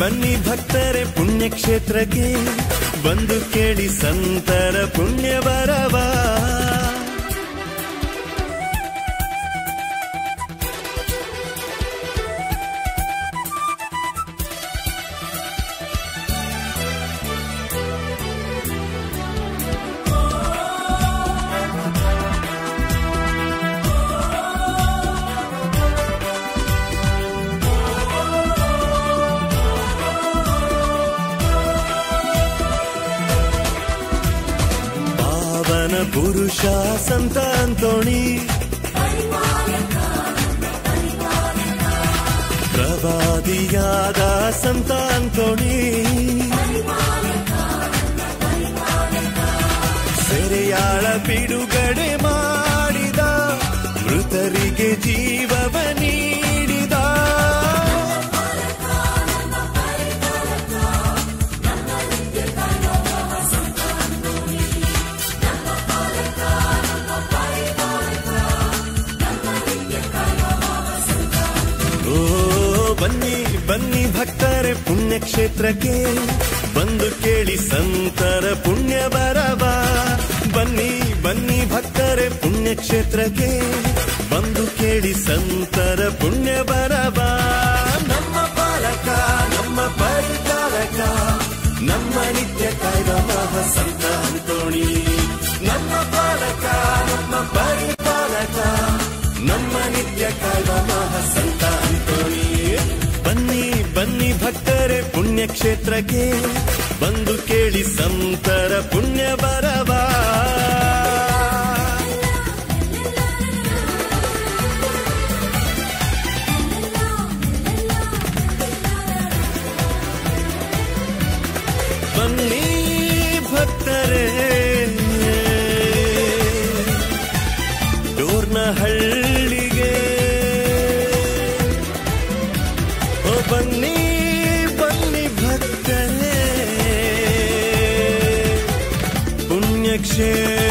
ಬನ್ನಿ ಭಕ್ತರೆ ಪುಣ್ಯಕ್ಷೇತ್ರಕ್ಕೆ, ಬಂದು ಕೇಳಿ ಸಂತರ ಪುಣ್ಯ ಬರವ. ಪುರುಷ ಸಂತ ಅಂತೋಣಿ, ಪ್ರವಾದಿಯಾದ ಸಂತ ಅಂತೋಣಿ, ಸೆರೆಯಾಳ ಬಿಡುಗಡೆ ಮಾಡಿದ, ಮೃತರಿಗೆ ಜೀವವ ನೀಡಿದ. ಬನ್ನಿ ಬನ್ನಿ ಭಕ್ತರೆ ಪುಣ್ಯಕ್ಷೇತ್ರಕ್ಕೆ, ಬಂದು ಕೇಳಿ ಸಂತರ ಪುಣ್ಯ ಬರವ. ಬನ್ನಿ ಬನ್ನಿ ಭಕ್ತರೆ ಪುಣ್ಯಕ್ಷೇತ್ರಕ್ಕೆ, ಬಂದು ಕೇಳಿ ಸಂತರ ಪುಣ್ಯ ಬರವ. ನಮ್ಮ ಪಾಲಕ ನಮ್ಮ ಪರಿಚಾರಕ, ನಮ್ಮ ನಿತ್ಯ ಕಾಯ್ದ ಮಹಾಸಂತ ಅಂತೋಣಿ. ನಮ್ಮ ಪಾಲಕ ನಮ್ಮ ಪರಿಪಾಲಕ, ನಮ್ಮ ನಿತ್ಯ ಕಾಯ್ದ ಮಹಾಸಂತ ಅಂತೋಣಿ. ಬನ್ನಿ ಬನ್ನಿ ಭಕ್ತರೆ ಪುಣ್ಯಕ್ಷೇತ್ರಕ್ಕೆ, ಬಂದು ಕೇಳಿ ಸಂತರ ಪುಣ್ಯ ಬರವ. ಬನ್ನಿ ಭಕ್ತರೆ ಡೋರ್ನಹಳ್ಳಿಗೆ, ಬನ್ನಿ ಬನ್ನಿ ಭಕ್ತರೆ ಪುಣ್ಯಕ್ಷೇತ್ರಕ್ಕೆ,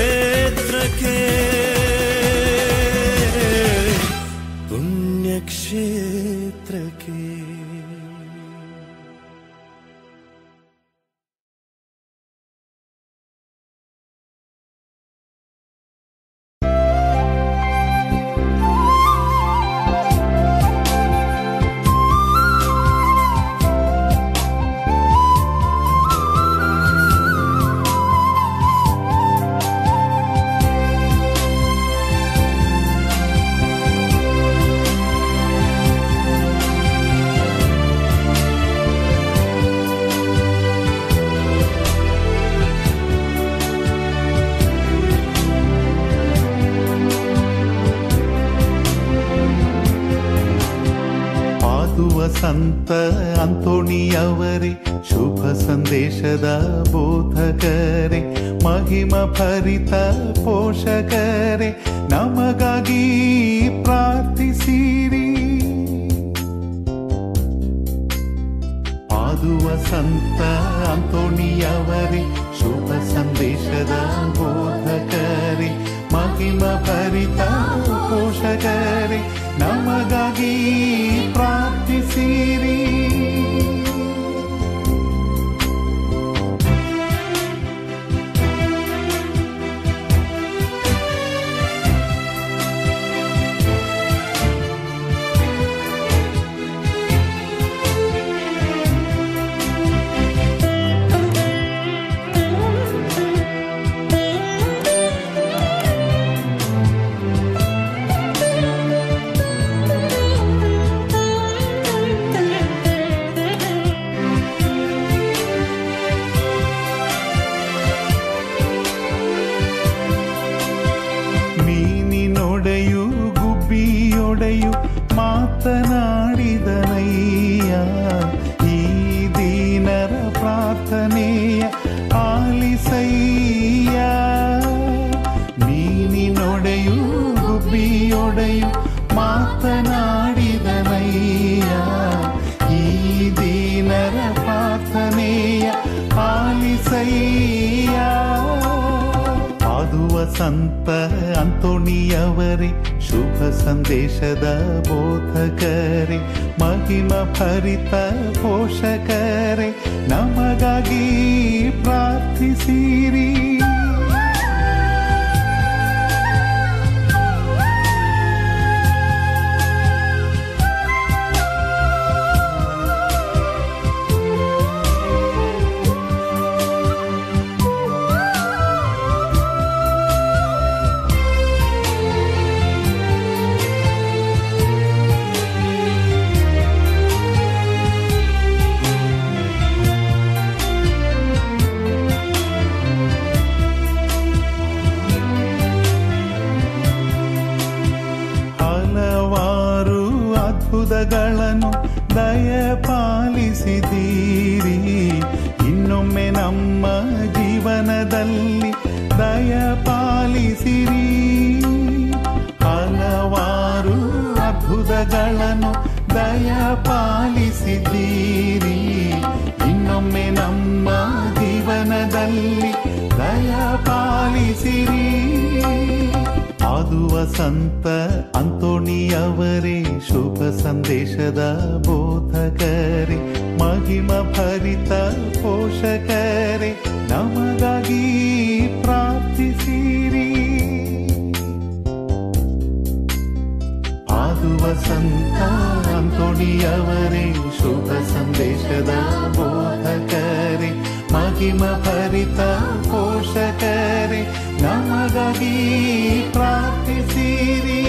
ಪುಣ್ಯಕ್ಷೇತ್ರಕ್ಕೆ. ಸಂತ ಅಂತೋಣಿಯವರೇ, ಶುಭ ಸಂದೇಶದ ಬೋಧಕರೇ, ಮಹಿಮ ಭರಿತ ಪೋಷಕರೇ, ನಮಗಾಗಿ ಪ್ರಾರ್ಥಿಸಿರಿ. ಪಾದುವ ಸಂತ ಅಂತೋಣಿಯವರೇ, ಶುಭ ಸಂದೇಶದ ಬೋಧಕರೇ, ಮಹಿಮ ಭರಿತ ಪೋಷಕರೇ, ನಮಗಾಗಿ ಪ್ರಾರ್ಥಿಸಿರಿ. ಮಾತನಾಡಿದನಯ್ಯ, ಈ ದೀನರ ಪ್ರಾರ್ಥನೆಯ ಆಲಿಸಯ್ಯ. ಮೀನಿನೊಡೆಯು ಗುಬ್ಬಿಯೊಡೆಯು ಮಾತನಾಡಿದನಯ್ಯ, ಈ ದೀನರ ಪ್ರಾರ್ಥನೆಯ ಆಲಿಸಯ್ಯ. ಪಾದುವ ಸಂತ ಅಂತೋಣಿಯವರೇ, ಶುಭ ಸಂದೇಶದ ಬೋಧಕರೇ, ಮಹಿಮ ಭರಿತ ಪೋಷಕರೇ, ನಮಗಾಗಿ ಪ್ರಾರ್ಥಿಸಿರಿ. ಅದ್ಭುತಗಳನ್ನು ದಯಪಾಲಿಸಿದ್ದೀರಿ, ಇನ್ನೊಮ್ಮೆ ನಮ್ಮ ಜೀವನದಲ್ಲಿ ದಯಪಾಲಿಸಿರಿ. ಹಲವಾರು ಅದ್ಭುತಗಳನ್ನು ದಯಪಾಲಿಸಿದ್ದೀರಿ, ಇನ್ನೊಮ್ಮೆ ನಮ್ಮ ಜೀವನದಲ್ಲಿ ದಯಪಾಲಿಸಿರಿ. ಆದುವ ಸಂತ ಅಂತೋಣಿಯವರೇ, ಶುಭ ಸಂದೇಶದ ಬೋಧಕರೇ, ಮಹಿಮ ಭರಿತ ಪೋಷಕರೇ, ನಮಗಾಗಿ ಪ್ರಾರ್ಥಿಸಿರಿ. ಆದುವ ಸಂತ ಅಂತೋಣಿಯವರೇ, ಶುಭ ಸಂದೇಶದ ಬೋಧಕರೇ, ಮಹಿಮ ಭರಿತ ಪೋಷಕರೇ, ನಮಗಾಗಿ ಪ್ರಾರ್ಥಿಸಿರಿ.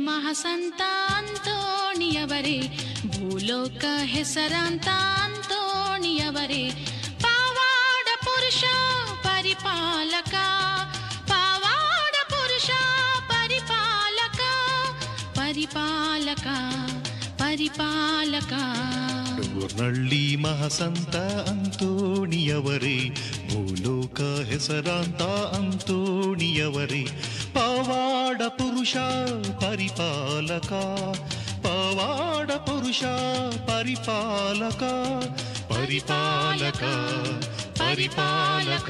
ಮಹಾಸಂತ ಅಂತೋಣಿಯವರೇ, ಭೂಲೋಕ ಹೆಸರಾಂತ ಅಂತೋಣಿಯವರೇ, ಪಾವಾಡ ಪುರುಷ ಪರಿಪಾಲಕ, ಪಾವಾಡ ಪುರುಷ ಪರಿಪಾಲಕ, ಪರಿಪಾಲಕ, ಪರಿಪಾಲಕ. ಡೋರ್ನಳ್ಳಿ ಮಹಾಸಂತ ಅಂತೋಣಿಯವರೇ, ಭೂಲೋಕ ಹೆಸರಾಂತ ಅಂತೋಣಿಯವರೇ, ಪವಾಡ ಪುರುಷ ಪರಿಪಾಲಕ, ಪವಾಡ ಪುರುಷ ಪರಿಪಾಲಕ, ಪರಿಪಾಲಕ, ಪರಿಪಾಲಕ.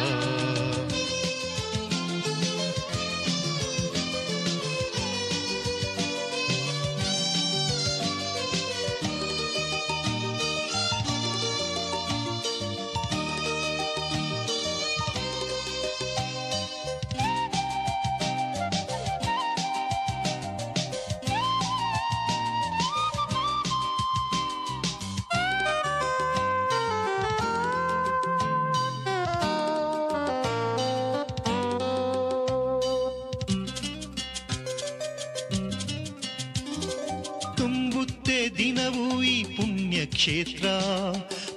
ದಿನವೂ ಈ ಪುಣ್ಯ ಕ್ಷೇತ್ರ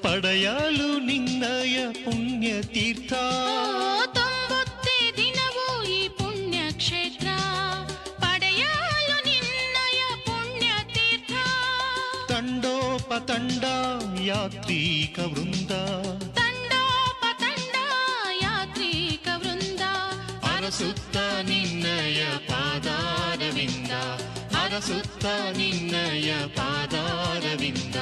ಪಡೆಯಲು ನಿನ್ನಯ ಪುಣ್ಯ ತೀರ್ಥ. ತುಂಬುತ್ತೆ ದಿನವೂ ಈ ಪುಣ್ಯ ಕ್ಷೇತ್ರ ಪಡೆಯಲು ನಿನ್ನಯ ಪುಣ್ಯ ತೀರ್ಥ. ತಂಡೋಪತಂಡ ಯಾತ್ರಿಕ ವೃಂದ, ತಂಡೋಪತಂಡ ಯಾತ್ರಿಕ ವೃಂದ, ಅರಸುತ್ತ ನಿನ್ನಯ ಪಾದಾರವಿಂದ, ಅರಸುತ್ತ ನಿನ್ನಯ ಪಾದಾರವಿಂದ.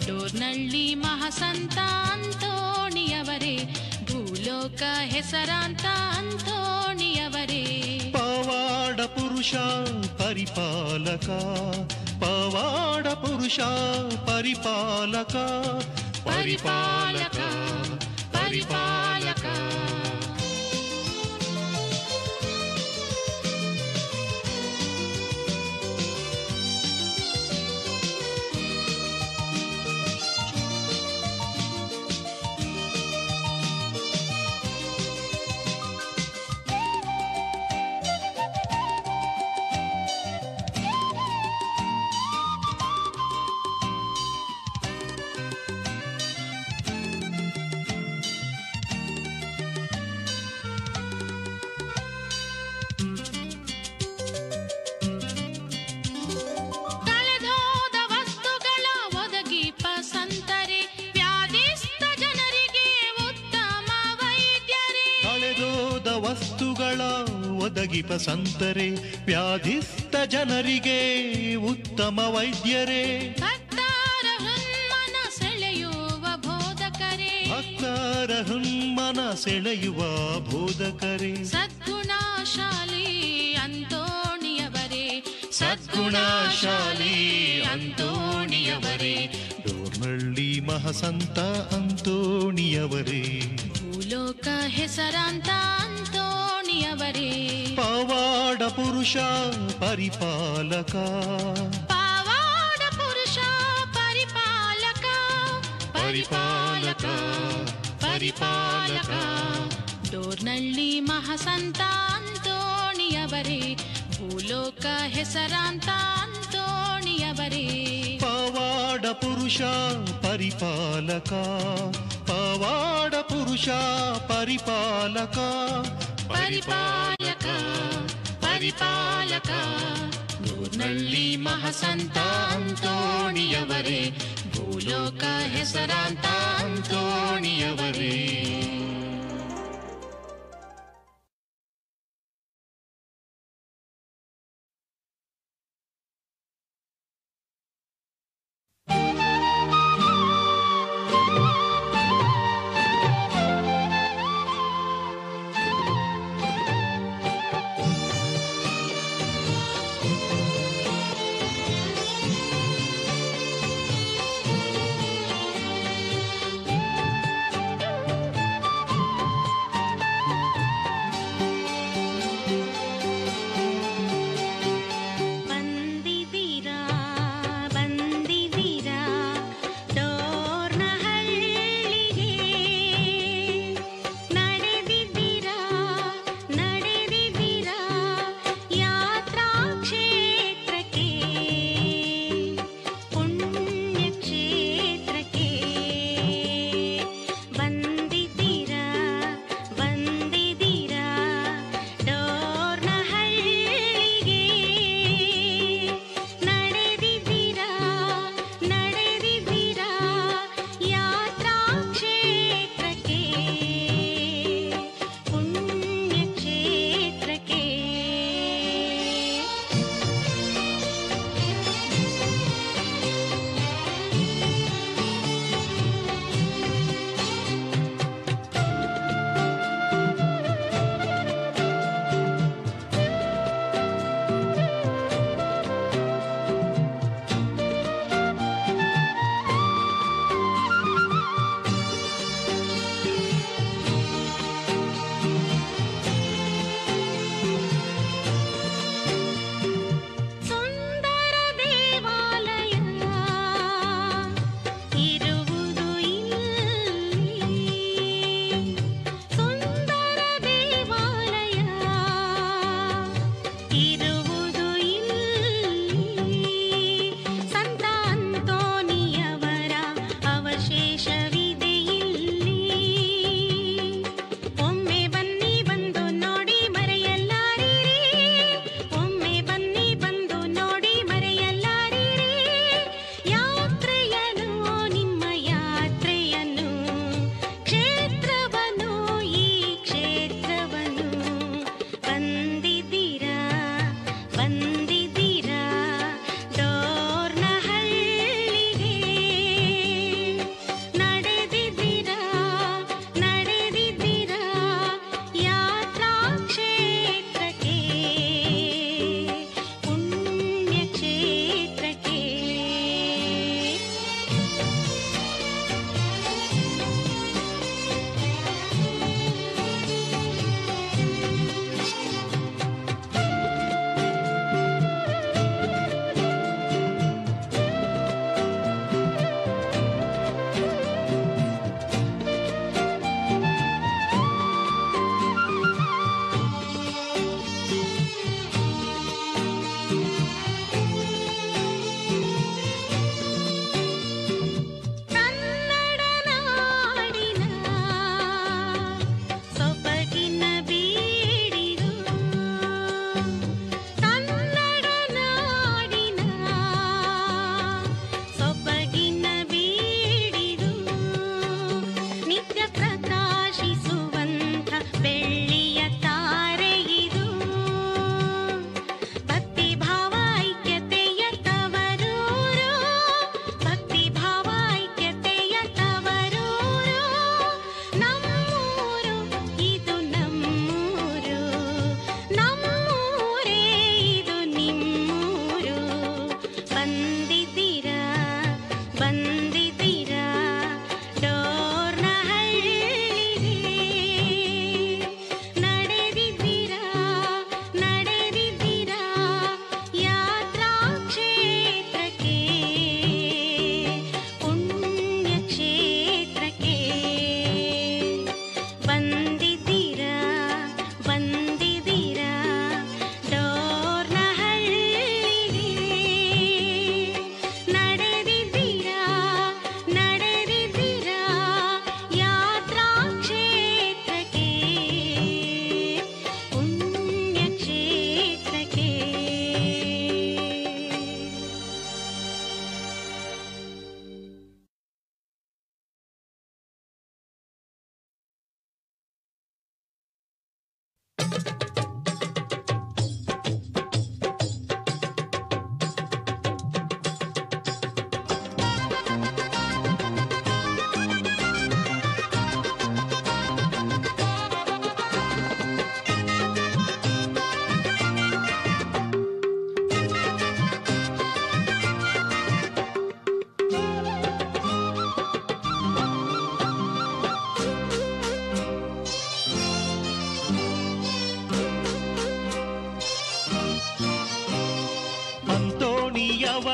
ಡೋರ್ನಳ್ಳಿ ಮಹಾಸಂತ ಅಂತೋಣಿಯವರೇ, ಭೂಲೋಕ ಹೆಸರಾಂತ ಅಂತೋಣಿಯವರೇ, ಪವಾಡ ಪುರುಷ ಪರಿಪಾಲಕ, ಪವಾಡ ಪುರುಷ ಪರಿಪಾಲಕ, ಪರಿಪಾಲಕ, ಪರಿಪಾಲಕ. ವರಗಳ ಒದಗಿಪ ಸಂತರೆ, ವ್ಯಾಧಿಸ್ಥ ಜನರಿಗೆ ಉತ್ತಮ ವೈದ್ಯರೇ, ಭಕ್ತರ ಹೃನ್ಮನ ಸೆಳೆಯುವ ಬೋಧಕರೇ, ಭಕ್ತರ ಹೃನ್ಮನ ಸೆಳೆಯುವ ಬೋಧಕರೇ, ಸದ್ಗುಣಶಾಲಿ ಅಂತೋಣಿಯವರೇ, ಸದ್ಗುಣಶಾಲಿ ಅಂತೋಣಿಯವರೇ, ಡೋರ್ನಳ್ಳಿ ಮಹಾಸಂತ ಅಂತೋಣಿಯವರೇ, ಭೂಲೋಕ ಹೆಸರಾಂತ ಅಂತೋಣಿಯವರೇ, ಪವಾಡ ಪುರುಷ ಪರಿಪಾಲಕ, ಪಾವಾಡ ಪುರುಷ ಪರಿಪಾಲಕ, ಪರಿಪಾಲಕ ಪರಿಪಾಲಕ, ಡೋರ್ನಳ್ಳಿ ಮಹಾಸಂತ ಅಂತೋಣಿಯವರೇ, ಭೂಲೋಕ ಹೆಸರಾಂತ ಅಂತೋಣಿಯವರೇ, ಪವಾಡ ಪುರುಷ ಪರಿಪಾಲಕ, ಪವಾಡ ಪುರುಷ ಪರಿಪಾಲಕ, ಪರಿಪಾಲಕ ಪರಿಪಾಲಕ, ಡೋರ್ನಳ್ಳಿ ಮಹಾಸಂತ ಅಂತೋಣಿಯವರೇ, ಭೂಲೋಕ ಹೆಸರಾಂತ ಅಂತೋಣಿಯವರೇ.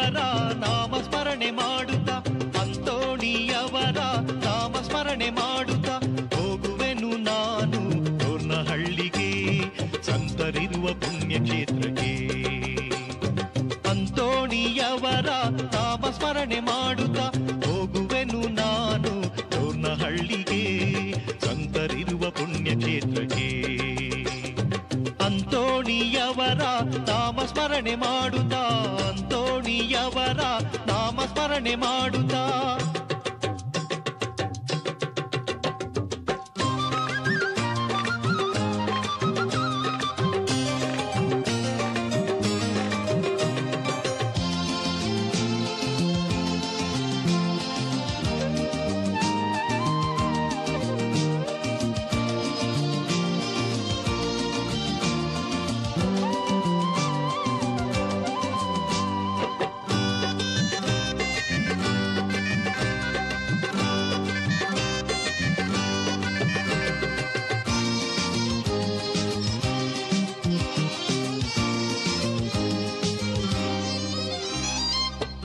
ಅಂತೋಣಿಯವರ ನಾಮಸ್ಮರಣೆ ಮಾಡುತ್ತ ಅಂತೋಣಿಯವರ ನಾಮಸ್ಮರಣೆ ಮಾಡುತ್ತ ಹೋಗುವೆನು ನಾನು ಡೋರ್ನಹಳ್ಳಿಗೆ ಸಂತರಿರುವ ಪುಣ್ಯಕ್ಷೇತ್ರಕ್ಕೆ. ಅಂತೋಣಿಯವರ ನಾಮಸ್ಮರಣೆ ಮಾಡುತ್ತ ಹೋಗುವೆನು ನಾನು ಡೋರ್ನಹಳ್ಳಿಗೆ ಸಂತರಿರುವ ಪುಣ್ಯಕ್ಷೇತ್ರಕ್ಕೆ. ಅಂತೋಣಿಯವರ ನಾಮಸ್ಮರಣೆ ಮಾಡುತ್ತಾ ಅಂತೋಣಿಯವರ ನಾಮಸ್ಮರಣೆ ಮಾಡುತ್ತಾ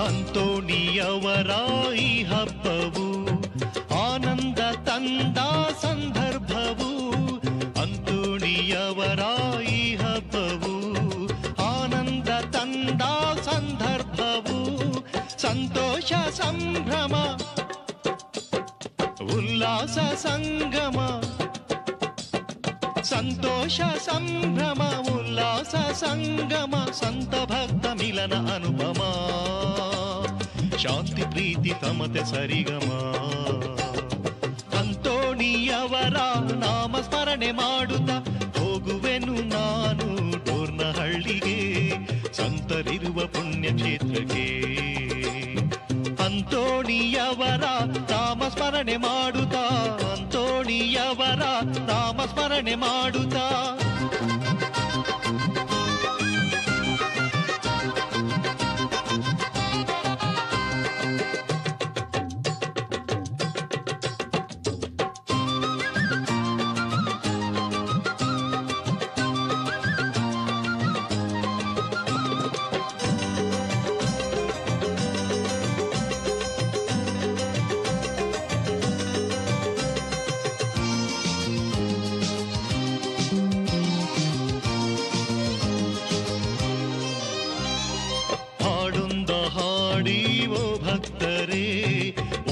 ಅಂತೋಣಿಯವರ ಈ ಹಬ್ಬವು ಆನಂದ ತಂದ ಸಂದರ್ಭವು. ಅಂತೋಣಿಯವರ ಈ ಹಬ್ಬವು ಆನಂದ ತಂದ ಸಂದರ್ಭವು. ಸಂತೋಷ ಸಂಭ್ರಮ ಉಲ್ಲಾಸ ಸಂಗಮ. ಸಂತೋಷ ಸಂಭ್ರಮ ಉಲ್ಲಾಸ ಸಂಗಮ. ಸಂತ ಭಕ್ತ ಮಿಲನ ಅನುಪಮ. ಶಾಂತಿ ಪ್ರೀತಿ ತಮತೆ ಸರಿಗಮ. ಅಂತೋಣಿಯವರ ನಾಮಸ್ಮರಣೆ ಮಾಡುತ್ತ ಹೋಗುವೆನು ನಾನು ಡೋರ್ನಹಳ್ಳಿಗೆ ಸಂತರಿರುವ ಪುಣ್ಯಕ್ಷೇತ್ರಕ್ಕೆ. ಅಂತೋಣಿಯವರ ನಾಮಸ್ಮರಣೆ ಮಾಡುತ್ತ ಅಂತೋಣಿಯವರ ನಾಮಸ್ಮರಣೆ ಮಾಡುತ್ತ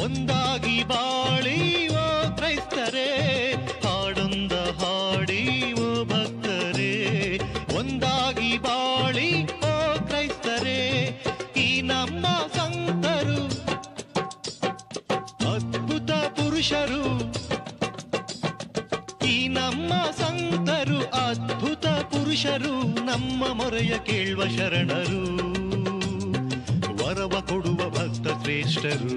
ಒಂದಾಗಿ ಬಾಳಿ ಓ ಕ್ರೈಸ್ತರೇ. ಹಾಡೊಂದ ಹಾಡಿ ಓ ಭಕ್ತರೇ ಒಂದಾಗಿ ಬಾಳಿ ಓ ಕ್ರೈಸ್ತರೇ. ಈ ನಮ್ಮ ಸಂತರು ಅದ್ಭುತ ಪುರುಷರು. ಈ ನಮ್ಮ ಸಂತರು ಅದ್ಭುತ ಪುರುಷರು. ನಮ್ಮ ಮೊರೆಯ ಕೇಳುವ ಶರಣರು. ವರವ ಕೊಡುವ ಭಕ್ತ ಶ್ರೇಷ್ಠರು.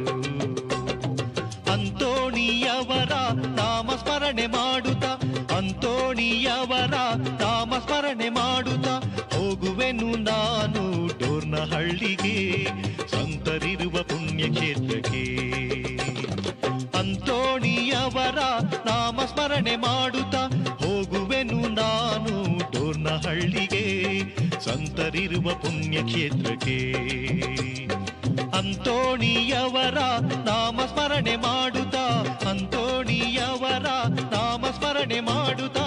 ಅಂತೋಣಿಯವರ ನಾಮಸ್ಮರಣೆ ಮಾಡುತ್ತ ಅಂತೋಣಿಯವರ ನಾಮಸ್ಮರಣೆ ಮಾಡುತ್ತ ಹೋಗುವೆನು ನಾನು ಡೋರ್ನಹಳ್ಳಿಗೆ ಸಂತರಿರುವ ಪುಣ್ಯಕ್ಷೇತ್ರಕ್ಕೆ. ಅಂತೋಣಿಯವರ ನಾಮಸ್ಮರಣೆ ಮಾಡುತ್ತ ಹೋಗುವೆನು ನಾನು ಡೋರ್ನಹಳ್ಳಿಗೆ ಸಂತರಿರುವ ಪುಣ್ಯಕ್ಷೇತ್ರಕ್ಕೆ. ಅಂತೋಣಿಯವರ ನಾಮಸ್ಮರಣೆ ಮಾಡುತ್ತ ಅಂತೋಣಿಯವರ ನಾಮಸ್ಮರಣೆ ಮಾಡುತ್ತ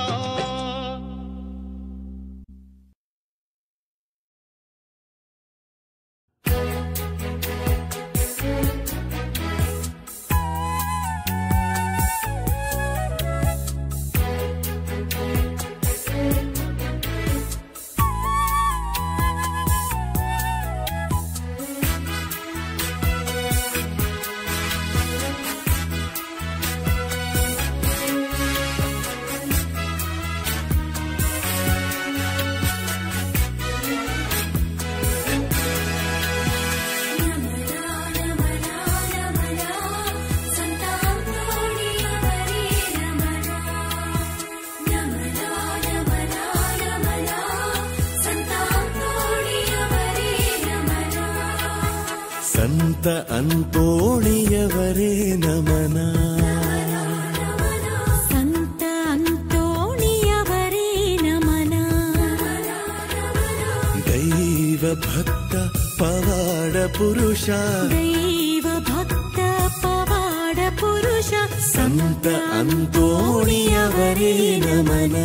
ಸಂತ ಅಂತೋಣಿಯವರೇ ನಮನ. ಸಂತ ಅಂತೋಣಿಯವರೇ ನಮನ. ದೈವ ಭಕ್ತ ಪವಾಡ ಪುರುಷ ದೈವ ಭಕ್ತ ಪವಾಡ ಪುರುಷ ಸಂತ ಅಂತೋಣಿಯವರೇ ನಮನ.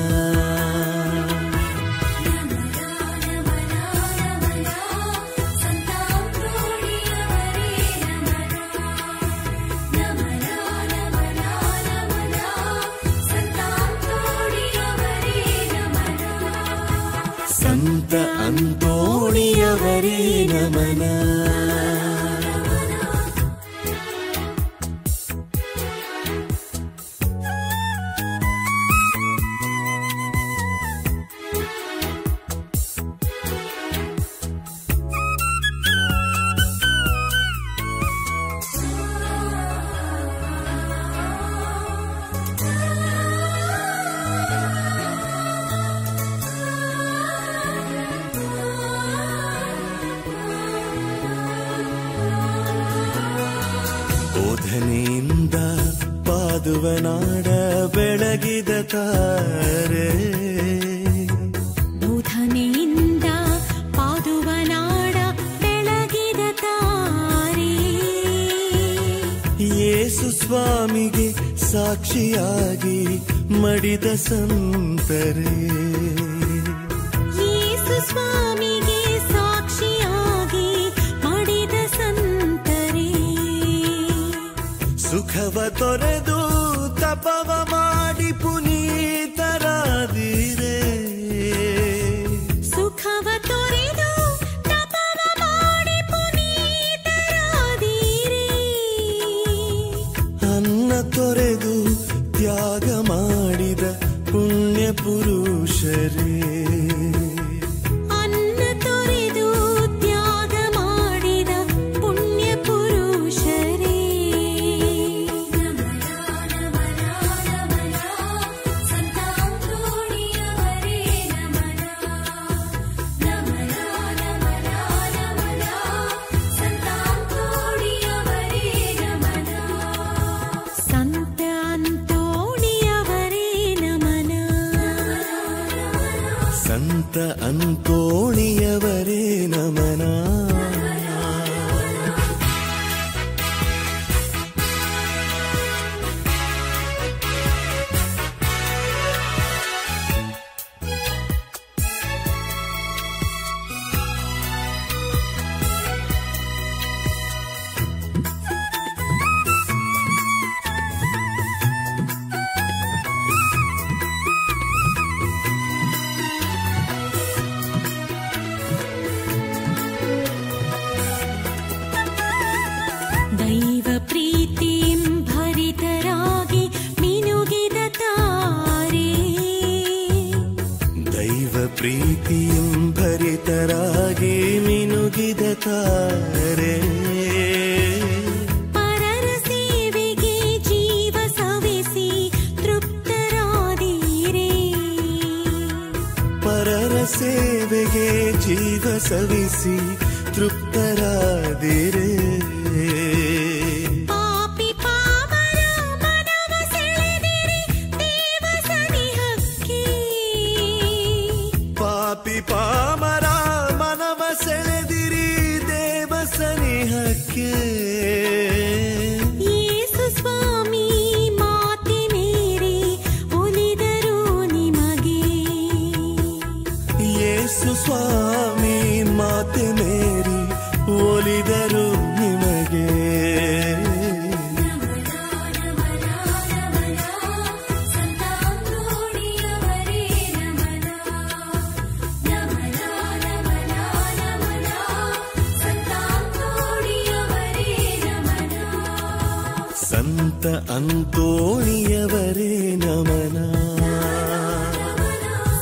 ಸಂತ ಅಂತೋಣಿಯವರೇ ನಮನ. ಬೋಧನೆಯಿಂದ ಪಾದುವನಾಡ ಬೆಳಗಿದ ತಾರೆ. ಬೋಧನೆಯಿಂದ ಪಾದುವನಾಡ ಬೆಳಗಿದ ತಾರೆ. ಯೇಸು ಸ್ವಾಮಿಗೆ ಸಾಕ್ಷಿಯಾಗಿ ಮಡಿದ ಸಂತರೇ. ಯೇಸು ಸ್ವಾಮಿಗೆ ಸಾಕ್ಷಿಯಾಗಿ ಮಡಿದ ಸಂತರೇ. ಸುಖವ ತೊರೆದು ತಪವ ಮಾಡಿ ಪುನೀತರಾದಿರೇ. ಸುಖವ ತೊರೆದು ತಪವ ಮಾಡಿ ಪುನೀತರಾದಿರೇ. ಅನ್ನ ತೊರೆದು ತ್ಯಾಗ ಮಾಡಿದ ಪುಣ್ಯ ಪುರುಷರೇ. ಅನ್ನ ತೊರೆದು ತ್ಯಾಗ ಮಾಡಿದ ಪುಣ್ಯ ಪುರುಷರೇ. ಸಂತ ಅಂತೋಣಿಯವರೇ ನಮನ. ಸಂತ ಅಂತೋಣಿಯವರೇ ನಮನ. ದೈವ ಪ್ರೀತಿಂ ಭರಿತರಾಗಿ ಮಿನುಗಿದ ತಾರೆ. ದೈವ ಪ್ರೀತಿಯಂ ಭರಿತರಾಗಿ ಮಿನುಗಿದ ತಾರೆ. ಪರರ ಸೇವೆಗೆ ಜೀವ ಸವೆಸಿ ತೃಪ್ತರಾದೀರೇ. ಪರರ ಸೇವೆಗೆ ಜೀವ ಸವಿಸಿ ತೃಪ್ತರಾದಿರೇ. ಪಾಪಿ ಪಾಮರ ಮನವ ಸೆಳೆದಿರಿ ದೇವ ಸನಿಹಕ್ಕೆ. ಪಾಪಿ ಪಾಮರ ಮನವ ಸೆಳೆದಿರಿ ದೇವ ಸನಿಹಕ್ಕೆ. ಯೇಸು ಸ್ವಾಮಿ ಮಾತೆ ಮೇರಿ ಒಲಿದರು ನಿಮಗೆ. ಯೇಸು ಸ್ವಾಮಿ ಮಾತೆ ಮೇರಿ ಒಲಿದರು ನಿಮಗೆ. ಸಂತ ಅಂತೋಣಿಯವರೇ ನಮನ.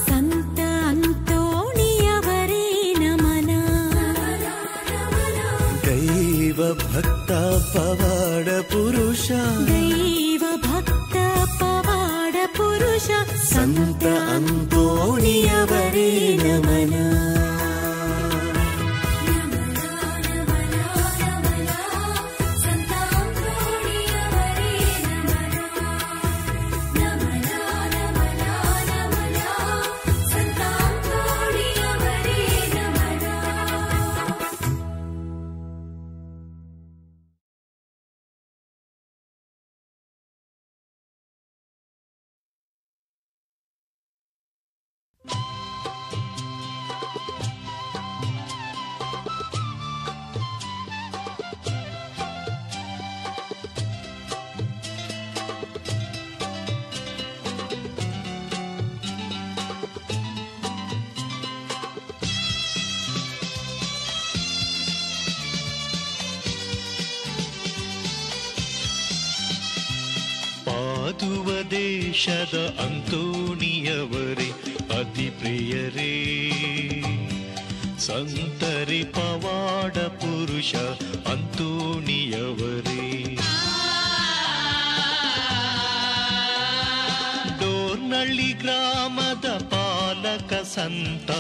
ಸಂತ ಅಂತೋಣಿಯವರೇ ನಮನ. ದೈವ ಭಕ್ತ ಪವಾಡ ಪುರುಷ ದೈವ ಭಕ್ತ ಪವಾಡ ಪುರುಷ ಸಂತ ಅಂತೋಣಿಯವರೇ ನಮನ. ಪಾದುವ ದೇಶದ ಅಂತೋಣಿಯವರೇ ಅತಿ ಪ್ರಿಯರೇ, ಸಂತರಿ ಪವಾಡ ಪುರುಷ ಅಂತೋಣಿಯವರೇ, ಡೋರ್ನಳ್ಳಿ ಗ್ರಾಮದ ಪಾಲಕ ಸಂತ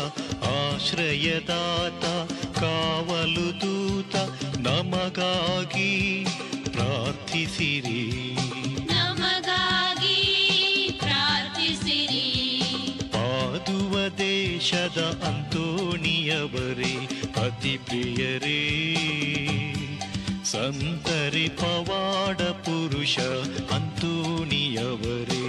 ಆಶ್ರಯದಾತ ಕಾವಲು ದೂತ ನಮಗಾಗಿ ಪ್ರಾರ್ಥಿಸಿರಿ, ನಮಗಾಗಿ ಪ್ರಾರ್ಥಿಸಿರಿ. ಪಾದುವ ದೇಶದ ಅಂತೋಣಿಯವರೇ ಅತಿ ಪ್ರಿಯರೇ, ಸಂತರಿ ಪವಾಡ ಪುರುಷ ಅಂತೋಣಿಯವರೇ.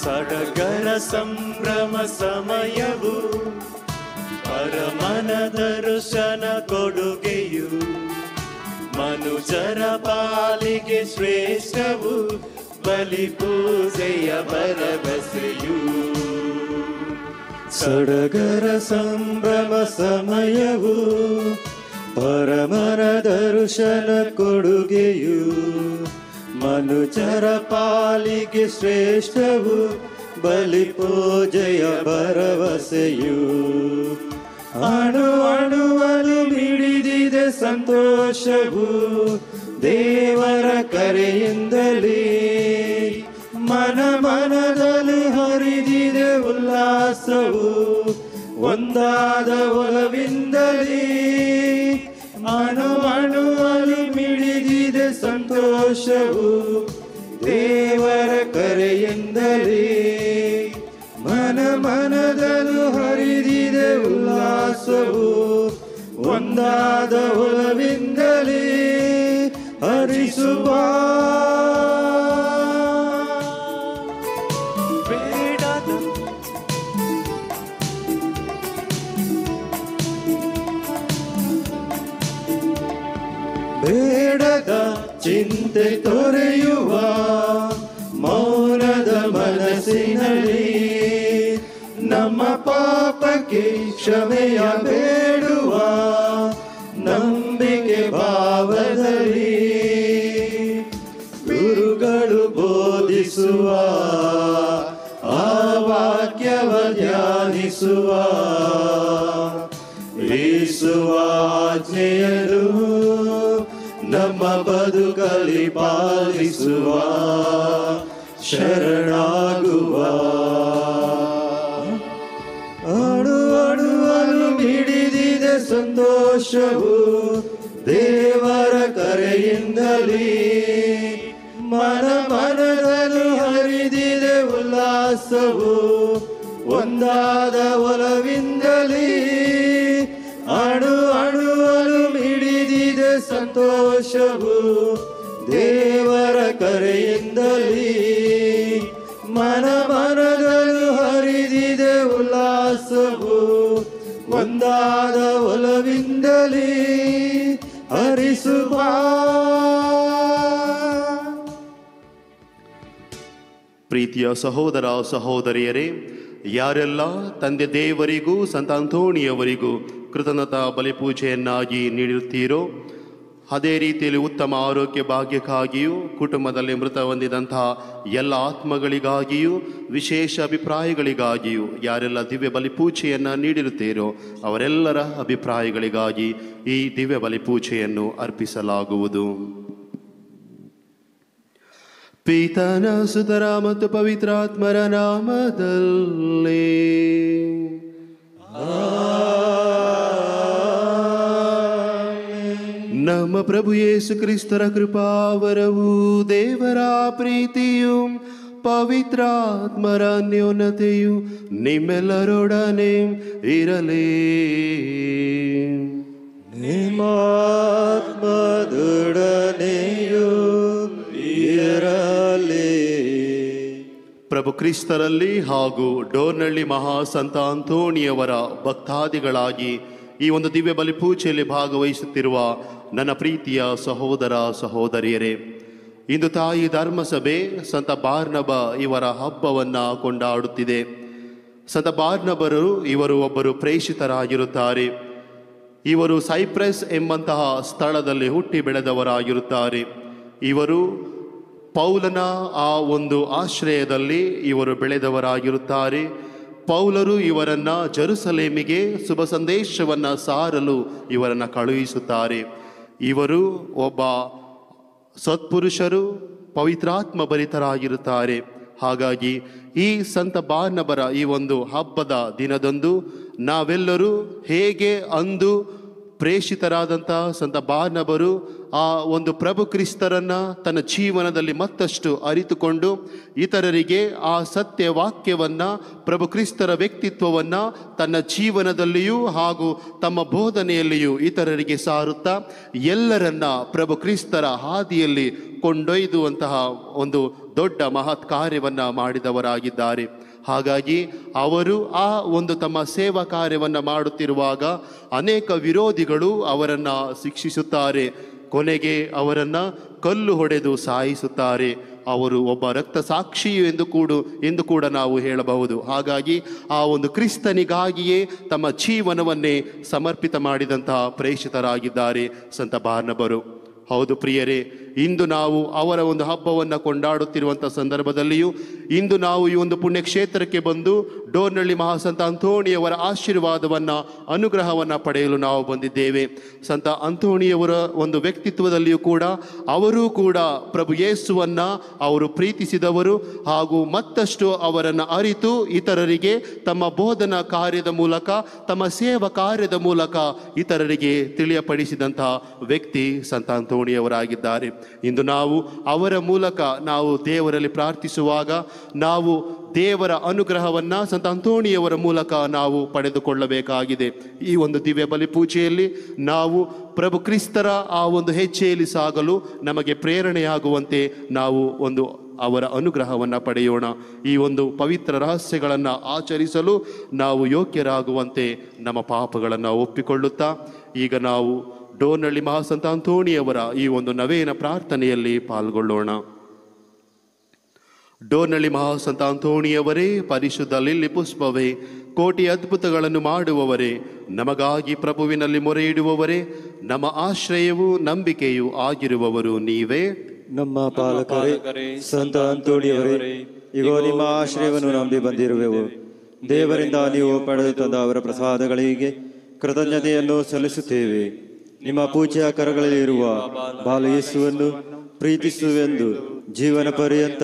ಸಡಗರ ಸಂಭ್ರಮ ಸಮಯವು ಪರಮನ ದರ್ಶನ ಕೊಡುಗೆಯು ಮನುಜರ ಪಾಲಿಗೆ ಶ್ರೇಷ್ಠವು ಬಲಿ ಪೂಜೆಯ ಭರವಸೆಯು. ಸಡಗರ ಸಂಭ್ರಮ ಸಮಯವು ಪರಮನ ದರ್ಶನ ಕೊಡುಗೆಯು ಮನುಜರ ಪಾಲಿಗೆ ಶ್ರೇಷ್ಠವು ಬಲಿ ಪೂಜೆಯ ಭರವಸೆಯು. ಅಣು ಅಣುವಲು ಮಿಡಿದಿದೆ ಸಂತೋಷವು ದೇವರ ಕರೆಯಿಂದಲೇ, ಮನ ಮನದಲ್ಲಿ ಹರಿದಿದೆ ಉಲ್ಲಾಸವು ಒಂದಾದ ಒಲವಿಂದಲೇ. ಅಣು ಅಣುವಲು ಮಿಡಿದಿದೆ ಸಂತೋಷವು ದೇವರ ಕರೆಯಿಂದಲೇ, ಮನ ಮನದಲ್ಲೂ ಹರಿದಿದೆ ಉಲ್ಲಾಸವು ಒಂದಾದ ಒಲವಿಂದಲೇ. ಹರಿಸುವ ಬೇಡದ ಚಿಂತೆ ತೊರೆಯುವ ಮೌನದ ಮನಸ್ಸಿನಲ್ಲಿ ನಮ್ಮ ಪಾಪಕ್ಕೆ ಕ್ಷಮೆಯ ಬೇಡುವ ನಂಬಿಕೆ ಭಾವದಲ್ಲಿ ಗುರುಗಳು ಬೋಧಿಸುವ ಆ ವಾಕ್ಯವ ಧ್ಯಾನಿಸುವ ಯೇಸುವ ಆಜ್ಞೆಯನ್ನು ನಮ್ಮ ಬದುಕಲ್ಲಿ ಪಾಲಿಸುವ ಶರಣಾಗುವ. ಅಣು ಅಣುವಲು ಮಿಡಿದಿದೆ ಸಂತೋಷವು ದೇವರ ಕರೆಯಿಂದಲೇ, ಮನ ಮನದಲ್ಲೂ ಹರಿದಿದೆ ಉಲ್ಲಾಸವು ಒಂದಾದ ಒಲವಿಂದಲೇ. ಅಣು ಅಣುವಲು ಮಿಡಿದಿದೆ ಸಂತೋಷವು ದೇವರ ಕರೆಯಿಂದಲೇ, ಮನ ಮನದಲ್ಲೂ ಹರಿದಿದೆ ಉಲ್ಲಾಸವು ಒಂದಾದ ಒಲವಿಂದಲೇ. ಹರಿಸುವ ಪ್ರೀತಿಯ ಸಹೋದರ ಸಹೋದರಿಯರೇ, ಯಾರೆಲ್ಲ ತಂದೆ ದೇವರಿಗೂ ಸಂತ ಅಂತೋಣಿಯವರಿಗೂ ಕೃತಜ್ಞತಾ ಬಲಿಪೂಜೆಯನ್ನಾಗಿ ನೀಡಿರುತ್ತೀರೋ, ಅದೇ ರೀತಿಯಲ್ಲಿ ಉತ್ತಮ ಆರೋಗ್ಯ ಭಾಗ್ಯಕ್ಕಾಗಿಯೂ ಕುಟುಂಬದಲ್ಲಿ ಮೃತ ಹೊಂದಿದಂತಹ ಎಲ್ಲ ಆತ್ಮಗಳಿಗಾಗಿಯೂ ವಿಶೇಷ ಅಭಿಪ್ರಾಯಗಳಿಗಾಗಿಯೂ ಯಾರೆಲ್ಲ ದಿವ್ಯ ಬಲಿಪೂಜೆಯನ್ನು ನೀಡಿರುತ್ತೀರೋ ಅವರೆಲ್ಲರ ಅಭಿಪ್ರಾಯಗಳಿಗಾಗಿ ಈ ದಿವ್ಯ ಬಲಿಪೂಜೆಯನ್ನು ಅರ್ಪಿಸಲಾಗುವುದು. ಪಿತನ ಸುತರ ಮತ್ತು ಪವಿತ್ರಾತ್ಮರ ನಾಮದಲ್ಲಿ ನಮ್ಮ ಪ್ರಭು ಯೇಸು ಕ್ರಿಸ್ತರ ಕೃಪಾವರವು ದೇವರ ಪ್ರೀತಿಯು ಪವಿತ್ರಾತ್ಮರ ಅನ್ಯೋನ್ಯತೆಯು ನಿಮ್ಮೆಲ್ಲರೊಡನೆ ಇರಲಿ. ನಿಮ್ಮಾತ್ಮದೊಡನೆಯೂ ಇರಲಿ. ಪ್ರಭು ಕ್ರಿಸ್ತರಲ್ಲಿ ಹಾಗೂ ಡೋರ್ನಳ್ಳಿ ಮಹಾಸಂತ ಅಂತೋಣಿಯವರ ಭಕ್ತಾದಿಗಳಾಗಿ ಈ ಒಂದು ದಿವ್ಯ ಬಲಿಪೂಜೆಯಲ್ಲಿ ಭಾಗವಹಿಸುತ್ತಿರುವ ನನ್ನ ಪ್ರೀತಿಯ ಸಹೋದರ ಸಹೋದರಿಯರೇ, ಇಂದು ತಾಯಿ ಧರ್ಮಸಭೆ ಸಂತ ಬಾರ್ನಬ ಇವರ ಹಬ್ಬವನ್ನು ಕೊಂಡಾಡುತ್ತಿದೆ. ಸಂತ ಬಾರ್ನಬರು ಇವರು ಒಬ್ಬರು ಪ್ರೇಷಿತರಾಗಿರುತ್ತಾರೆ. ಇವರು ಸೈಪ್ರಸ್ ಎಂಬಂತಹ ಸ್ಥಳದಲ್ಲಿ ಹುಟ್ಟಿ ಬೆಳೆದವರಾಗಿರುತ್ತಾರೆ. ಇವರು ಪೌಲನ ಆ ಒಂದು ಆಶ್ರಯದಲ್ಲಿ ಇವರು ಬೆಳೆದವರಾಗಿರುತ್ತಾರೆ. ಪೌಲರು ಇವರನ್ನು ಜೆರುಸಲೇಮಿಗೆ ಶುಭ ಸಂದೇಶವನ್ನು ಸಾರಲು ಇವರನ್ನು ಕಳುಹಿಸುತ್ತಾರೆ. ಇವರು ಒಬ್ಬ ಸತ್ಪುರುಷರು, ಪವಿತ್ರಾತ್ಮ ಭರಿತರಾಗಿರುತ್ತಾರೆ. ಹಾಗಾಗಿ ಈ ಸಂತ ಬಾರ್ನಬರ ಈ ಒಂದು ಹಬ್ಬದ ದಿನದಂದು ನಾವೆಲ್ಲರೂ ಹೇಗೆ ಅಂದು ಪ್ರೇಷಿತರಾದಂಥ ಸಂತ ಬಾರ್ನಬರು ಆ ಒಂದು ಪ್ರಭು ಕ್ರಿಸ್ತರನ್ನು ತನ್ನ ಜೀವನದಲ್ಲಿ ಮತ್ತಷ್ಟು ಅರಿತುಕೊಂಡು ಇತರರಿಗೆ ಆ ಸತ್ಯ ವಾಕ್ಯವನ್ನು, ಪ್ರಭು ಕ್ರಿಸ್ತರ ವ್ಯಕ್ತಿತ್ವವನ್ನು ತನ್ನ ಜೀವನದಲ್ಲಿಯೂ ಹಾಗೂ ತಮ್ಮ ಬೋಧನೆಯಲ್ಲಿಯೂ ಇತರರಿಗೆ ಸಾರುತ್ತಾ ಎಲ್ಲರನ್ನ ಪ್ರಭು ಕ್ರಿಸ್ತರ ಹಾದಿಯಲ್ಲಿ ಕೊಂಡೊಯ್ದುವಂತಹ ಒಂದು ದೊಡ್ಡ ಮಹತ್ ಕಾರ್ಯವನ್ನು ಮಾಡಿದವರಾಗಿದ್ದಾರೆ. ಹಾಗಾಗಿ ಅವರು ಆ ಒಂದು ತಮ್ಮ ಸೇವಾ ಕಾರ್ಯವನ್ನು ಮಾಡುತ್ತಿರುವಾಗ ಅನೇಕ ವಿರೋಧಿಗಳು ಅವರನ್ನು ಶಿಕ್ಷಿಸುತ್ತಾರೆ. ಕೊನೆಗೆ ಅವರನ್ನು ಕಲ್ಲು ಹೊಡೆದು ಸಾಯಿಸುತ್ತಾರೆ. ಅವರು ಒಬ್ಬ ರಕ್ತ ಸಾಕ್ಷಿಯು ಎಂದು ಕೂಡ ನಾವು ಹೇಳಬಹುದು. ಹಾಗಾಗಿ ಆ ಒಂದು ಕ್ರಿಸ್ತನಿಗಾಗಿಯೇ ತಮ್ಮ ಜೀವನವನ್ನೇ ಸಮರ್ಪಿತ ಮಾಡಿದಂತಹ ಪ್ರೇಷಿತರಾಗಿದ್ದಾರೆ ಸಂತ ಬಾರ್ನಬರು. ಹೌದು ಪ್ರಿಯರೇ, ಇಂದು ನಾವು ಅವರ ಒಂದು ಹಬ್ಬವನ್ನು ಕೊಂಡಾಡುತ್ತಿರುವಂಥ ಸಂದರ್ಭದಲ್ಲಿಯೂ ಇಂದು ನಾವು ಈ ಒಂದು ಪುಣ್ಯಕ್ಷೇತ್ರಕ್ಕೆ ಬಂದು ಡೋರ್ನಳ್ಳಿ ಮಹಾಸಂತ ಅಂತೋಣಿಯವರ ಆಶೀರ್ವಾದವನ್ನು, ಅನುಗ್ರಹವನ್ನು ಪಡೆಯಲು ನಾವು ಬಂದಿದ್ದೇವೆ. ಸಂತ ಅಂತೋಣಿಯವರ ಒಂದು ವ್ಯಕ್ತಿತ್ವದಲ್ಲಿಯೂ ಕೂಡ ಅವರೂ ಕೂಡ ಪ್ರಭು ಯೇಸುವನ್ನು ಅವರು ಪ್ರೀತಿಸಿದವರು ಹಾಗೂ ಮತ್ತಷ್ಟು ಅವರನ್ನು ಅರಿತು ಇತರರಿಗೆ ತಮ್ಮ ಬೋಧನಾ ಕಾರ್ಯದ ಮೂಲಕ, ತಮ್ಮ ಸೇವಾ ಕಾರ್ಯದ ಮೂಲಕ ಇತರರಿಗೆ ತಿಳಿಯಪಡಿಸಿದಂತಹ ವ್ಯಕ್ತಿ ಸಂತ ಅಂತೋಣಿಯವರಾಗಿದ್ದಾರೆ. ಇಂದು ನಾವು ಅವರ ಮೂಲಕ ನಾವು ದೇವರಲ್ಲಿ ಪ್ರಾರ್ಥಿಸುವಾಗ ನಾವು ದೇವರ ಅನುಗ್ರಹವನ್ನು ಸಂತ ಅಂತೋಣಿಯವರ ಮೂಲಕ ನಾವು ಪಡೆದುಕೊಳ್ಳಬೇಕಾಗಿದೆ. ಈ ಒಂದು ದಿವ್ಯ ಬಲಿ ಪೂಜೆಯಲ್ಲಿ ನಾವು ಪ್ರಭು ಕ್ರಿಸ್ತರ ಆ ಒಂದು ಹೆಜ್ಜೆಯಲ್ಲಿ ಸಾಗಲು ನಮಗೆ ಪ್ರೇರಣೆಯಾಗುವಂತೆ ನಾವು ಒಂದು ಅವರ ಅನುಗ್ರಹವನ್ನು ಪಡೆಯೋಣ. ಈ ಒಂದು ಪವಿತ್ರ ರಹಸ್ಯಗಳನ್ನು ಆಚರಿಸಲು ನಾವು ಯೋಗ್ಯರಾಗುವಂತೆ ನಮ್ಮ ಪಾಪಗಳನ್ನು ಒಪ್ಪಿಕೊಳ್ಳುತ್ತಾ ಈಗ ನಾವು ಡೋರ್ನಳ್ಳಿ ಮಹಾಸಂತ ಅಂತೋಣಿಯವರ ಈ ಒಂದು ನವೇನ ಪ್ರಾರ್ಥನೆಯಲ್ಲಿ ಪಾಲ್ಗೊಳ್ಳೋಣ. ಡೋರ್ನಳ್ಳಿ ಮಹಾಸಂತ ಅಂತೋಣಿಯವರೇ, ಪರಿಶುದ್ಧ ಲಿಲ್ಲಿ ಪುಷ್ಪವೇ, ಕೋಟಿ ಅದ್ಭುತಗಳನ್ನು ಮಾಡುವವರೇ, ನಮಗಾಗಿ ಪ್ರಭುವಿನಲ್ಲಿ ಮೊರೆ ಇಡುವವರೇ, ನಮ್ಮ ಆಶ್ರಯವೂ ನಂಬಿಕೆಯೂ ಆಗಿರುವವರು ನೀವೇ. ನಮ್ಮ ಪಾಲಕರೇ, ಸಂತ ಅಂತೋಣಿಯವರೇ, ಈಗ ನಿಮ್ಮ ಆಶ್ರಯವನ್ನು ನಂಬಿ ಬಂದಿರುವೆವು. ದೇವರಿಂದ ನೀವು ಪಡೆದು ತಂದ ಅವರ ಪ್ರಸಾದಗಳಿಗೆ ಕೃತಜ್ಞತೆಯನ್ನು ಸಲ್ಲಿಸುತ್ತೇವೆ. ನಿಮ್ಮ ಪೂಜೆಯ ಕರಗಳಲ್ಲಿರುವ ಬಾಲ ಯೇಸುವನ್ನು ಪ್ರೀತಿಸುವೆಂದು, ಜೀವನ ಪರ್ಯಂತ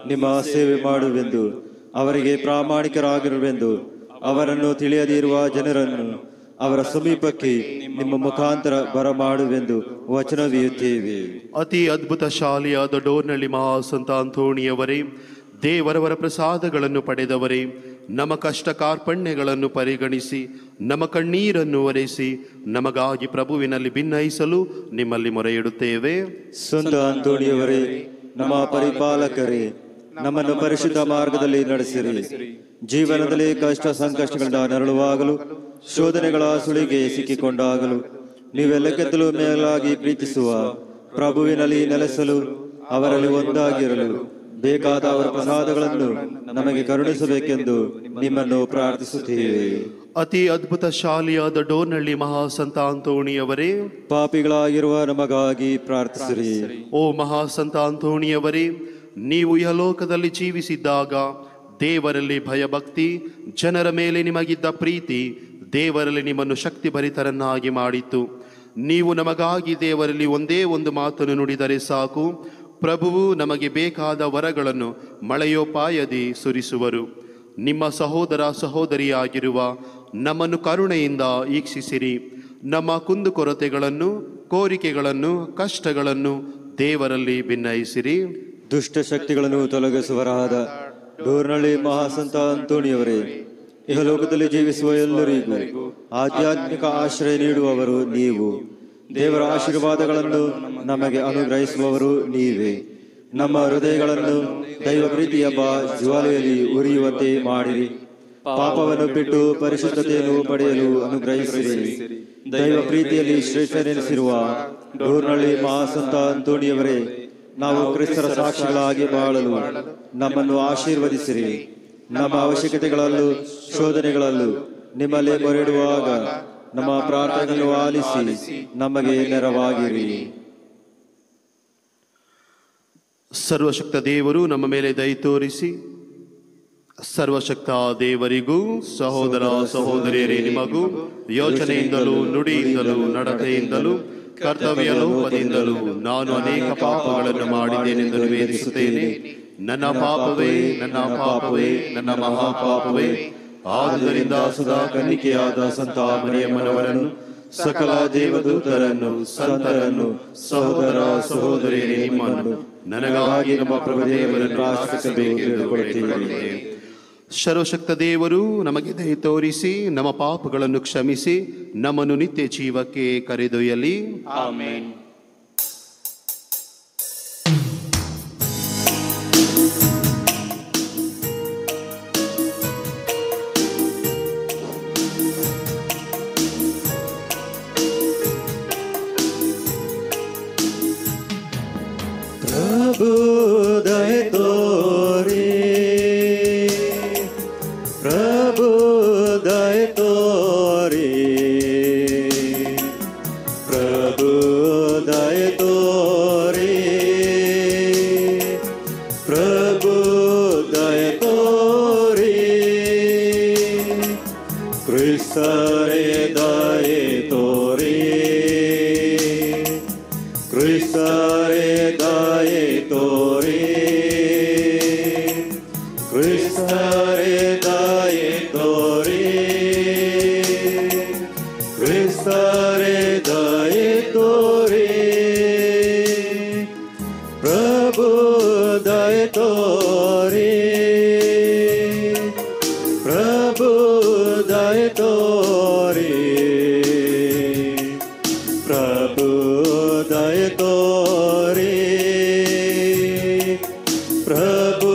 ನಿಮ್ಮ ಸೇವೆ ಮಾಡುವೆಂದು, ಅವರಿಗೆ ಪ್ರಾಮಾಣಿಕರಾಗಿರುವೆಂದು, ಅವರನ್ನು ತಿಳಿಯದಿರುವ ಜನರನ್ನು ಅವರ ಸಮೀಪಕ್ಕೆ ನಿಮ್ಮ ಮುಖಾಂತರ ಬರಮಾಡುವೆಂದು ವಚನವೀಯುತ್ತೇವೆ. ಅತಿ ಅದ್ಭುತ ಶಾಲಿಯಾದ ಡೋರ್ನಳ್ಳಿ ಮಹಾಸಂತ ಅಂತೋಣಿಯವರೇ, ದೇವರವರ ಪ್ರಸಾದಗಳನ್ನು ಪಡೆದವರೇ, ನಮ್ಮ ಕಷ್ಟ ಕಾರ್ಪಣ್ಯಗಳನ್ನು ಪರಿಗಣಿಸಿ ನಮ್ಮ ಕಣ್ಣೀರನ್ನು ಒರೆಸಿ ನಮಗಾಗಿ ಪ್ರಭುವಿನಲ್ಲಿ ಭಿನ್ನಯಿಸಲು ನಿಮ್ಮಲ್ಲಿ ಮೊರೆ ಇಡುತ್ತೇವೆ. ಸಂತ ಅಂತೋಣಿಯವರೇ, ನಮ್ಮ ಪರಿಪಾಲಕರೇ, ನಮ್ಮನ್ನು ಪರಿಶುದ್ಧ ಮಾರ್ಗದಲ್ಲಿ ನಡೆಸಿರಿ. ಜೀವನದಲ್ಲಿ ಕಷ್ಟ ಸಂಕಷ್ಟಗಳಿಂದ ನರಳುವಾಗಲೂ, ಶೋಧನೆಗಳ ಸುಳಿಗೆ ಸಿಕ್ಕಿಕೊಂಡಾಗಲೂ ನೀವೆಲ್ಲಕ್ಕಿಂತಲೂ ಮೇಲಾಗಿ ಪ್ರೀತಿಸುವ ಪ್ರಭುವಿನಲ್ಲಿ ನೆಲೆಸಲು, ಅವರಲ್ಲಿ ಒಂದಾಗಿರಲು ಬೇಕಾದ ಅವರ ಪ್ರಸಾದಗಳನ್ನು ನಮಗೆ ಕರುಣಿಸಬೇಕೆಂದು ನಿಮ್ಮನ್ನು ಪ್ರಾರ್ಥಿಸುತ್ತೇವೆ. ಅತಿ ಅದ್ಭುತ ಶಾಲಿಯಾದ ಡೋರ್ನಳ್ಳಿ ಮಹಾಸಂತ ಅಂತೋಣಿಯವರೇ, ಪಾಪಿಗಳಾಗಿರುವ ನಮಗಾಗಿ ಪ್ರಾರ್ಥಿಸಿರಿ. ಓ ಮಹಾಸಂತ ಅಂತೋಣಿಯವರೇ, ನೀವು ಇಹಲೋಕದಲ್ಲಿ ಜೀವಿಸಿದ್ದಾಗ ದೇವರಲ್ಲಿ ಭಯಭಕ್ತಿ, ಜನರ ಮೇಲೆ ನಿಮಗಿದ್ದ ಪ್ರೀತಿ ದೇವರಲ್ಲಿ ನಿಮ್ಮನ್ನು ಶಕ್ತಿಭರಿತರನ್ನಾಗಿ ಮಾಡಿತು. ನೀವು ನಮಗಾಗಿ ದೇವರಲ್ಲಿ ಒಂದೇ ಒಂದು ಮಾತನ್ನು ನುಡಿದರೆ ಸಾಕು, ಪ್ರಭುವು ನಮಗೆ ಬೇಕಾದ ವರಗಳನ್ನು ಮಳೆಯೋಪಾಯದಿ ಸುರಿಸುವರು. ನಿಮ್ಮ ಸಹೋದರ ಸಹೋದರಿಯಾಗಿರುವ ನಮ್ಮನ್ನು ಕರುಣೆಯಿಂದ ಈಕ್ಷಿಸಿರಿ. ನಮ್ಮ ಕುಂದುಕೊರತೆಗಳನ್ನು, ಕೋರಿಕೆಗಳನ್ನು, ಕಷ್ಟಗಳನ್ನು ದೇವರಲ್ಲಿ ಭಿನ್ನಯಿಸಿರಿ. ದುಷ್ಟ ಶಕ್ತಿಗಳನ್ನು ತೊಲಗಿಸುವರಾದ ಡೋರ್ನಳ್ಳಿ ಮಹಾಸಂತ ಅಂತೋಣಿಯವರೇ, ಇಹಲೋಕದಲ್ಲಿ ಜೀವಿಸುವ ಎಲ್ಲರಿಗೂ ಆಧ್ಯಾತ್ಮಿಕ ಆಶ್ರಯ ನೀಡುವವರು ನೀವು. ದೇವರ ಆಶೀರ್ವಾದಗಳನ್ನು ನಮಗೆ ಅನುಗ್ರಹಿಸುವವರು ನೀವೇ. ನಮ್ಮ ಹೃದಯಗಳನ್ನು ದೈವ ಪ್ರೀತಿಯ ಜ್ವಾಲೆಯಲ್ಲಿ ಉರಿಯುವಂತೆ ಮಾಡಿರಿ. ಪಾಪವನ್ನು ಬಿಟ್ಟು ಪರಿಶುದ್ಧತೆಯನ್ನು ಪಡೆಯಲು ಅನುಗ್ರಹಿಸಿರಿ. ದೈವ ಪ್ರೀತಿಯಲ್ಲಿ ಶ್ರೇಷ್ಠನೆನಿಸಿರುವ ಡೋರ್ನಳ್ಳಿ ಮಹಾಸಂತ ಅಂತೋಣಿಯವರೇ, ನಾವು ಕ್ರಿಸ್ತರ ಸಾಕ್ಷಿಗಳಾಗಿ ಬಾಳಲು ನಮ್ಮನ್ನು ಆಶೀರ್ವದಿಸಿರಿ. ನಮ್ಮ ಅವಶ್ಯಕತೆಗಳಲ್ಲೂ ಶೋಧನೆಗಳಲ್ಲೂ ನಿಮ್ಮಲ್ಲೇ ಮೊರೆಯಿಡುವಾಗ ನಮ್ಮ ಪ್ರಾರ್ಥನೆಗಳನ್ನು ಆಲಿಸಿ ನಮಗೆ ನೆರವಾಗಿರಿ. ಸರ್ವಶಕ್ತ ದೇವರು ನಮ್ಮ ಮೇಲೆ ದಯ ತೋರಿಸಿ, ಸರ್ವಶಕ್ತ ದೇವರಿಗೂ ಸಹೋದರ ಸಹೋದರಿಯರೇ ನಿಮಗೂ ಯೋಚನೆಯಿಂದಲೂ ನುಡಿಯಿಂದಲೂ ನಡತೆಯಿಂದಲೂ ಕರ್ತವ್ಯ ಲೋಪದಿಂದಲೂ ನಾನು ಅನೇಕ ಪಾಪಗಳನ್ನು ಮಾಡಿದ್ದೇನೆಂದು ನಿವೇದಿಸುತ್ತೇನೆ. ನನ್ನ ಪಾಪವೇ, ನನ್ನ ಪಾಪವೇ, ನನ್ನ ಮಹಾಪಾಪವೇ. ಆದುದರಿಂದ ಸದಾ ಕನ್ನಿಕೆಯಾದ ಸಂತ ಮರಿಯಮ್ಮನವರನ್ನು, ಸಕಲ ದೇವದೂತರನ್ನು, ಸಂತರನ್ನು, ಸಹೋದರ ಸಹೋದರಿಯರೇ ನಿಮ್ಮನ್ನು ನನಗಾಗಿ ನಮ್ಮ ಪ್ರಭು ದೇವರನ್ನು ಪ್ರಾರ್ಥಿಸಬೇಕೆಂದು. ಸರ್ವಶಕ್ತ ದೇವರು ನಮಗೆ ದಯೆ ತೋರಿಸಿ ನಮ್ಮ ಪಾಪಗಳನ್ನು ಕ್ಷಮಿಸಿ ನಮ್ಮನ್ನು ನಿತ್ಯ ಜೀವಕ್ಕೆ ಕರೆದೊಯ್ಯಲಿ. ಆಮೆನ್. ಪ್ರಭು ದಯೆ ತೋರಿ, ಪ್ರಭು ದಯೆ ತೋರಿ, ಪ್ರಭು ದಯೆ ತೋರಿ, ಪ್ರಭು ದಯೆ ತೋರಿ. ಕ್ರಿಸ್ತರೇ ದಯೆ ತೋರಿ, ಕ್ರಿಸ್ತರೇ ದಯೆ ತೋರಿ, ಕ್ರಿಸ್ತರೇ ದಯೆ ತೋರಿ, ಕ್ರಿಸ್ತರೇ ದಯೆ ತೋರಿ. ಪ್ರಭು ದಯೆ ತೋರಿ, ಪ್ರಭು ದಯೆ ತೋರಿ, ಪ್ರಭು ದಯೆ ತೋರಿ, ಪ್ರಭು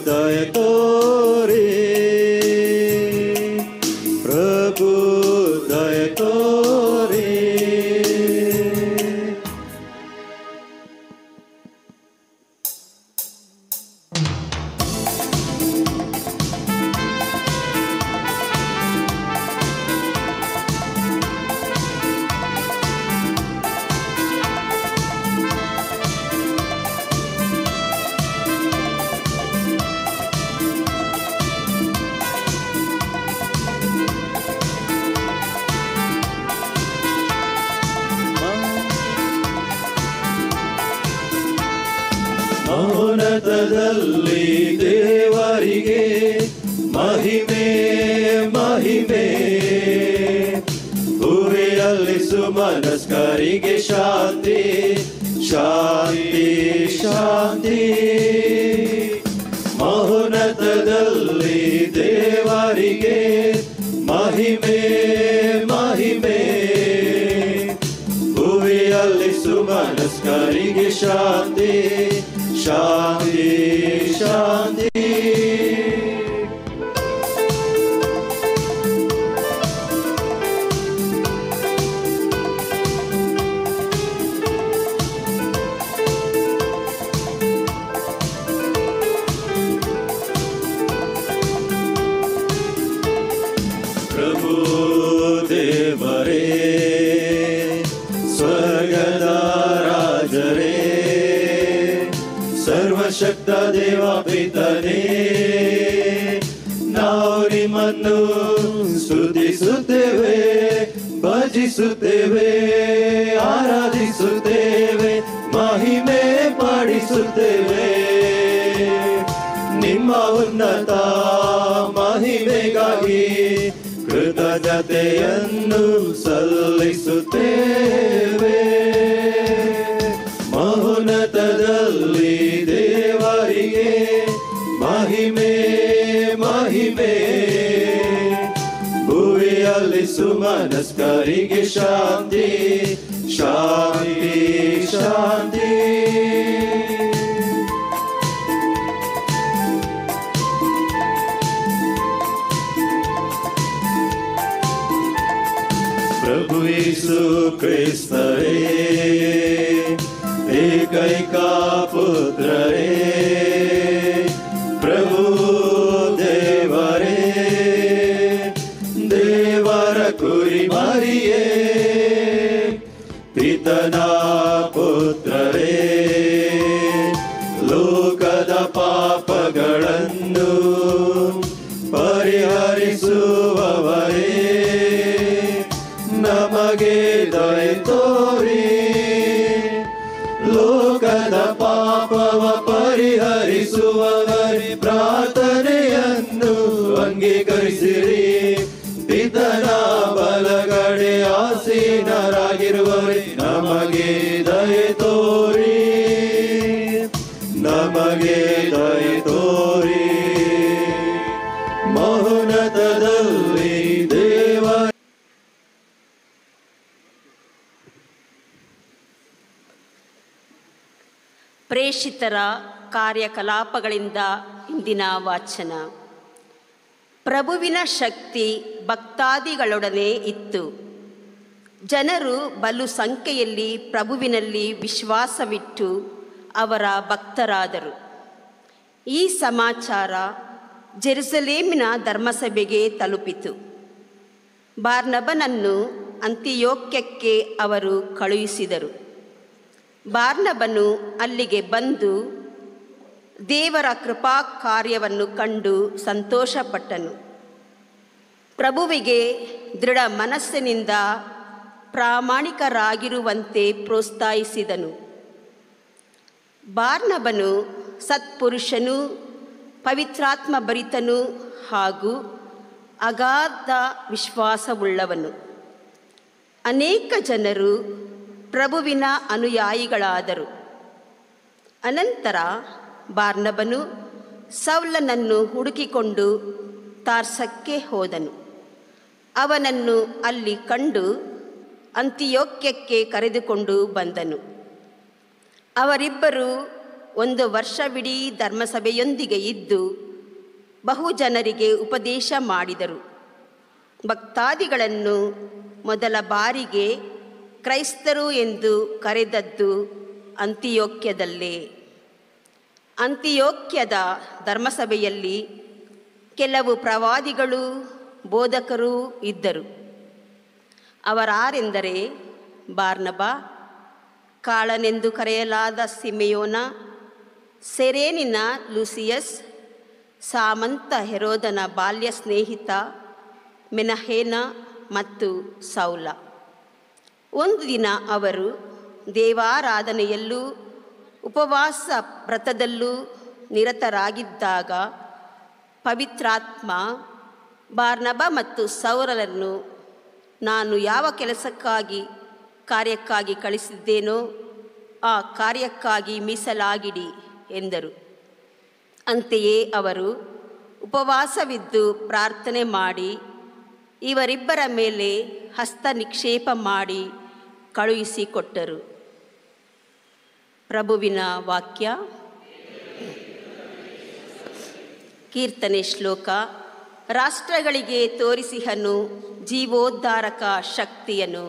ದಯೆ ತೋರಿ, ಪ್ರಭು ದಯೆ ತೋರಿ. ಮೌನತದಲ್ಲಿ ದೇವರಿಗೆ ಮಹಿಮೆ ಮಹಿಮೆ, ಭುವಿಯಲ್ಲಿ ಸುಮನಸ್ಕರಿಗೆ ಶಾಂತಿ ಶಾಂತಿ ಶಾಂತಿ. ಮೌನತದಲ್ಲಿ ದೇವರಿಗೆ ಮಹಿಮೆ ಮಹಿಮೆ, ಭುವಿಯಲ್ಲಿ ಸುಮನಸ್ಕರಿಗೆ ಶಾಂತಿ ಶಾಂತಿ ಶಾಂತಿ. ಪ್ರಭು ದೇವರೇ, ಸ್ವರ್ಗದ ರಾಜರೇ, ಸರ್ವಶಕ್ತ ದೇವ ಪಿತನೇ, ನಾವು ನಿಮ್ಮನ್ನು ಸ್ತುತಿಸುತ್ತೇವೆ, ಭಜಿಸುತ್ತೇವೆ, ಆರಾಧಿಸುತ್ತೇವೆ, ಮಹಿಮೆ ಪಡಿಸುತ್ತೇವೆ. ಸ್ತುತಿಸುತ್ತೇವೆ. ನಿಮ್ಮ ಉನ್ನತ ಮಹಿಮೆಗಾಗಿ ಕೃತಜ್ಞತೆಯನ್ನು ಸಲ್ಲಿಸುತ್ತೇವೆ. ಮಹೋನ್ನತದಲ್ಲಿ ದೇವರಿಗೆ ಮಹಿಮೆ ಮಹಿಮೆ, ಭುವಿಯಲ್ಲಿ ಸುಮನಸ್ಕರಿಗೆ ಶಾಂತಿ ಶಾಂತಿ ಶಾಂತಿ. ಪ್ರಭು ಯೇಸು ಕ್ರಿಸ್ತರೇ, ಏಕೈಕ ಪುತ್ರರೇ, ಪ್ರಭು ದೇವರೇ, ದೇವರ ಕುರಿಮರಿಯೇ, ಪಿತನ ಪುತ್ರರೇ, ಲೋಕದ ಪಾಪಗಳನ್ನು ಪರಿಹರಿಸುವವರೇ, ನಮಗೆ ದಯೆ ತೋರಿ ಲೋಕದ ಪಾಪವ ಪರಿಹರಿಸುವವರೇ, ಪ್ರಾರ್ಥನೆಯನ್ನು ಅಂಗೀಕರಿಸಿರಿ. ಪಿತನ ಬಲಗಡೆ ಆಸೀನರಾಗಿರುವವರೇ, ನಮಗೆ ದಯೆ ತೋರಿ ನಮಗೆ ದಯೆ ತೋರಿ. ಮಹೋನ್ನತದಲ್ಲಿ ದೇವ ಪ್ರೇಷಿತರ ಕಾರ್ಯಕಲಾಪಗಳಿಂದ ಇಂದಿನ ವಾಚನ. ಪ್ರಭುವಿನ ಶಕ್ತಿ ಭಕ್ತಾದಿಗಳೊಡನೆ ಇತ್ತು. ಜನರು ಬಲು ಸಂಖ್ಯೆಯಲ್ಲಿ ಪ್ರಭುವಿನಲ್ಲಿ ವಿಶ್ವಾಸವಿಟ್ಟು ಅವರ ಭಕ್ತರಾದರು. ಈ ಸಮಾಚಾರ ಜೆರುಸಲೇಮಿನ ಧರ್ಮಸಭೆಗೆ ತಲುಪಿತು. ಬಾರ್ನಬನನ್ನು ಅಂತಿಯೋಕ್ಯಕ್ಕೆ ಅವರು ಕಳುಹಿಸಿದರು. ಬಾರ್ನಬನು ಅಲ್ಲಿಗೆ ಬಂದು ದೇವರ ಕೃಪಾ ಕಾರ್ಯವನ್ನು ಕಂಡು ಸಂತೋಷಪಟ್ಟನು. ಪ್ರಭುವಿಗೆ ದೃಢ ಮನಸ್ಸಿನಿಂದ ಪ್ರಾಮಾಣಿಕರಾಗಿರುವಂತೆ ಪ್ರೋತ್ಸಾಹಿಸಿದನು. ಬಾರ್ನಬನು ಸತ್ಪುರುಷನೂ ಪವಿತ್ರಾತ್ಮ ಭರಿತನೂ ಹಾಗೂ ಅಗಾಧ ವಿಶ್ವಾಸವುಳ್ಳವನು. ಅನೇಕ ಜನರು ಪ್ರಭುವಿನ ಅನುಯಾಯಿಗಳಾದರು. ಅನಂತರ ಬಾರ್ನಬನು ಸೌಲನನ್ನು ಹುಡುಕಿಕೊಂಡು ತಾರ್ಸಕ್ಕೆ ಹೋದನು. ಅವನನ್ನು ಅಲ್ಲಿ ಕಂಡು ಅಂತಿಯೋಕ್ಯಕ್ಕೆ ಕರೆದುಕೊಂಡು ಬಂದನು. ಅವರಿಬ್ಬರು 1 ವರ್ಷವಿಡೀ ಧರ್ಮಸಭೆಯೊಂದಿಗೆ ಇದ್ದು ಬಹು ಜನರಿಗೆ ಉಪದೇಶ ಮಾಡಿದರು. ಭಕ್ತಾದಿಗಳನ್ನು ಮೊದಲ ಬಾರಿಗೆ ಕ್ರೈಸ್ತರು ಎಂದು ಕರೆದದ್ದು ಅಂತಿಯೋಕ್ಯದಲ್ಲೇ. ಅಂತಿಯೋಕ್ಯದ ಧರ್ಮಸಭೆಯಲ್ಲಿ ಕೆಲವು ಪ್ರವಾದಿಗಳು ಬೋಧಕರು ಇದ್ದರು. ಅವರಾರೆಂದರೆ ಬಾರ್ನಬ, ಕಾಳನೆಂದು ಕರೆಯಲಾದ ಸಿಮೆಯೋನ, ಸೆರೇನಿನ ಲೂಸಿಯಸ್, ಸಾಮಂತ ಹೆರೋದನ ಬಾಲ್ಯ ಸ್ನೇಹಿತ ಮೆನಹೇನ ಮತ್ತು ಸೌಲ. ಒಂದು ದಿನ ಅವರು ದೇವಾರಾಧನೆಯಲ್ಲೂ ಉಪವಾಸ ವ್ರತದಲ್ಲೂ ನಿರತರಾಗಿದ್ದಾಗ ಪವಿತ್ರಾತ್ಮ ಬಾರ್ನಬ ಮತ್ತು ಸೌಲರನ್ನು ನಾನು ಯಾವ ಕಾರ್ಯಕ್ಕಾಗಿ ಕಳಿಸಿದ್ದೇನೋ ಆ ಕಾರ್ಯಕ್ಕಾಗಿ ಮೀಸಲಾಗಿಡಿ ಎಂದರು. ಅಂತೆಯೇ ಅವರು ಉಪವಾಸವಿದ್ದು ಪ್ರಾರ್ಥನೆ ಮಾಡಿ ಇವರಿಬ್ಬರ ಮೇಲೆ ಹಸ್ತ ನಿಕ್ಷೇಪ ಮಾಡಿ ಕಳುಹಿಸಿಕೊಟ್ಟರು. ಪ್ರಭುವಿನ ವಾಕ್ಯ. ಕೀರ್ತನೆ ಶ್ಲೋಕ. ರಾಷ್ಟ್ರಗಳಿಗೆ ತೋರಿಸಿಹನು ಜೀವೋದ್ಧಾರಕ ಶಕ್ತಿಯನ್ನು.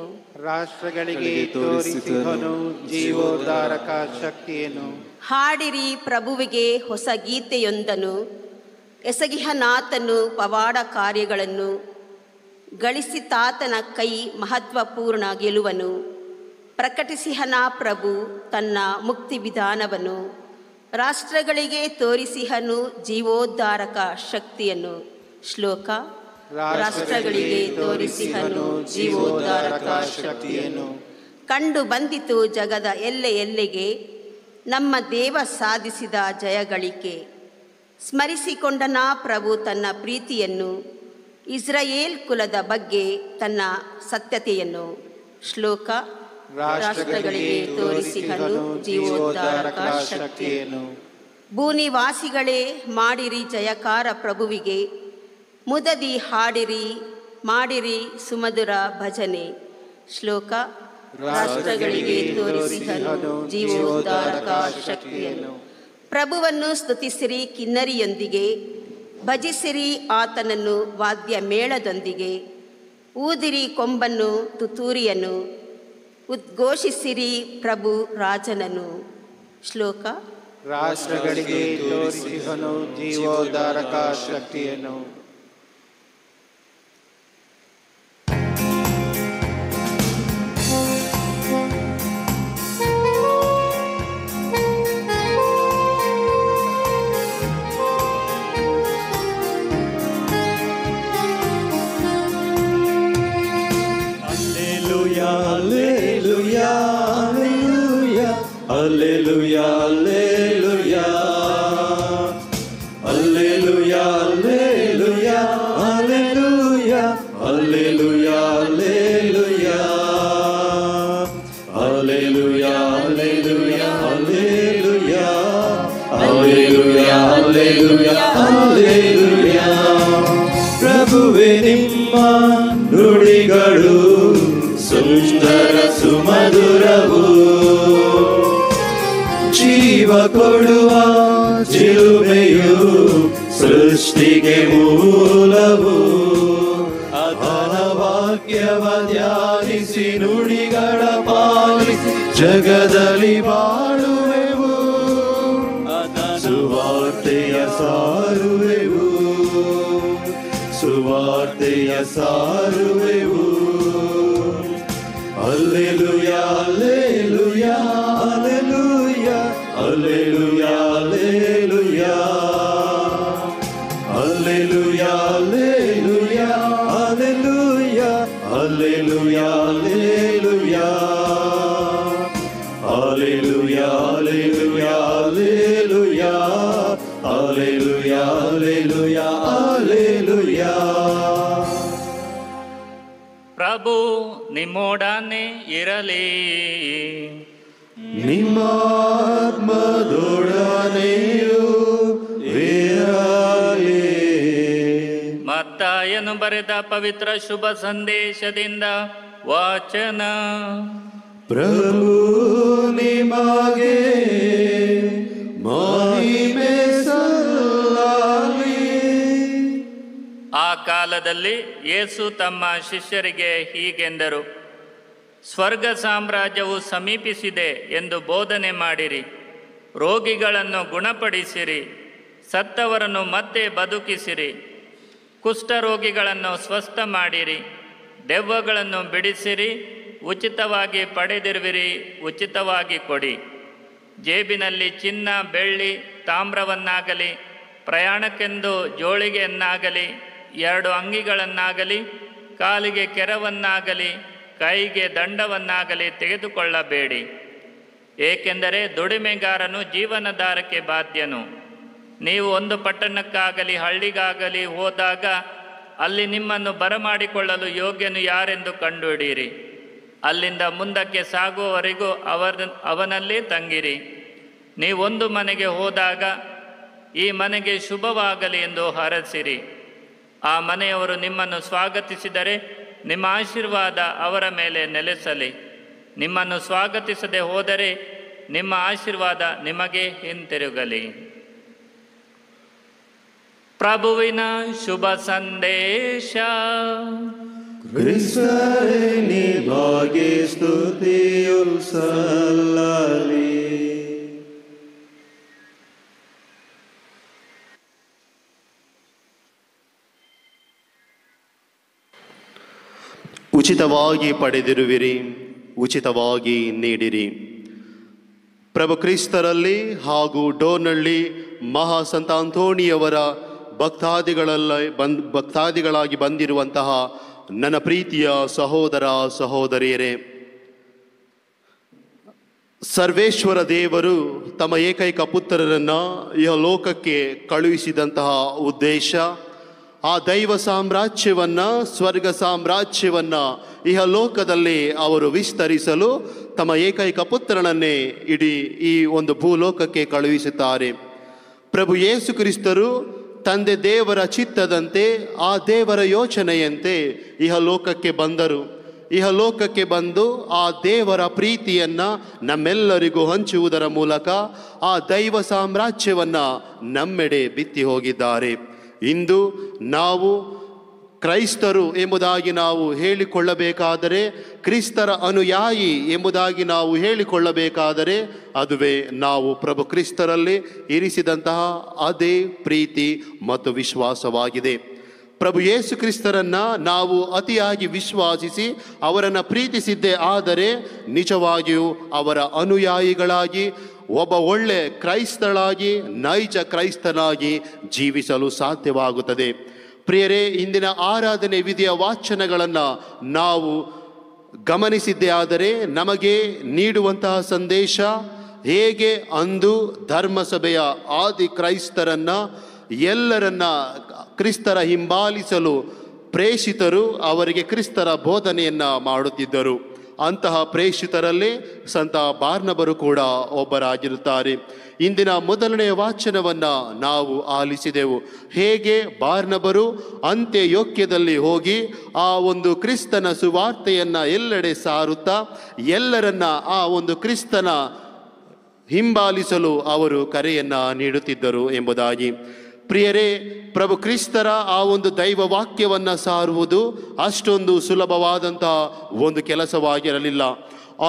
ರಾಷ್ಟ್ರಗಳಿಗೆ ತೋರಿಸಿಹನು ಜೀವೋದ್ಧಾರಕ ಶಕ್ತಿಯನ್ನು. ಹಾಡಿರಿ ಪ್ರಭುವಿಗೆ ಹೊಸ ಗೀತೆಯೊಂದನ್ನು. ಎಸಗಿಹನಾತನು ಪವಾಡ ಕಾರ್ಯಗಳನ್ನು. ಗಳಿಸಿತಾತನ ಕೈ ಮಹತ್ವಪೂರ್ಣ ಗೆಲುವನು. ಪ್ರಕಟಿಸಿಹನ ಪ್ರಭು ತನ್ನ ಮುಕ್ತಿ ವಿಧಾನವನ್ನು. ರಾಷ್ಟ್ರಗಳಿಗೆ ತೋರಿಸಿಹನು ಜೀವೋದ್ಧಾರಕ ಶಕ್ತಿಯನ್ನು. ಶ್ಲೋಕ. ರಾಷ್ಟ್ರಗಳಿಗೆ ತೋರಿಸಿಹನು ಜೀವೋದ್ಧಾರಕ ಶಕ್ತಿಯನ್ನು. ಕಂಡು ಬಂದಿತು ಜಗದ ಎಲ್ಲೆಗೆ ನಮ್ಮ ದೇವ ಸಾಧಿಸಿದ ಜಯಗಳಿಕೆ. ಸ್ಮರಿಸಿಕೊಂಡನ ಪ್ರಭು ತನ್ನ ಪ್ರೀತಿಯನ್ನು, ಇಸ್ರಾಯೇಲ್ ಕುಲದ ಬಗ್ಗೆ ತನ್ನ ಸತ್ಯತೆಯನ್ನು. ಶ್ಲೋಕ: ರಾಷ್ಟ್ರಗಳಿಗೆ ತೋರಿಸಿಹನು ಜೀವೋದ್ಧಾರಕ ಶಕ್ತಿಯನ್ನು. ಭೂನಿವಾಸಿಗಳೇ, ಮಾಡಿರಿ ಜಯಕಾರ ಪ್ರಭುವಿಗೆ, ಮುದದಿ ಹಾಡಿರಿ, ಮಾಡಿರಿ ಸುಮಧುರ ಭಜನೆ. ಶ್ಲೋಕ: ರಾಷ್ಟ್ರಗಳಿಗೆ ತೋರಿಸಿಹನು ಜೀವೋದ್ಧಾರಕ ಶಕ್ತಿಯನ್ನು. ಪ್ರಭುವನ್ನು ಸ್ತುತಿಸಿರಿ ಕಿನ್ನರಿಯೊಂದಿಗೆ, ಭಜಿಸಿರಿ ಆತನನ್ನು ವಾದ್ಯ ಮೇಳದೊಂದಿಗೆ. ಊದಿರಿ ಕೊಂಬನ್ನು ತುತ್ತೂರಿಯನ್ನು, ಉದ್ಘೋಷಿಸಿರಿ ಪ್ರಭು ರಾಜನನ್ನು. ಶ್ಲೋಕ: ರಾಷ್ಟ್ರಗಳಿಗೆ ತೋರಿಸಿಹನು ಜೀವೋದ್ಧಾರಕ ಶಕ್ತಿಯನ್ನು. Alleluia, alleluia. Alleluia, alleluia. Alleluia, alleluia. Alleluia, alleluia. Alleluia, alleluia. Alleluia, alleluia. ಪ್ರಭುವೇ ನಿಮ್ಮ ನುಡಿಗಳು ಸುಂದರ ಸುಮಧುರವು, ಜೀವ ಕೊಡುವ ಚಿಲುಮೆಯು ಸೃಷ್ಟಿಗೆ ಮೂಲವು. ಅದರ ವಾಕ್ಯವ ಧ್ಯಾನಿಸಿ ನುಡಿಗಳ ಪಾಲಿಸಿ ಜಗದಲ್ಲಿ ಬಾಳುವೆವು. ಸುವಾರ್ತೆಯ ಸಾರುವೆವು, ಸುವಾರ್ತೆಯ ಸಾರುವೆವು. Alleluia, alleluia, alleluia. Alleluia, alleluia. Alleluia, alleluia. Alleluia, alleluia, alleluia. Alleluia, alleluia, alleluia. Alleluia, alleluia, alleluia. ಪ್ರಭು ನಿಮ್ಮೊಡನೆ ಇರಲಿ, ನಿಮ್ಮ ಆತ್ಮದೊಡನೆಯೂ ಇರಲಿ. ಮತ್ತಾಯನು ಬರೆದ ಪವಿತ್ರ ಶುಭ ಸಂದೇಶದಿಂದ ವಾಚನ. ಪ್ರಭು ನಿಮಗೆ ಮಹಿಮೆ ಸಲ್ಲಲಿ. ಆ ಕಾಲದಲ್ಲಿ ಯೇಸು ತಮ್ಮ ಶಿಷ್ಯರಿಗೆ ಹೀಗೆಂದರು: ಸ್ವರ್ಗ ಸಾಮ್ರಾಜ್ಯವು ಸಮೀಪಿಸಿದೆ ಎಂದು ಬೋಧನೆ ಮಾಡಿರಿ. ರೋಗಿಗಳನ್ನು ಗುಣಪಡಿಸಿರಿ, ಸತ್ತವರನ್ನು ಮತ್ತೆ ಬದುಕಿಸಿರಿ, ಕುಷ್ಠರೋಗಿಗಳನ್ನು ಸ್ವಸ್ಥ ಮಾಡಿರಿ, ದೆವ್ವಗಳನ್ನು ಬಿಡಿಸಿರಿ. ಉಚಿತವಾಗಿ ಪಡೆದಿರುವಿರಿ, ಉಚಿತವಾಗಿ ಕೊಡಿ. ಜೇಬಿನಲ್ಲಿ ಚಿನ್ನ, ಬೆಳ್ಳಿ, ತಾಮ್ರವನ್ನಾಗಲಿ, ಪ್ರಯಾಣಕ್ಕೆಂದು ಜೋಳಿಗೆಯನ್ನಾಗಲಿ, 2 ಅಂಗಿಗಳನ್ನಾಗಲಿ, ಕಾಲಿಗೆ ಕೆರವನ್ನಾಗಲಿ, ಕೈಗೆ ದಂಡವನ್ನಾಗಲಿ ತೆಗೆದುಕೊಳ್ಳಬೇಡಿ. ಏಕೆಂದರೆ ದುಡಿಮೆಗಾರನು ಜೀವನಾಧಾರಕ್ಕೆ ಬಾಧ್ಯನು. ನೀವು ಒಂದು ಪಟ್ಟಣಕ್ಕಾಗಲಿ ಹಳ್ಳಿಗಾಗಲಿ ಹೋದಾಗ ಅಲ್ಲಿ ನಿಮ್ಮನ್ನು ಬರಮಾಡಿಕೊಳ್ಳಲು ಯೋಗ್ಯನು ಯಾರೆಂದು ಕಂಡುಹಿಡಿಯಿರಿ. ಅಲ್ಲಿಂದ ಮುಂದಕ್ಕೆ ಸಾಗುವವರೆಗೂ ಅವನಲ್ಲೇ ತಂಗಿರಿ. ನೀವೊಂದು ಮನೆಗೆ ಹೋದಾಗ ಈ ಮನೆಗೆ ಶುಭವಾಗಲಿ ಎಂದು ಹರಸಿರಿ. ಆ ಮನೆಯವರು ನಿಮ್ಮನ್ನು ಸ್ವಾಗತಿಸಿದರೆ ನಿಮ್ಮ ಆಶೀರ್ವಾದ ಅವರ ಮೇಲೆ ನೆಲೆಸಲಿ. ನಿಮ್ಮನ್ನು ಸ್ವಾಗತಿಸದೆ ಹೋದರೆ ನಿಮ್ಮ ಆಶೀರ್ವಾದ ನಿಮಗೆ ಹಿಂತಿರುಗಲಿ. ಪ್ರಭುವಿನ ಶುಭ ಸಂದೇಶ. ಕ್ರಿಸ್ತರೇ ನಿಮಗೆ ಸ್ತುತಿಯು ಸಲ್ಲಲಿ. ಉಚಿತವಾಗಿ ಪಡೆದಿರುವಿರಿ, ಉಚಿತವಾಗಿ ನೀಡಿರಿ. ಪ್ರಭು ಕ್ರಿಸ್ತರಲ್ಲಿ ಹಾಗೂ ಡೋರ್ನಳ್ಳಿ ಮಹಾಸಂತ ಅಂತೋಣಿಯವರ ಭಕ್ತಾದಿಗಳಾಗಿ ಬಂದಿರುವಂತಹ ನನ್ನ ಪ್ರೀತಿಯ ಸಹೋದರ ಸಹೋದರಿಯರೇ, ಸರ್ವೇಶ್ವರ ದೇವರು ತಮ್ಮ ಏಕೈಕ ಪುತ್ರರನ್ನು ಈ ಲೋಕಕ್ಕೆ ಕಳುಹಿಸಿದಂತಹ ಉದ್ದೇಶ ಆ ದೈವ ಸಾಮ್ರಾಜ್ಯವನ್ನು, ಸ್ವರ್ಗ ಸಾಮ್ರಾಜ್ಯವನ್ನು ಇಹ ಲೋಕದಲ್ಲಿ ಅವರು ವಿಸ್ತರಿಸಲು ತಮ್ಮ ಏಕೈಕ ಪುತ್ರನನ್ನೇ ಇಡೀ ಈ ಒಂದು ಭೂಲೋಕಕ್ಕೆ ಕಳುಹಿಸುತ್ತಾರೆ. ಪ್ರಭು ಯೇಸು ಕ್ರಿಸ್ತರು ತಂದೆ ದೇವರ ಚಿತ್ತದಂತೆ, ಆ ದೇವರ ಯೋಚನೆಯಂತೆ ಇಹ ಲೋಕಕ್ಕೆ ಬಂದರು. ಇಹ ಲೋಕಕ್ಕೆ ಬಂದು ಆ ದೇವರ ಪ್ರೀತಿಯನ್ನು ನಮ್ಮೆಲ್ಲರಿಗೂ ಹಂಚುವುದರ ಮೂಲಕ ಆ ದೈವ ಸಾಮ್ರಾಜ್ಯವನ್ನು ನಮ್ಮೆಡೆ ಬಿತ್ತಿ ಹೋಗಿದ್ದಾರೆ. ಇಂದು ನಾವು ಕ್ರೈಸ್ತರು ಎಂಬುದಾಗಿ ನಾವು ಹೇಳಿಕೊಳ್ಳಬೇಕಾದರೆ, ಕ್ರಿಸ್ತರ ಅನುಯಾಯಿ ಎಂಬುದಾಗಿ ನಾವು ಹೇಳಿಕೊಳ್ಳಬೇಕಾದರೆ, ಅದುವೇ ನಾವು ಪ್ರಭು ಕ್ರಿಸ್ತರಲ್ಲಿ ಇರಿಸಿದಂತಹ ಅದೇ ಪ್ರೀತಿ ಮತ್ತು ವಿಶ್ವಾಸವಾಗಿದೆ. ಪ್ರಭು ಯೇಸು ಕ್ರಿಸ್ತರನ್ನು ನಾವು ಅತಿಯಾಗಿ ವಿಶ್ವಾಸಿಸಿ ಅವರನ್ನು ಪ್ರೀತಿಸಿದ್ದೇ ಆದರೆ ನಿಜವಾಗಿಯೂ ಅವರ ಅನುಯಾಯಿಗಳಾಗಿ, ಒಬ್ಬ ಒಳ್ಳೆ ಕ್ರೈಸ್ತಳಾಗಿ, ನೈಜ ಕ್ರೈಸ್ತನಾಗಿ ಜೀವಿಸಲು ಸಾಧ್ಯವಾಗುತ್ತದೆ. ಪ್ರಿಯರೇ, ಇಂದಿನ ಆರಾಧನೆ ವಿಧಿಯ ವಾಚನಗಳನ್ನು ನಾವು ಗಮನಿಸಿದ್ದೇ ಆದರೆ ನಮಗೆ ನೀಡುವಂತಹ ಸಂದೇಶ ಹೇಗೆ ಅಂದು ಧರ್ಮಸಭೆಯ ಆದಿ ಕ್ರೈಸ್ತರನ್ನು ಎಲ್ಲರನ್ನ ಕ್ರಿಸ್ತರ ಹಿಂಬಾಲಿಸಲು ಪ್ರೇಷಿತರು ಅವರಿಗೆ ಕ್ರಿಸ್ತರ ಬೋಧನೆಯನ್ನು ಮಾಡುತ್ತಿದ್ದರು. ಅಂತಹ ಪ್ರೇಷಿತರಲ್ಲಿ ಸಂತ ಬಾರ್ನಬರು ಕೂಡ ಒಬ್ಬರಾಗಿರುತ್ತಾರೆ. ಇಂದಿನ ಮೊದಲನೆಯ ವಾಚನವನ್ನು ನಾವು ಆಲಿಸಿದೆವು. ಹೇಗೆ ಬಾರ್ನಬರು ಅಂತ್ಯಯೋಕ್ಯದಲ್ಲಿ ಹೋಗಿ ಆ ಒಂದು ಕ್ರಿಸ್ತನ ಸುವಾರ್ತೆಯನ್ನು ಎಲ್ಲೆಡೆ ಸಾರುತ್ತಾ ಎಲ್ಲರನ್ನ ಆ ಒಂದು ಕ್ರಿಸ್ತನ ಹಿಂಬಾಲಿಸಲು ಅವರು ಕರೆಯನ್ನು ನೀಡುತ್ತಿದ್ದರು ಎಂಬುದಾಗಿ. ಪ್ರಿಯರೇ, ಪ್ರಭು ಕ್ರಿಸ್ತರ ಆ ಒಂದು ದೈವ ವಾಕ್ಯವನ್ನು ಸಾರುವುದು ಅಷ್ಟೊಂದು ಸುಲಭವಾದಂತಹ ಒಂದು ಕೆಲಸವಾಗಿರಲಿಲ್ಲ.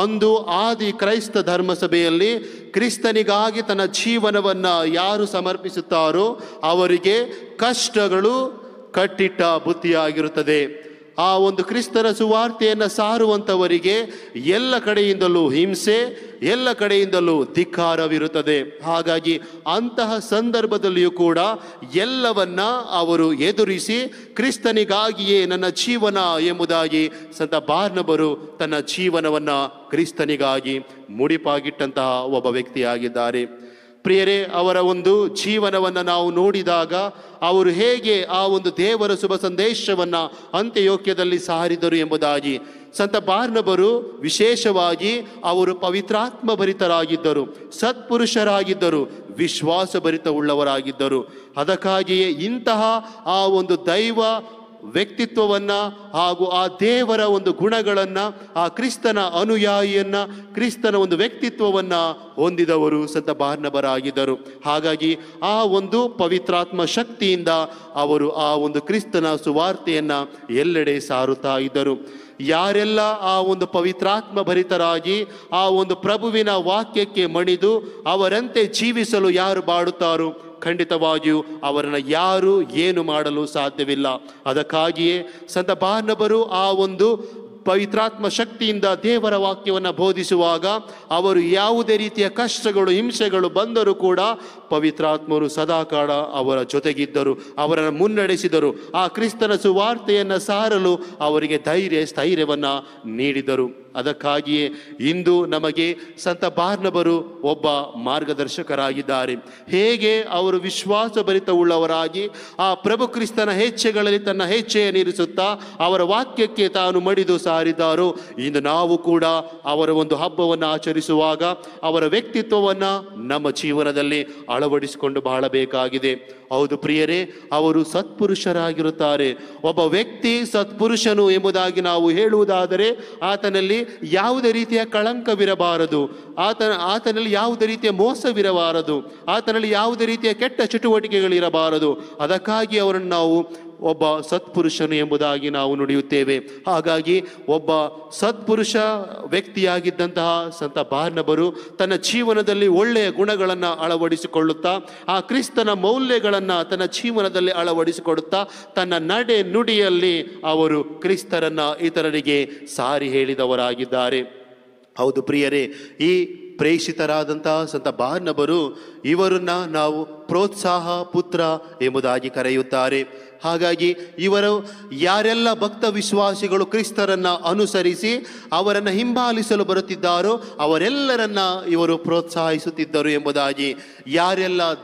ಅಂದು ಆದಿ ಕ್ರೈಸ್ತ ಧರ್ಮಸಭೆಯಲ್ಲಿ ಕ್ರಿಸ್ತನಿಗಾಗಿ ತನ್ನ ಜೀವನವನ್ನು ಯಾರು ಸಮರ್ಪಿಸುತ್ತಾರೋ ಅವರಿಗೆ ಕಷ್ಟಗಳು ಕಟ್ಟಿಟ್ಟ ಬುತ್ತಿಯಾಗಿರುತ್ತದೆ. ಆ ಒಂದು ಕ್ರಿಸ್ತರ ಸುವಾರ್ತೆಯನ್ನು ಸಾರುವಂಥವರಿಗೆ ಎಲ್ಲ ಕಡೆಯಿಂದಲೂ ಹಿಂಸೆ, ಎಲ್ಲ ಕಡೆಯಿಂದಲೂ ಧಿಕ್ಕಾರವಿರುತ್ತದೆ. ಹಾಗಾಗಿ ಅಂತಹ ಸಂದರ್ಭದಲ್ಲಿಯೂ ಕೂಡ ಎಲ್ಲವನ್ನ ಅವರು ಎದುರಿಸಿ ಕ್ರಿಸ್ತನಿಗಾಗಿಯೇ ನನ್ನ ಜೀವನ ಎಂಬುದಾಗಿ ಸಂತ ಬಾರ್ನಬರು ತನ್ನ ಜೀವನವನ್ನು ಕ್ರಿಸ್ತನಿಗಾಗಿ ಮುಡಿಪಾಗಿಟ್ಟಂತಹ ಒಬ್ಬ ವ್ಯಕ್ತಿಯಾಗಿದ್ದಾರೆ. ಪ್ರಿಯರೇ, ಅವರ ಒಂದು ಜೀವನವನ್ನು ನಾವು ನೋಡಿದಾಗ ಅವರು ಹೇಗೆ ಆ ಒಂದು ದೇವರ ಶುಭ ಸಂದೇಶವನ್ನು ಅಂತ್ಯಯೋಕ್ಯದಲ್ಲಿ ಸಾರಿದರು ಎಂಬುದಾಗಿ ಸಂತ ಬಾರ್ನಬರು ವಿಶೇಷವಾಗಿ ಅವರು ಪವಿತ್ರಾತ್ಮ ಭರಿತರಾಗಿದ್ದರು, ಸತ್ಪುರುಷರಾಗಿದ್ದರು, ವಿಶ್ವಾಸಭರಿತವುಳ್ಳವರಾಗಿದ್ದರು. ಅದಕ್ಕಾಗಿಯೇ ಇಂತಹ ಆ ಒಂದು ದೈವ ವ್ಯಕ್ತಿತ್ವವನ್ನು ಹಾಗೂ ಆ ದೇವರ ಒಂದು ಗುಣಗಳನ್ನು, ಆ ಕ್ರಿಸ್ತನ ಅನುಯಾಯಿಯನ್ನು, ಕ್ರಿಸ್ತನ ಒಂದು ವ್ಯಕ್ತಿತ್ವವನ್ನು ಹೊಂದಿದವರು ಸಂತ ಬಾರ್ನಬರಾಗಿದ್ದರು. ಹಾಗಾಗಿ ಆ ಒಂದು ಪವಿತ್ರಾತ್ಮ ಶಕ್ತಿಯಿಂದ ಅವರು ಆ ಒಂದು ಕ್ರಿಸ್ತನ ಸುವಾರ್ತೆಯನ್ನು ಎಲ್ಲೆಡೆ ಸಾರುತ್ತಾ ಇದ್ದರು. ಯಾರೆಲ್ಲ ಆ ಒಂದು ಪವಿತ್ರಾತ್ಮ ಭರಿತರಾಗಿ ಆ ಒಂದು ಪ್ರಭುವಿನ ವಾಕ್ಯಕ್ಕೆ ಮಣಿದು ಅವರಂತೆ ಜೀವಿಸಲು ಯಾರು ಬಾಡುತ್ತಾರೋ ಖಂಡಿತವಾಗಿಯೂ ಅವರನ್ನು ಯಾರು ಏನು ಮಾಡಲು ಸಾಧ್ಯವಿಲ್ಲ. ಅದಕ್ಕಾಗಿಯೇ ಸಂತ ಬಾರ್ನಬರು ಆ ಒಂದು ಪವಿತ್ರಾತ್ಮ ಶಕ್ತಿಯಿಂದ ದೇವರ ವಾಕ್ಯವನ್ನು ಬೋಧಿಸುವಾಗ ಅವರು ಯಾವುದೇ ರೀತಿಯ ಕಷ್ಟಗಳು, ಹಿಂಸೆಗಳು ಬಂದರೂ ಕೂಡ ಪವಿತ್ರಾತ್ಮರು ಸದಾಕಾಲ ಅವರ ಜೊತೆಗಿದ್ದರು, ಅವರನ್ನು ಮುನ್ನಡೆಸಿದರು. ಆ ಕ್ರಿಸ್ತನ ಸುವಾರ್ತೆಯನ್ನು ಸಾರಲು ಅವರಿಗೆ ಸ್ಥೈರ್ಯವನ್ನು ನೀಡಿದರು. ಅದಕ್ಕಾಗಿಯೇ ಇಂದು ನಮಗೆ ಸಂತ ಬಾರ್ನಬರು ಒಬ್ಬ ಮಾರ್ಗದರ್ಶಕರಾಗಿದ್ದಾರೆ. ಹೇಗೆ ಅವರು ವಿಶ್ವಾಸಭರಿತವುಳ್ಳವರಾಗಿ ಆ ಪ್ರಭು ಕ್ರಿಸ್ತನ ಹೆಜ್ಜೆಗಳಲ್ಲಿ ತನ್ನ ಹೆಜ್ಜೆಯನ್ನಿರಿಸುತ್ತಾ ಅವರ ವಾಕ್ಯಕ್ಕೆ ತಾನು ಮಡಿದು ಸಾರಿದ್ದಾರೋ, ಇಂದು ನಾವು ಕೂಡ ಅವರ ಒಂದು ಹಬ್ಬವನ್ನು ಆಚರಿಸುವಾಗ ಅವರ ವ್ಯಕ್ತಿತ್ವವನ್ನು ನಮ್ಮ ಜೀವನದಲ್ಲಿ ಅಳವಡಿಸಿಕೊಂಡು ಬಾಳಬೇಕಾಗಿದೆ. ಹೌದು ಪ್ರಿಯರೇ, ಅವರು ಸತ್ಪುರುಷರಾಗಿರುತ್ತಾರೆ. ಒಬ್ಬ ವ್ಯಕ್ತಿ ಸತ್ಪುರುಷನು ಎಂಬುದಾಗಿ ನಾವು ಹೇಳುವುದಾದರೆ ಆತನಲ್ಲಿ ಯಾವುದೇ ರೀತಿಯ ಕಳಂಕವಿರಬಾರದು, ಆತನಲ್ಲಿ ಯಾವುದೇ ರೀತಿಯ ಮೋಸವಿರಬಾರದು, ಆತನಲ್ಲಿ ಯಾವುದೇ ರೀತಿಯ ಕೆಟ್ಟ ಚಟುವಟಿಕೆಗಳಿರಬಾರದು. ಅದಕ್ಕಾಗಿ ಅವರನ್ನು ನಾವು ಒಬ್ಬ ಸತ್ಪುರುಷನು ಎಂಬುದಾಗಿ ನಾವು ನುಡಿಯುತ್ತೇವೆ. ಹಾಗಾಗಿ ಒಬ್ಬ ಸತ್ಪುರುಷ ವ್ಯಕ್ತಿಯಾಗಿದ್ದಂತಹ ಸಂತ ಬಾರ್ನಬರು ತನ್ನ ಜೀವನದಲ್ಲಿ ಒಳ್ಳೆಯ ಗುಣಗಳನ್ನು ಅಳವಡಿಸಿಕೊಳ್ಳುತ್ತಾ ಆ ಕ್ರಿಸ್ತನ ಮೌಲ್ಯಗಳನ್ನು ತನ್ನ ಜೀವನದಲ್ಲಿ ಅಳವಡಿಸಿಕೊಡುತ್ತಾ ತನ್ನ ನಡೆ ನುಡಿಯಲ್ಲಿ ಅವರು ಕ್ರಿಸ್ತರನ್ನು ಇತರರಿಗೆ ಸಾರಿ ಹೇಳಿದವರಾಗಿದ್ದಾರೆ. ಹೌದು ಪ್ರಿಯರೇ, ಈ ಪ್ರೇಷಿತರಾದಂತಹ ಸಂತ ಬಾರ್ನಬರು ಇವರನ್ನ ನಾವು ಪ್ರೋತ್ಸಾಹ ಪುತ್ರ ಎಂಬುದಾಗಿ ಕರೆಯುತ್ತಾರೆ. ಹಾಗಾಗಿ ಇವರು ಯಾರೆಲ್ಲ ಭಕ್ತ ವಿಶ್ವಾಸಿಗಳು ಕ್ರಿಸ್ತರನ್ನು ಅನುಸರಿಸಿ ಅವರನ್ನು ಹಿಂಬಾಲಿಸಲು ಬರುತ್ತಿದ್ದಾರೋ ಅವರೆಲ್ಲರನ್ನ ಇವರು ಪ್ರೋತ್ಸಾಹಿಸುತ್ತಿದ್ದರು ಎಂಬುದಾಗಿ, ಯಾರೆಲ್ಲ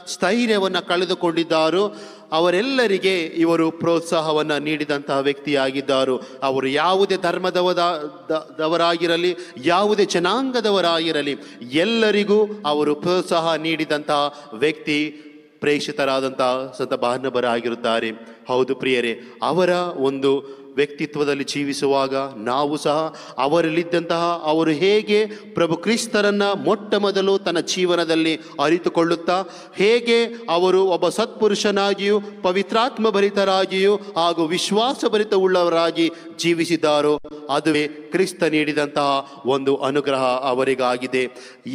ಸ್ಥೈರ್ಯವನ್ನು ಕಳೆದುಕೊಂಡಿದ್ದಾರೋ ಅವರೆಲ್ಲರಿಗೆ ಇವರು ಪ್ರೋತ್ಸಾಹವನ್ನು ನೀಡಿದಂತಹ ವ್ಯಕ್ತಿಯಾಗಿದ್ದರು. ಅವರು ಯಾವುದೇ ಧರ್ಮದವರಾಗಿರಲಿ, ಯಾವುದೇ ಜನಾಂಗದವರಾಗಿರಲಿ, ಎಲ್ಲರಿಗೂ ಅವರು ಪ್ರೋತ್ಸಾಹ ನೀಡಿದಂತಹ ವ್ಯಕ್ತಿ ಪ್ರೇಷಿತರಾದಂತಹ ಸಂತ ಬಾರ್ನಬರಾಗಿರುತ್ತಾರೆ. ಹೌದು ಪ್ರಿಯರೇ, ಅವರ ಒಂದು ವ್ಯಕ್ತಿತ್ವದಲ್ಲಿ ಜೀವಿಸುವಾಗ ನಾವು ಸಹ ಅವರಲ್ಲಿದ್ದಂತಹ ಅವರು ಹೇಗೆ ಪ್ರಭು ಕ್ರಿಸ್ತರನ್ನು ಮೊಟ್ಟ ಮೊದಲು ತನ್ನ ಜೀವನದಲ್ಲಿ ಅರಿತುಕೊಳ್ಳುತ್ತಾ ಹೇಗೆ ಅವರು ಒಬ್ಬ ಸತ್ಪುರುಷನಾಗಿಯೂ ಪವಿತ್ರಾತ್ಮ ಭರಿತರಾಗಿಯೂ ಹಾಗೂ ವಿಶ್ವಾಸ ಭರಿತವುಳ್ಳವರಾಗಿ ಜೀವಿಸಿದ್ದಾರೋ ಅದುವೇ ಕ್ರಿಸ್ತ ನೀಡಿದಂತಹ ಒಂದು ಅನುಗ್ರಹ ಅವರಿಗಾಗಿದೆ.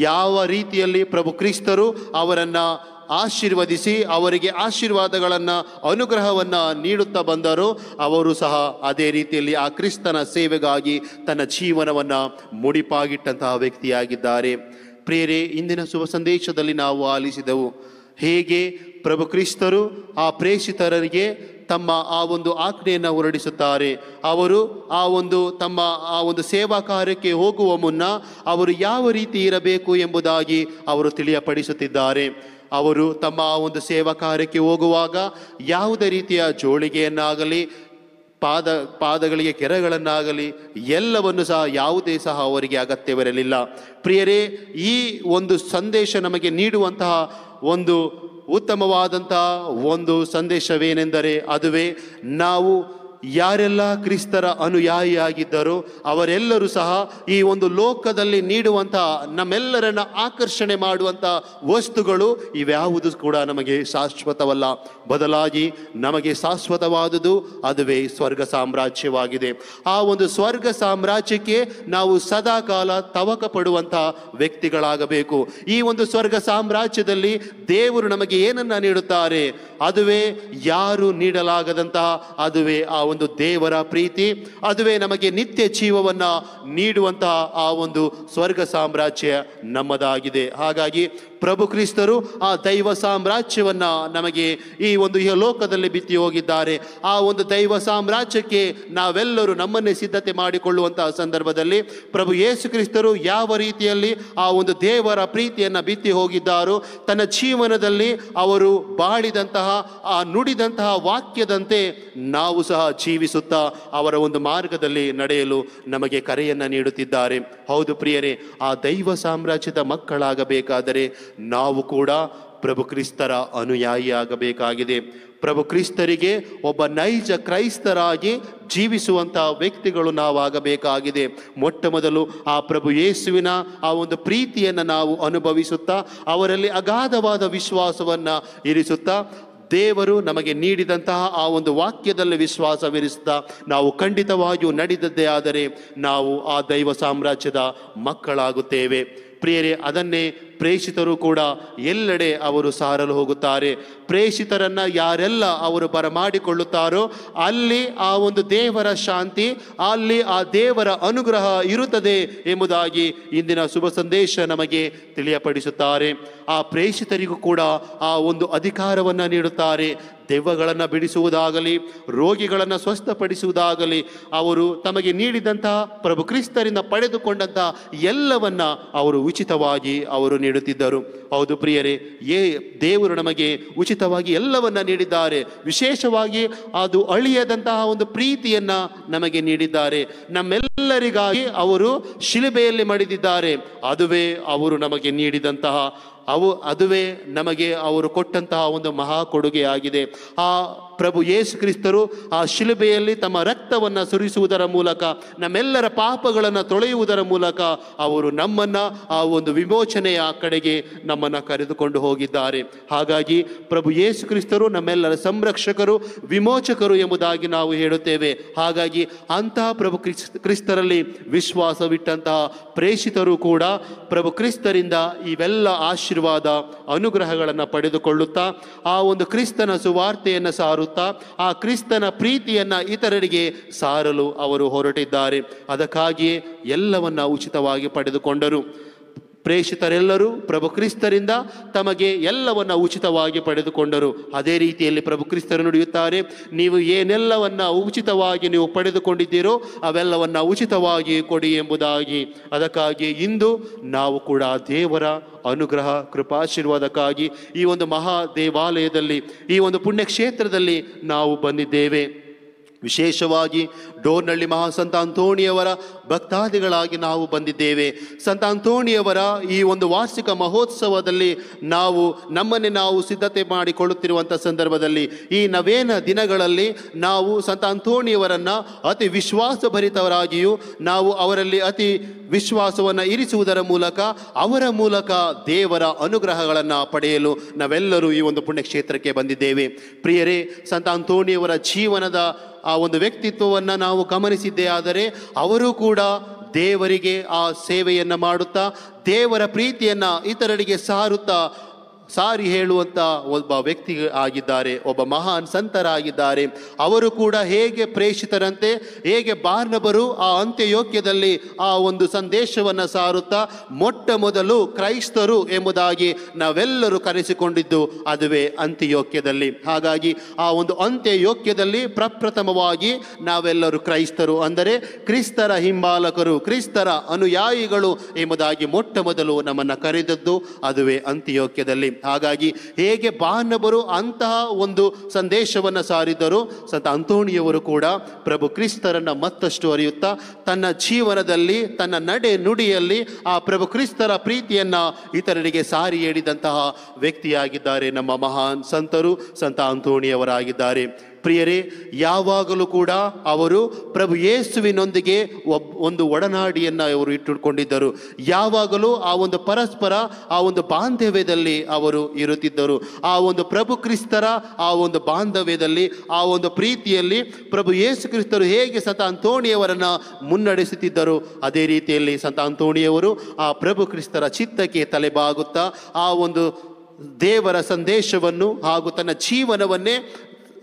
ಯಾವ ರೀತಿಯಲ್ಲಿ ಪ್ರಭು ಕ್ರಿಸ್ತರು ಅವರನ್ನು ಆಶೀರ್ವದಿಸಿ ಅವರಿಗೆ ಆಶೀರ್ವಾದಗಳನ್ನು ಅನುಗ್ರಹವನ್ನು ನೀಡುತ್ತಾ ಬಂದರು, ಅವರು ಸಹ ಅದೇ ರೀತಿಯಲ್ಲಿ ಆ ಕ್ರಿಸ್ತನ ಸೇವೆಗಾಗಿ ತನ್ನ ಜೀವನವನ್ನು ಮುಡಿಪಾಗಿಟ್ಟಂತಹ ವ್ಯಕ್ತಿಯಾಗಿದ್ದಾರೆ. ಪ್ರಿಯರೇ, ಇಂದಿನ ಶುಭ ಸಂದೇಶದಲ್ಲಿ ನಾವು ಆಲಿಸಿದೆವು ಹೇಗೆ ಪ್ರಭು ಕ್ರಿಸ್ತರು ಆ ಪ್ರೇಷಿತರಿಗೆ ತಮ್ಮ ಆ ಒಂದು ಆಜ್ಞೆಯನ್ನು ಹೊರಡಿಸುತ್ತಾರೆ. ಅವರು ತಮ್ಮ ಸೇವಾ ಕಾರ್ಯಕ್ಕೆ ಹೋಗುವ ಮುನ್ನ ಅವರು ಯಾವ ರೀತಿ ಇರಬೇಕು ಎಂಬುದಾಗಿ ಅವರು ತಿಳಿಯಪಡಿಸುತ್ತಿದ್ದಾರೆ. ಅವರು ತಮ್ಮ ಸೇವಾ ಕಾರ್ಯಕ್ಕೆ ಹೋಗುವಾಗ ಯಾವುದೇ ರೀತಿಯ ಜೋಳಿಗೆಯನ್ನಾಗಲಿ ಪಾದಗಳಿಗೆ ಕೆರಗಳನ್ನಾಗಲಿ ಎಲ್ಲವನ್ನು ಸಹ ಯಾವುದೇ ಸಹ ಅವರಿಗೆ ಅಗತ್ಯವಿರಲಿಲ್ಲ. ಪ್ರಿಯರೇ, ಈ ಒಂದು ಸಂದೇಶ ನಮಗೆ ನೀಡುವಂತಹ ಒಂದು ಉತ್ತಮವಾದಂತಹ ಒಂದು ಸಂದೇಶವೇನೆಂದರೆ ಅದುವೇ ನಾವು ಯಾರೆಲ್ಲ ಕ್ರಿಸ್ತರ ಅನುಯಾಯಿಯಾಗಿದ್ದರೋ ಅವರೆಲ್ಲರೂ ಸಹ ಈ ಒಂದು ಲೋಕದಲ್ಲಿ ನೀಡುವಂತಹ ನಮ್ಮೆಲ್ಲರನ್ನ ಆಕರ್ಷಣೆ ಮಾಡುವಂಥ ವಸ್ತುಗಳು ಇವ್ಯಾವುದು ಕೂಡ ನಮಗೆ ಶಾಶ್ವತವಲ್ಲ. ಬದಲಾಗಿ ನಮಗೆ ಶಾಶ್ವತವಾದುದು ಅದುವೇ ಸ್ವರ್ಗ ಸಾಮ್ರಾಜ್ಯವಾಗಿದೆ. ಆ ಒಂದು ಸ್ವರ್ಗ ಸಾಮ್ರಾಜ್ಯಕ್ಕೆ ನಾವು ಸದಾಕಾಲ ತವಕ ಪಡುವಂತಹ ವ್ಯಕ್ತಿಗಳಾಗಬೇಕು. ಈ ಒಂದು ಸ್ವರ್ಗ ಸಾಮ್ರಾಜ್ಯದಲ್ಲಿ ದೇವರು ನಮಗೆ ಏನನ್ನ ನೀಡುತ್ತಾರೆ? ಅದುವೇ ಯಾರು ನೀಡಲಾಗದಂತಹ ಅದುವೇ ಆ ಒಂದು ದೇವರ ಪ್ರೀತಿ, ಅದುವೇ ನಮಗೆ ನಿತ್ಯ ಜೀವವನ್ನ ನೀಡುವಂತಹ ಆ ಒಂದು ಸ್ವರ್ಗ ಸಾಮ್ರಾಜ್ಯ ನಮ್ಮದಾಗಿದೆ. ಹಾಗಾಗಿ ಪ್ರಭು ಕ್ರಿಸ್ತರು ಆ ದೈವ ಸಾಮ್ರಾಜ್ಯವನ್ನ ನಮಗೆ ಈ ಒಂದು ಲೋಕದಲ್ಲಿ ಬಿತ್ತಿ ಹೋಗಿದ್ದಾರೆ. ಆ ಒಂದು ದೈವ ಸಾಮ್ರಾಜ್ಯಕ್ಕೆ ನಾವೆಲ್ಲರೂ ನಮ್ಮನ್ನೇ ಸಿದ್ಧತೆ ಮಾಡಿಕೊಳ್ಳುವಂತಹ ಸಂದರ್ಭದಲ್ಲಿ ಪ್ರಭು ಯೇಸು ಕ್ರಿಸ್ತರು ಯಾವ ರೀತಿಯಲ್ಲಿ ಆ ಒಂದು ದೇವರ ಪ್ರೀತಿಯನ್ನು ಬಿತ್ತಿ ಹೋಗಿದ್ದಾರೋ ತನ್ನ ಜೀವನದಲ್ಲಿ ಅವರು ಬಾಳಿದಂತಹ ಆ ನುಡಿದಂತಹ ವಾಕ್ಯದಂತೆ ನಾವು ಸಹ ಜೀವಿಸುತ್ತಾ ಅವರ ಒಂದು ಮಾರ್ಗದಲ್ಲಿ ನಡೆಯಲು ನಮಗೆ ಕರೆಯನ್ನು ನೀಡುತ್ತಿದ್ದಾರೆ. ಹೌದು ಪ್ರಿಯರೇ, ಆ ದೈವ ಸಾಮ್ರಾಜ್ಯದ ಮಕ್ಕಳಾಗಬೇಕಾದರೆ ನಾವು ಕೂಡ ಪ್ರಭು ಕ್ರಿಸ್ತರ ಅನುಯಾಯಿಯಾಗಬೇಕಾಗಿದೆ. ಪ್ರಭು ಕ್ರಿಸ್ತರಿಗೆ ಒಬ್ಬ ನೈಜ ಕ್ರೈಸ್ತರಾಗಿ ಜೀವಿಸುವಂತಹ ವ್ಯಕ್ತಿಗಳು ನಾವಾಗಬೇಕಾಗಿದೆ. ಮೊಟ್ಟ ಮೊದಲು ಆ ಪ್ರಭು ಯೇಸುವಿನ ಆ ಒಂದು ಪ್ರೀತಿಯನ್ನು ನಾವು ಅನುಭವಿಸುತ್ತಾ ಅವರಲ್ಲಿ ಅಗಾಧವಾದ ವಿಶ್ವಾಸವನ್ನು ಇರಿಸುತ್ತಾ ದೇವರು ನಮಗೆ ನೀಡಿದಂತಹ ಆ ಒಂದು ವಾಕ್ಯದಲ್ಲಿ ವಿಶ್ವಾಸವಿರಿಸುತ್ತಾ ನಾವು ಖಂಡಿತವಾಗಿಯೂ ನಡೆದದ್ದೇ ಆದರೆ ನಾವು ಆ ದೈವ ಸಾಮ್ರಾಜ್ಯದ ಮಕ್ಕಳಾಗುತ್ತೇವೆ. ಪ್ರಿಯರೇ, ಅದನ್ನೇ ಪ್ರೇಷಿತರು ಕೂಡ ಎಲ್ಲೆಡೆ ಅವರು ಸಾರಲು ಹೋಗುತ್ತಾರೆ. ಪ್ರೇಷಿತರನ್ನು ಯಾರೆಲ್ಲ ಅವರು ಬರಮಾಡಿಕೊಳ್ಳುತ್ತಾರೋ ಅಲ್ಲಿ ಆ ಒಂದು ದೇವರ ಶಾಂತಿ, ಅಲ್ಲಿ ಆ ದೇವರ ಅನುಗ್ರಹ ಇರುತ್ತದೆ ಎಂಬುದಾಗಿ ಇಂದಿನ ಶುಭ ಸಂದೇಶ ನಮಗೆ ತಿಳಿಯಪಡಿಸುತ್ತಾರೆ. ಆ ಪ್ರೇಷಿತರಿಗೂ ಕೂಡ ಆ ಒಂದು ಅಧಿಕಾರವನ್ನು ನೀಡುತ್ತಾರೆ. ದೆವ್ವಗಳನ್ನು ಬಿಡಿಸುವುದಾಗಲಿ, ರೋಗಿಗಳನ್ನು ಸ್ವಸ್ಥಪಡಿಸುವುದಾಗಲಿ, ಅವರು ತಮಗೆ ನೀಡಿದಂತಹ ಪ್ರಭು ಕ್ರಿಸ್ತರಿಂದ ಪಡೆದುಕೊಂಡಂತಹ ಎಲ್ಲವನ್ನ ಅವರು ಉಚಿತವಾಗಿ ಅವರು ನೀಡುತ್ತಿದ್ದರು. ಹೌದು ಪ್ರಿಯರೇ, ದೇವರು ನಮಗೆ ಉಚಿತವಾಗಿ ಎಲ್ಲವನ್ನ ನೀಡಿದ್ದಾರೆ. ವಿಶೇಷವಾಗಿ ಅದು ಅಳಿಯದಂತಹ ಒಂದು ಪ್ರೀತಿಯನ್ನ ನಮಗೆ ನೀಡಿದ್ದಾರೆ. ನಮ್ಮೆಲ್ಲರಿಗಾಗಿ ಅವರು ಶಿಲುಬೆಯಲ್ಲಿ ಮಡಿದಿದ್ದಾರೆ. ಅದುವೇ ಅವರು ನಮಗೆ ನೀಡಿದಂತಹ ಅದುವೇ ನಮಗೆ ಅವರು ಕೊಟ್ಟಂತಹ ಒಂದು ಮಹಾ ಕೊಡುಗೆಯಾಗಿದೆ. ಆ ಪ್ರಭು ಯೇಸು ಕ್ರಿಸ್ತರು ಆ ಶಿಲುಬೆಯಲ್ಲಿ ತಮ್ಮ ರಕ್ತವನ್ನು ಸುರಿಸುವುದರ ಮೂಲಕ ನಮ್ಮೆಲ್ಲರ ಪಾಪಗಳನ್ನು ತೊಳೆಯುವುದರ ಮೂಲಕ ಅವರು ನಮ್ಮನ್ನು ಆ ಒಂದು ವಿಮೋಚನೆಯ ಕಡೆಗೆ ನಮ್ಮನ್ನು ಕರೆದುಕೊಂಡು ಹೋಗಿದ್ದಾರೆ. ಹಾಗಾಗಿ ಪ್ರಭು ಯೇಸು ಕ್ರಿಸ್ತರು ನಮ್ಮೆಲ್ಲರ ಸಂರಕ್ಷಕರು, ವಿಮೋಚಕರು ಎಂಬುದಾಗಿ ನಾವು ಹೇಳುತ್ತೇವೆ. ಹಾಗಾಗಿ ಅಂತಹ ಪ್ರಭು ಕ್ರಿಸ್ತರಲ್ಲಿ ವಿಶ್ವಾಸವಿಟ್ಟಂತಹ ಪ್ರೇಷಿತರು ಕೂಡ ಪ್ರಭು ಕ್ರಿಸ್ತರಿಂದ ಇವೆಲ್ಲ ಆಶೀರ್ವಾದ ಅನುಗ್ರಹಗಳನ್ನು ಪಡೆದುಕೊಳ್ಳುತ್ತಾ ಆ ಒಂದು ಕ್ರಿಸ್ತನ ಸುವಾರ್ತೆಯನ್ನು ಸಾರುತ್ತಾ ಆ ಕ್ರಿಸ್ತನ ಪ್ರೀತಿಯನ್ನ ಇತರರಿಗೆ ಸಾರಲು ಅವರು ಹೊರಟಿದ್ದಾರೆ. ಅದಕ್ಕಾಗಿಯೇ ಎಲ್ಲವನ್ನ ಉಚಿತವಾಗಿ ಪಡೆದುಕೊಂಡರು. ಪ್ರೇಷಿತರೆಲ್ಲರೂ ಪ್ರಭು ಕ್ರಿಸ್ತರಿಂದ ತಮಗೆ ಎಲ್ಲವನ್ನ ಉಚಿತವಾಗಿ ಪಡೆದುಕೊಂಡರು. ಅದೇ ರೀತಿಯಲ್ಲಿ ಪ್ರಭು ಕ್ರಿಸ್ತರು ನುಡಿಯುತ್ತಾರೆ, ನೀವು ಏನೆಲ್ಲವನ್ನ ಉಚಿತವಾಗಿ ನೀವು ಪಡೆದುಕೊಂಡಿದ್ದೀರೋ ಅವೆಲ್ಲವನ್ನ ಉಚಿತವಾಗಿ ಕೊಡಿ ಎಂಬುದಾಗಿ. ಅದಕ್ಕಾಗಿ ಇಂದು ನಾವು ಕೂಡ ದೇವರ ಅನುಗ್ರಹ ಕೃಪಾಶೀರ್ವಾದಕ್ಕಾಗಿ ಈ ಒಂದು ಮಹಾ ದೇವಾಲಯದಲ್ಲಿ, ಈ ಒಂದು ಪುಣ್ಯಕ್ಷೇತ್ರದಲ್ಲಿ ನಾವು ಬಂದಿದ್ದೇವೆ. ವಿಶೇಷವಾಗಿ ಡೋರ್ನಳ್ಳಿ ಮಹಾಸಂತ ಅಂತೋಣಿಯವರ ಭಕ್ತಾದಿಗಳಾಗಿ ನಾವು ಬಂದಿದ್ದೇವೆ. ಸಂತ ಅಂತೋಣಿಯವರ ಈ ಒಂದು ವಾರ್ಷಿಕ ಮಹೋತ್ಸವದಲ್ಲಿ ನಾವು ನಮ್ಮನ್ನೇ ನಾವು ಸಿದ್ಧತೆ ಮಾಡಿಕೊಳ್ಳುತ್ತಿರುವಂಥ ಸಂದರ್ಭದಲ್ಲಿ, ಈ ನವೇನ ದಿನಗಳಲ್ಲಿ ನಾವು ಸಂತ ಅಂತೋಣಿಯವರನ್ನು ಅತಿ ವಿಶ್ವಾಸಭರಿತವರಾಗಿಯೂ ನಾವು ಅವರಲ್ಲಿ ಅತಿ ವಿಶ್ವಾಸವನ್ನು ಇರಿಸುವುದರ ಮೂಲಕ ಅವರ ಮೂಲಕ ದೇವರ ಅನುಗ್ರಹಗಳನ್ನು ಪಡೆಯಲು ನಾವೆಲ್ಲರೂ ಈ ಒಂದು ಪುಣ್ಯಕ್ಷೇತ್ರಕ್ಕೆ ಬಂದಿದ್ದೇವೆ. ಪ್ರಿಯರೇ, ಸಂತ ಅಂತೋಣಿಯವರ ಜೀವನದ ಆ ಒಂದು ವ್ಯಕ್ತಿತ್ವವನ್ನು ನಾವು ಗಮನಿಸಿದ್ದೇ ಆದರೆ ಅವರು ಕೂಡ ದೇವರಿಗೆ ಆ ಸೇವೆಯನ್ನು ಮಾಡುತ್ತಾ ದೇವರ ಪ್ರೀತಿಯನ್ನು ಇತರರಿಗೆ ಸಾರಿ ಹೇಳುವಂಥ ಒಬ್ಬ ವ್ಯಕ್ತಿ ಆಗಿದ್ದಾರೆ, ಒಬ್ಬ ಮಹಾನ್ ಸಂತರಾಗಿದ್ದಾರೆ. ಅವರು ಕೂಡ ಹೇಗೆ ಪ್ರೇಷಿತರಂತೆ, ಹೇಗೆ ಬಾರ್ನಬರು ಆ ಅಂತ್ಯಯೋಗ್ಯದಲ್ಲಿ ಆ ಒಂದು ಸಂದೇಶವನ್ನು ಸಾರುತ್ತಾ ಮೊಟ್ಟ ಮೊದಲು ಕ್ರೈಸ್ತರು ಎಂಬುದಾಗಿ ನಾವೆಲ್ಲರೂ ಕರೆಸಿಕೊಂಡಿದ್ದು ಅದುವೇ ಅಂತ್ಯಯೋಗ್ಯದಲ್ಲಿ. ಹಾಗಾಗಿ ಆ ಒಂದು ಅಂತ್ಯಯೋಗ್ಯದಲ್ಲಿ ಪ್ರಪ್ರಥಮವಾಗಿ ನಾವೆಲ್ಲರೂ ಕ್ರೈಸ್ತರು, ಅಂದರೆ ಕ್ರಿಸ್ತರ ಹಿಂಬಾಲಕರು, ಕ್ರಿಸ್ತರ ಅನುಯಾಯಿಗಳು ಎಂಬುದಾಗಿ ಮೊಟ್ಟ ಮೊದಲು ನಮ್ಮನ್ನು ಕರೆದದ್ದು ಅದುವೇ ಅಂತ್ಯಯೋಗ್ಯದಲ್ಲಿ. ಹಾಗಾಗಿ ಹೇಗೆ ಬಾರ್ನಬರು ಅಂತಹ ಒಂದು ಸಂದೇಶವನ್ನು ಸಾರಿದ್ದರು, ಸಂತ ಅಂತೋಣಿಯವರು ಕೂಡ ಪ್ರಭು ಕ್ರಿಸ್ತರನ್ನು ಮತ್ತಷ್ಟು ಅರಿಯುತ್ತಾ ತನ್ನ ಜೀವನದಲ್ಲಿ, ತನ್ನ ನಡೆ ನುಡಿಯಲ್ಲಿ ಆ ಪ್ರಭು ಕ್ರಿಸ್ತರ ಪ್ರೀತಿಯನ್ನು ಇತರರಿಗೆ ಸಾರಿ ಹೇಳಿದಂತಹ ವ್ಯಕ್ತಿಯಾಗಿದ್ದಾರೆ ನಮ್ಮ ಮಹಾನ್ ಸಂತರು ಸಂತ ಅಂತೋಣಿಯವರಾಗಿದ್ದಾರೆ. ಪ್ರಿಯರೇ, ಯಾವಾಗಲೂ ಕೂಡ ಅವರು ಪ್ರಭು ಯೇಸುವಿನೊಂದಿಗೆ ಒಂದು ಒಡನಾಡಿಯನ್ನು ಅವರು ಇಟ್ಟುಕೊಂಡಿದ್ದರು. ಯಾವಾಗಲೂ ಆ ಒಂದು ಪರಸ್ಪರ ಆ ಒಂದು ಬಾಂಧವ್ಯದಲ್ಲಿ ಅವರು ಇರುತ್ತಿದ್ದರು. ಆ ಒಂದು ಪ್ರಭು ಕ್ರಿಸ್ತರ ಆ ಒಂದು ಬಾಂಧವ್ಯದಲ್ಲಿ, ಆ ಒಂದು ಪ್ರೀತಿಯಲ್ಲಿ ಪ್ರಭು ಯೇಸು ಕ್ರಿಸ್ತರು ಹೇಗೆ ಸಂತ ಅಂತೋಣಿಯವರನ್ನು ಮುನ್ನಡೆಸುತ್ತಿದ್ದರು, ಅದೇ ರೀತಿಯಲ್ಲಿ ಸಂತ ಅಂತೋಣಿಯವರು ಆ ಪ್ರಭು ಕ್ರಿಸ್ತರ ಚಿತ್ತಕ್ಕೆ ತಲೆಬಾಗುತ್ತಾ ಆ ಒಂದು ದೇವರ ಸಂದೇಶವನ್ನು ಹಾಗೂ ತನ್ನ ಜೀವನವನ್ನೇ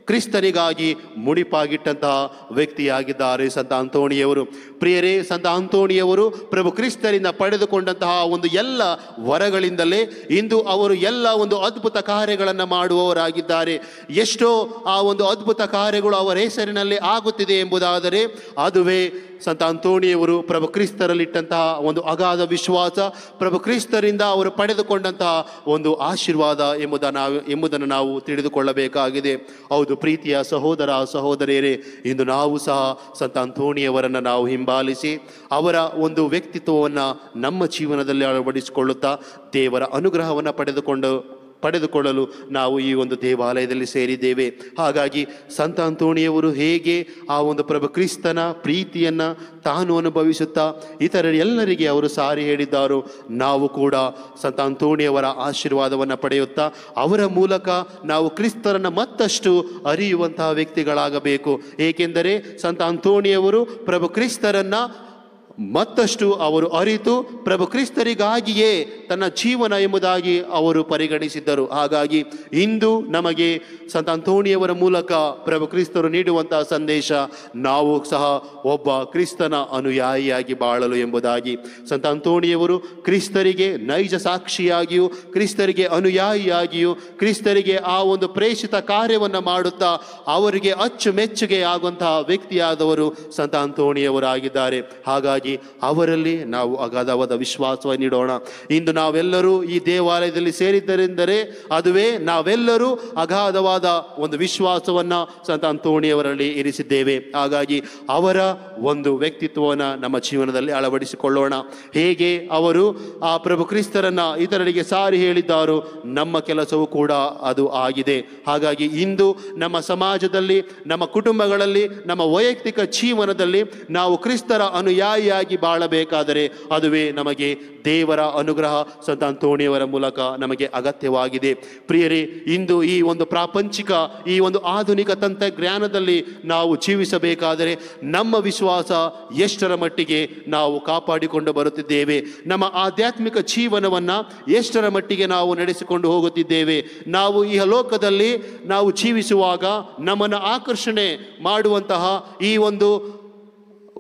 ಕ್ರಿಸ್ತನಿಗಾಗಿ ಮುಡಿಪಾಗಿಟ್ಟಂತಹ ವ್ಯಕ್ತಿಯಾಗಿದ್ದಾರೆ ಸಂತ ಅಂತೋಣಿಯವರು. ಪ್ರಿಯರೇ, ಸಂತ ಅಂತೋಣಿಯವರು ಪ್ರಭು ಕ್ರಿಸ್ತರಿಂದ ಪಡೆದುಕೊಂಡಂತಹ ಒಂದು ಎಲ್ಲ ವರಗಳಿಂದಲೇ ಇಂದು ಅವರು ಎಲ್ಲ ಒಂದು ಅದ್ಭುತ ಕಾರ್ಯಗಳನ್ನು ಮಾಡುವವರಾಗಿದ್ದಾರೆ. ಎಷ್ಟೋ ಆ ಒಂದು ಅದ್ಭುತ ಕಾರ್ಯಗಳು ಅವರ ಹೆಸರಿನಲ್ಲಿ ಆಗುತ್ತಿದೆ ಎಂಬುದಾದರೆ ಅದುವೇ ಸಂತ ಅಂತೋಣಿಯವರು ಪ್ರಭು ಕ್ರಿಸ್ತರಲ್ಲಿಟ್ಟಂತಹ ಒಂದು ಅಗಾಧ ವಿಶ್ವಾಸ, ಪ್ರಭು ಕ್ರಿಸ್ತರಿಂದ ಅವರು ಪಡೆದುಕೊಂಡಂತಹ ಒಂದು ಆಶೀರ್ವಾದ ಎಂಬುದನ್ನು ನಾವು ತಿಳಿದುಕೊಳ್ಳಬೇಕಾಗಿದೆ. ಹೌದು ಪ್ರೀತಿಯ ಸಹೋದರ ಸಹೋದರಿಯರೇ, ಇಂದು ನಾವು ಸಹ ಸಂತ ಅಂತೋಣಿಯವರನ್ನು ನಾವು ಹಿಂಬಾಲಿಸಿ ಅವರ ಒಂದು ವ್ಯಕ್ತಿತ್ವವನ್ನು ನಮ್ಮ ಜೀವನದಲ್ಲಿ ಅಳವಡಿಸಿಕೊಳ್ಳುತ್ತಾ ದೇವರ ಅನುಗ್ರಹವನ್ನು ಪಡೆದುಕೊಳ್ಳಲು ನಾವು ಈ ಒಂದು ದೇವಾಲಯದಲ್ಲಿ ಸೇರಿದ್ದೇವೆ. ಹಾಗಾಗಿ ಸಂತ ಅಂತೋಣಿಯವರು ಹೇಗೆ ಆ ಒಂದು ಪ್ರಭು ಕ್ರಿಸ್ತನ ಪ್ರೀತಿಯನ್ನು ತಾನು ಅನುಭವಿಸುತ್ತಾ ಇತರರೆಲ್ಲರಿಗೆ ಅವರು ಸಾರಿ ಹೇಳಿದ್ದಾರೋ, ನಾವು ಕೂಡ ಸಂತ ಅಂತೋಣಿಯವರ ಆಶೀರ್ವಾದವನ್ನು ಪಡೆಯುತ್ತಾ ಅವರ ಮೂಲಕ ನಾವು ಕ್ರಿಸ್ತರನ್ನು ಮತ್ತಷ್ಟು ಅರಿಯುವಂತಹ ವ್ಯಕ್ತಿಗಳಾಗಬೇಕು. ಏಕೆಂದರೆ ಸಂತ ಅಂತೋಣಿಯವರು ಪ್ರಭು ಕ್ರಿಸ್ತರನ್ನು ಮತ್ತಷ್ಟು ಅವರು ಅರಿತು ಪ್ರಭು ಕ್ರಿಸ್ತರಿಗಾಗಿಯೇ ತನ್ನ ಜೀವನ ಎಂಬುದಾಗಿ ಅವರು ಪರಿಗಣಿಸಿದ್ದರು. ಹಾಗಾಗಿ ಇಂದು ನಮಗೆ ಸಂತ ಅಂತೋಣಿಯವರ ಮೂಲಕ ಪ್ರಭು ಕ್ರಿಸ್ತರು ನೀಡುವಂತಹ ಸಂದೇಶ, ನಾವು ಸಹ ಒಬ್ಬ ಕ್ರಿಸ್ತನ ಅನುಯಾಯಿಯಾಗಿ ಬಾಳಲು ಎಂಬುದಾಗಿ. ಸಂತ ಅಂತೋಣಿಯವರು ಕ್ರಿಸ್ತರಿಗೆ ನೈಜ ಸಾಕ್ಷಿಯಾಗಿಯೂ, ಕ್ರಿಸ್ತರಿಗೆ ಅನುಯಾಯಿಯಾಗಿಯೂ, ಕ್ರಿಸ್ತರಿಗೆ ಆ ಒಂದು ಪ್ರೇಷಿತ ಕಾರ್ಯವನ್ನು ಮಾಡುತ್ತಾ ಅವರಿಗೆ ಅಚ್ಚುಮೆಚ್ಚುಗೆ ಆಗುವಂತಹ ವ್ಯಕ್ತಿಯಾದವರು ಸಂತ ಅಂತೋಣಿಯವರಾಗಿದ್ದಾರೆ. ಹಾಗಾಗಿ ಅವರಲ್ಲಿ ನಾವು ಅಗಾಧವಾದ ವಿಶ್ವಾಸವನ್ನು ನೀಡೋಣ. ಇಂದು ನಾವೆಲ್ಲರೂ ಈ ದೇವಾಲಯದಲ್ಲಿ ಸೇರಿದ್ದರೆಂದರೆ ಅದುವೇ ನಾವೆಲ್ಲರೂ ಅಗಾಧವಾದ ಒಂದು ವಿಶ್ವಾಸವನ್ನು ಸಂತ ಅಂತೋಣಿಯವರಲ್ಲಿ ಇರಿಸಿದ್ದೇವೆ. ಹಾಗಾಗಿ ಅವರ ಒಂದು ವ್ಯಕ್ತಿತ್ವವನ್ನು ನಮ್ಮ ಜೀವನದಲ್ಲಿ ಅಳವಡಿಸಿಕೊಳ್ಳೋಣ. ಹೇಗೆ ಅವರು ಆ ಪ್ರಭು ಕ್ರಿಸ್ತರನ್ನು ಇತರರಿಗೆ ಸಾರಿ ಹೇಳಿದ್ದಾರೋ ನಮ್ಮ ಕೆಲಸವೂ ಕೂಡ ಅದು ಆಗಿದೆ. ಹಾಗಾಗಿ ಇಂದು ನಮ್ಮ ಸಮಾಜದಲ್ಲಿ, ನಮ್ಮ ಕುಟುಂಬಗಳಲ್ಲಿ, ನಮ್ಮ ವೈಯಕ್ತಿಕ ಜೀವನದಲ್ಲಿ ನಾವು ಕ್ರಿಸ್ತರ ಅನುಯಾಯಿಯಾಗಿ ಬಾಳಬೇಕಾದರೆ ಅದುವೇ ನಮಗೆ ದೇವರ ಅನುಗ್ರಹ ಸಂತ ಅಂತೋಣಿಯವರ ಮೂಲಕ ನಮಗೆ ಅಗತ್ಯವಾಗಿದೆ. ಪ್ರಿಯರೇ, ಇಂದು ಈ ಒಂದು ಪ್ರಾಪಂಚಿಕ, ಈ ಒಂದು ಆಧುನಿಕ ತಂತ್ರಜ್ಞಾನದಲ್ಲಿ ನಾವು ಜೀವಿಸಬೇಕಾದರೆ ನಮ್ಮ ವಿಶ್ವಾಸ ಎಷ್ಟರ ಮಟ್ಟಿಗೆ ನಾವು ಕಾಪಾಡಿಕೊಂಡು ಬರುತ್ತಿದ್ದೇವೆ, ನಮ್ಮ ಆಧ್ಯಾತ್ಮಿಕ ಜೀವನವನ್ನು ಎಷ್ಟರ ಮಟ್ಟಿಗೆ ನಾವು ನಡೆಸಿಕೊಂಡು ಹೋಗುತ್ತಿದ್ದೇವೆ, ನಾವು ಈ ಲೋಕದಲ್ಲಿ ನಾವು ಜೀವಿಸುವಾಗ ನಮ್ಮನ್ನು ಆಕರ್ಷಣೆ ಮಾಡುವಂತಹ ಈ ಒಂದು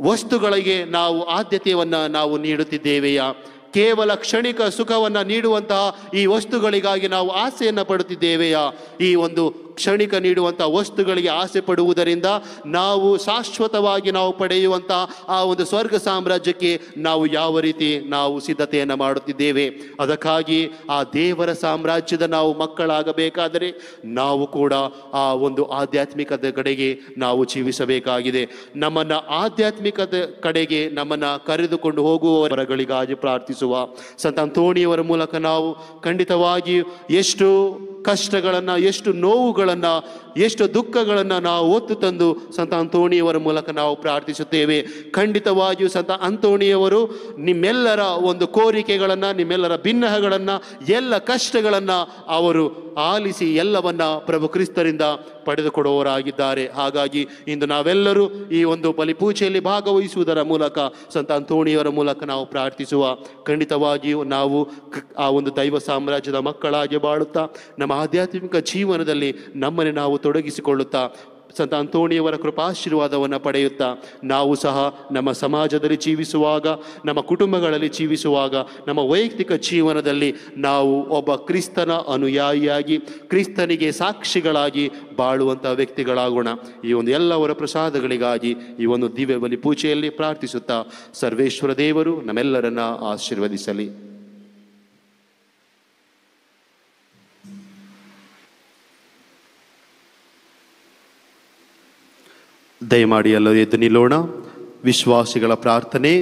ವಸ್ತುಗಳಿಗೆ ನಾವು ಆದ್ಯತೆಯನ್ನು ನಾವು ನೀಡುತ್ತಿದ್ದೇವೆಯಾ? ಕೇವಲ ಕ್ಷಣಿಕ ಸುಖವನ್ನು ನೀಡುವಂತಹ ಈ ವಸ್ತುಗಳಿಗಾಗಿ ನಾವು ಆಸೆಯನ್ನು ಪಡುತ್ತಿದ್ದೇವೆಯಾ? ಈ ಒಂದು ಕ್ಷಣಿಕ ನೀಡುವಂಥ ವಸ್ತುಗಳಿಗೆ ಆಸೆ ಪಡುವುದರಿಂದ ನಾವು ಶಾಶ್ವತವಾಗಿ ನಾವು ಪಡೆಯುವಂಥ ಆ ಒಂದು ಸ್ವರ್ಗ ಸಾಮ್ರಾಜ್ಯಕ್ಕೆ ನಾವು ಯಾವ ರೀತಿ ನಾವು ಸಿದ್ಧತೆಯನ್ನು ಮಾಡುತ್ತಿದ್ದೇವೆ? ಅದಕ್ಕಾಗಿ ಆ ದೇವರ ಸಾಮ್ರಾಜ್ಯದ ನಾವು ಮಕ್ಕಳಾಗಬೇಕಾದರೆ ನಾವು ಕೂಡ ಆ ಒಂದು ಆಧ್ಯಾತ್ಮಿಕತೆ ಕಡೆಗೆ ನಾವು ಜೀವಿಸಬೇಕಾಗಿದೆ. ನಮ್ಮನ್ನು ಆಧ್ಯಾತ್ಮಿಕತೆ ಕಡೆಗೆ ನಮ್ಮನ್ನು ಕರೆದುಕೊಂಡು ಹೋಗುವವರಗಳಿಗಾಗಿ ಪ್ರಾರ್ಥಿಸುವ ಸಂತ ಅಂತೋಣಿಯವರ ಮೂಲಕ ನಾವು ಖಂಡಿತವಾಗಿ ಎಷ್ಟು ಕಷ್ಟಗಳನ್ನು, ಎಷ್ಟು ನೋವುಗಳನ್ನು, ಎಷ್ಟು ದುಃಖಗಳನ್ನು ನಾವು ಒತ್ತು ತಂದು ಸಂತ ಅಂತೋಣಿಯವರ ಮೂಲಕ ನಾವು ಪ್ರಾರ್ಥಿಸುತ್ತೇವೆ. ಖಂಡಿತವಾಗಿಯೂ ಸಂತ ಅಂತೋಣಿಯವರು ನಿಮ್ಮೆಲ್ಲರ ಒಂದು ಕೋರಿಕೆಗಳನ್ನು, ನಿಮ್ಮೆಲ್ಲರ ಭಿನ್ನಹಗಳನ್ನು, ಎಲ್ಲ ಕಷ್ಟಗಳನ್ನು ಅವರು ಆಲಿಸಿ ಎಲ್ಲವನ್ನ ಪ್ರಭು ಕ್ರಿಸ್ತರಿಂದ ಪಡೆದುಕೊಡುವವರಾಗಿದ್ದಾರೆ. ಹಾಗಾಗಿ ಇಂದು ನಾವೆಲ್ಲರೂ ಈ ಒಂದು ಬಲಿಪೂಜೆಯಲ್ಲಿ ಭಾಗವಹಿಸುವುದರ ಮೂಲಕ ಸಂತ ಅಂತೋಣಿಯವರ ಮೂಲಕ ನಾವು ಪ್ರಾರ್ಥಿಸುವ. ಖಂಡಿತವಾಗಿಯೂ ನಾವು ಆ ಒಂದು ದೈವ ಸಾಮ್ರಾಜ್ಯದ ಮಕ್ಕಳಾಗಿ ಬಾಳುತ್ತಾ ನಮ್ಮ ಆಧ್ಯಾತ್ಮಿಕ ಜೀವನದಲ್ಲಿ ನಮ್ಮನ್ನು ನಾವು ತೊಡಗಿಸಿಕೊಳ್ಳುತ್ತಾ ಸಂತ ಅಂತೋಣಿಯವರ ಕೃಪಾಶೀರ್ವಾದವನ್ನು ಪಡೆಯುತ್ತಾ ನಾವು ಸಹ ನಮ್ಮ ಸಮಾಜದಲ್ಲಿ ಜೀವಿಸುವಾಗ, ನಮ್ಮ ಕುಟುಂಬಗಳಲ್ಲಿ ಜೀವಿಸುವಾಗ, ನಮ್ಮ ವೈಯಕ್ತಿಕ ಜೀವನದಲ್ಲಿ ನಾವು ಒಬ್ಬ ಕ್ರಿಸ್ತನ ಅನುಯಾಯಿಯಾಗಿ, ಕ್ರಿಸ್ತನಿಗೆ ಸಾಕ್ಷಿಗಳಾಗಿ ಬಾಳುವಂಥ ವ್ಯಕ್ತಿಗಳಾಗೋಣ. ಈ ಒಂದು ಎಲ್ಲವರ ಪ್ರಸಾದಗಳಿಗಾಗಿ ಈ ಒಂದು ದಿವ್ಯ ಬಲಿ ಪೂಜೆಯಲ್ಲಿ ಪ್ರಾರ್ಥಿಸುತ್ತಾ ಸರ್ವೇಶ್ವರ ದೇವರು ನಮ್ಮೆಲ್ಲರನ್ನ ಆಶೀರ್ವದಿಸಲಿ. ದಯಮಾಡಿ ಎಲ್ಲರೂ ಎದ್ದು ನಿಲ್ಲೋಣ. ವಿಶ್ವಾಸಿಗಳ ಪ್ರಾರ್ಥನೆ.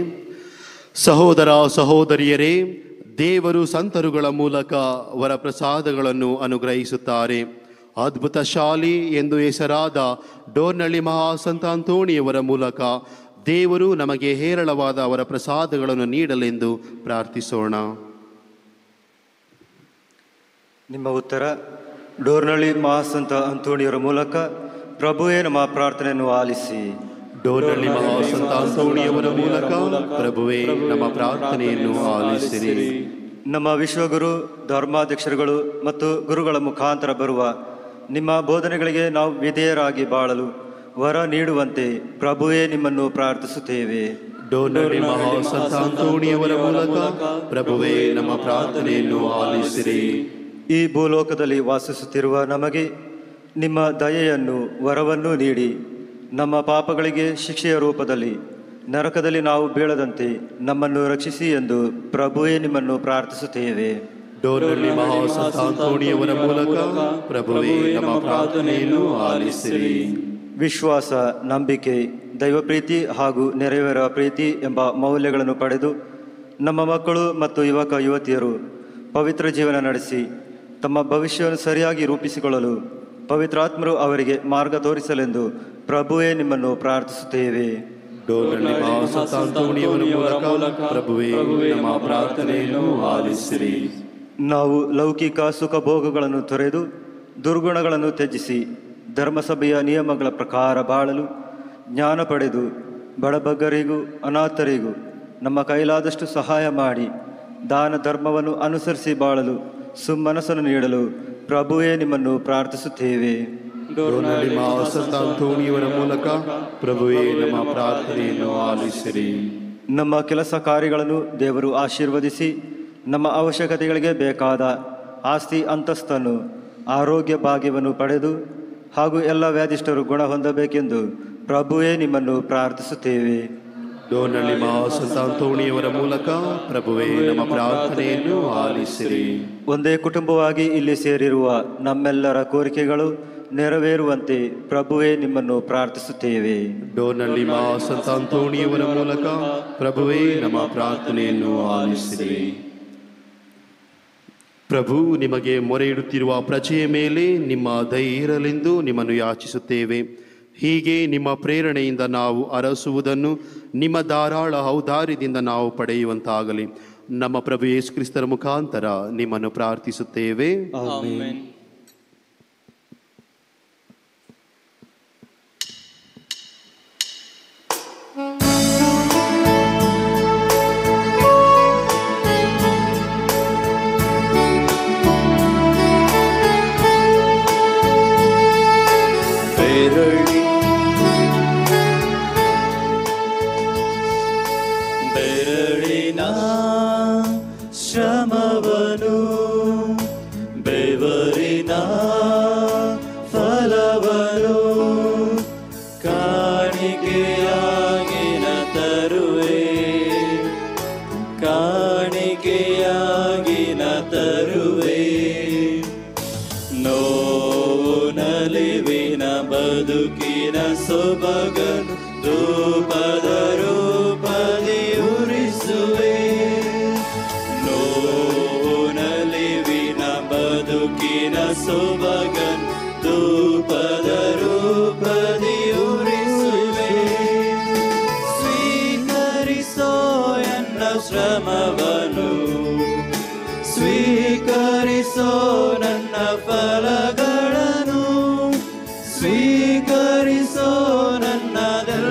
ಸಹೋದರ ಸಹೋದರಿಯರೇ, ದೇವರು ಸಂತರುಗಳ ಮೂಲಕ ವರಪ್ರಸಾದಗಳನ್ನು ಅನುಗ್ರಹಿಸುತ್ತಾರೆ. ಅದ್ಭುತ ಶಾಲಿ ಎಂದು ಹೆಸರಾದ ಡೋರ್ನಳ್ಳಿ ಮಹಾಸಂತ ಅಂತೋಣಿಯವರ ಮೂಲಕ ದೇವರು ನಮಗೆ ಹೇರಳವಾದ ಅವರ ಪ್ರಸಾದಗಳನ್ನು ನೀಡಲೆಂದು ಪ್ರಾರ್ಥಿಸೋಣ. ನಿಮ್ಮ ಉತ್ತರ. ಡೋರ್ನಳ್ಳಿ ಮಹಾಸಂತ ಅಂತೋಣಿಯವರ ಮೂಲಕ ಪ್ರಭುವೇ ನಮ್ಮ ಪ್ರಾರ್ಥನೆಯನ್ನು ಆಲಿಸಿ. ಡೋರ್ನಳ್ಳಿ ಮಹಾಸಂತ ಅಂತೋಣಿಯವರ ಮೂಲಕ ಪ್ರಭುವೇ ನಮ್ಮ ಪ್ರಾರ್ಥನೆಯನ್ನು ಆಲಿಸಿರಿ. ನಮ್ಮ ವಿಶ್ವಗುರು, ಧರ್ಮಾಧ್ಯಕ್ಷರುಗಳು ಮತ್ತು ಗುರುಗಳ ಮುಖಾಂತರ ಬರುವ ನಿಮ್ಮ ಬೋಧನೆಗಳಿಗೆ ನಾವು ವಿಧೇಯರಾಗಿ ಬಾಳಲು ವರ ನೀಡುವಂತೆ ಪ್ರಭುವೇ ನಿಮ್ಮನ್ನು ಪ್ರಾರ್ಥಿಸುತ್ತೇವೆ. ಡೋರ್ನಳ್ಳಿ ಮಹಾಸಂತ ಅಂತೋಣಿಯವರ ಮೂಲಕ ಪ್ರಭುವೇ ನಮ್ಮ ಪ್ರಾರ್ಥನೆಯನ್ನು ಆಲಿಸಿರಿ. ಈ ಭೂಲೋಕದಲ್ಲಿ ವಾಸಿಸುತ್ತಿರುವ ನಮಗೆ ನಿಮ್ಮ ದಯೆಯನ್ನು, ವರವನ್ನು ನೀಡಿ ನಮ್ಮ ಪಾಪಗಳಿಗೆ ಶಿಕ್ಷೆಯ ರೂಪದಲ್ಲಿ ನರಕದಲ್ಲಿ ನಾವು ಬೀಳದಂತೆ ನಮ್ಮನ್ನು ರಕ್ಷಿಸಿ ಎಂದು ಪ್ರಭುವೇ ನಿಮ್ಮನ್ನು ಪ್ರಾರ್ಥಿಸುತ್ತೇವೆ. ಡೋರ್ನಳ್ಳಿ ಮಹಾಸಂತ ಅಂತೋಣಿಯವರ ಮೂಲಕ ಪ್ರಭುವೇ ನಮ್ಮ ಪ್ರಾರ್ಥನೆಯನ್ನು ಆಲಿಸಿರಿ. ವಿಶ್ವಾಸ, ನಂಬಿಕೆ, ದೈವಪ್ರೀತಿ ಹಾಗೂ ನೆರವೇರ ಪ್ರೀತಿ ಎಂಬ ಮೌಲ್ಯಗಳನ್ನು ಪಡೆದು ನಮ್ಮ ಮಕ್ಕಳು ಮತ್ತು ಯುವಕ ಯುವತಿಯರು ಪವಿತ್ರ ಜೀವನ ನಡೆಸಿ ತಮ್ಮ ಭವಿಷ್ಯವನ್ನು ಸರಿಯಾಗಿ ರೂಪಿಸಿಕೊಳ್ಳಲು ಪವಿತ್ರಾತ್ಮರು ಅವರಿಗೆ ಮಾರ್ಗ ತೋರಿಸಲೆಂದು ಪ್ರಭುವೇ ನಿಮ್ಮನ್ನು ಪ್ರಾರ್ಥಿಸುತ್ತೇವೆ. ಡೋರ್ನಳ್ಳಿ ಮಹಾಸಂತ ಅಂತೋಣಿಯವರ ಮೂಲಕ ಪ್ರಭುವೇ ನಮ್ಮ ಪ್ರಾರ್ಥನೆಯನ್ನು ಆಲಿಸಿರಿ. ನಾವು ಲೌಕಿಕ ಸುಖ ಭೋಗಗಳನ್ನು ತೊರೆದು ದುರ್ಗುಣಗಳನ್ನು ತ್ಯಜಿಸಿ ಧರ್ಮಸಭೆಯ ನಿಯಮಗಳ ಪ್ರಕಾರ ಬಾಳಲು ಜ್ಞಾನ ಪಡೆದು ಬಡಬಗ್ಗರಿಗೂ ಅನಾಥರಿಗೂ ನಮ್ಮ ಕೈಲಾದಷ್ಟು ಸಹಾಯ ಮಾಡಿ ದಾನ ಧರ್ಮವನ್ನು ಅನುಸರಿಸಿ ಬಾಳಲು ಸುಮ್ಮನಸ್ಸನ್ನು ನೀಡಲು ಪ್ರಭುವೇ ನಿಮ್ಮನ್ನು ಪ್ರಾರ್ಥಿಸುತ್ತೇವೆ. ಡೋರ್ನಳ್ಳಿ ಮಹಾಸಂತ ಅಂತೋಣಿಯವರ ಮೂಲಕ ಪ್ರಭುವೇ ನಮ್ಮ ಪ್ರಾರ್ಥನೆಯನ್ನು ಆಲಿಸಿರಿ. ನಮ್ಮ ಕೆಲಸ ಕಾರ್ಯಗಳನ್ನು ದೇವರು ಆಶೀರ್ವದಿಸಿ ನಮ್ಮ ಅವಶ್ಯಕತೆಗಳಿಗೆ ಬೇಕಾದ ಆಸ್ತಿ ಅಂತಸ್ತನ್ನು, ಆರೋಗ್ಯ ಭಾಗ್ಯವನ್ನು ಪಡೆದು ಹಾಗೂ ಎಲ್ಲ ವ್ಯಾಧಿಷ್ಠರು ಗುಣ ಹೊಂದಬೇಕೆಂದು ಪ್ರಭುವೇ ನಿಮ್ಮನ್ನು ಪ್ರಾರ್ಥಿಸುತ್ತೇವೆ. ಡೋರ್ನಳ್ಳಿ ಮಹಾಸಂತ ಅಂತೋಣಿಯವರ ಮೂಲಕ ಪ್ರಭುವೇ ನಮ್ಮ ಪ್ರಾರ್ಥನೆಯನ್ನು ಆಲಿಸಿರಿ. ಒಂದೇ ಕುಟುಂಬವಾಗಿ ಇಲ್ಲಿ ಸೇರಿರುವ ನಮ್ಮೆಲ್ಲರ ಕೋರಿಕೆಗಳು ನೆರವೇರುವಂತೆ ಪ್ರಭುವೇ ನಿಮ್ಮನ್ನು ಪ್ರಾರ್ಥಿಸುತ್ತೇವೆ. ಡೋರ್ನಳ್ಳಿ ಮಹಾಸಂತ ಅಂತೋಣಿಯವರ ಮೂಲಕ ಪ್ರಭುವೇ ನಮ್ಮ ಪ್ರಾರ್ಥನೆಯನ್ನು ಆಲಿಸಿರಿ. ಪ್ರಭು, ನಿಮಗೆ ಮೊರೆ ಇಡುತ್ತಿರುವ ಪ್ರಜೆಯ ಮೇಲೆ ನಿಮ್ಮ ದಯೆ ಇರಲೆಂದು ನಿಮ್ಮನ್ನು ಯಾಚಿಸುತ್ತೇವೆ. ಹೀಗೆ ನಿಮ್ಮ ಪ್ರೇರಣೆಯಿಂದ ನಾವು ಅರಸುವುದನ್ನು ನಿಮ್ಮ ಧಾರಾಳ ಔದಾರ್ಯದಿಂದ ನಾವು ಪಡೆಯುವಂತಾಗಲಿ. ನಮ್ಮ ಪ್ರಭು ಯೇಸು ಕ್ರಿಸ್ತರ ಮುಖಾಂತರ ನಿಮ್ಮನ್ನು ಪ್ರಾರ್ಥಿಸುತ್ತೇವೆ. ಆಮೆನ್. ಬೆರಳಿನ ಶ್ರಮವನು ಬೆವರಿನ ಫಲವನು ಕಾಣಿಕೆಯಾಗಿ ನ ತರುವೆ ಕಾಣಿಕೆಯಾಗಿ ನ ತರುವೆ ನೋವು ನಲಿವಿನ ಬದುಕಿನ ಸೊಬಗನು ಧೂಪದ ರೂಪದಿ ಉರಿಸುವೆ ನೋವು ನಲಿವಿನ ಬದುಕಿನ ಸೊಬಗನು ಧೂಪದ ರೂಪದಿ ಉರಿಸುವೆ ಸ್ವೀಕರಿಸೋ ಎನ್ನ ಶ್ರಮವನು ಸ್ವೀಕರಿಸೋ ನನ್ನ ಫಲಗಳನ್ನು ಸ್ವೀಕರಿಸೋ ನನ್ನದೆಲ್ಲವನು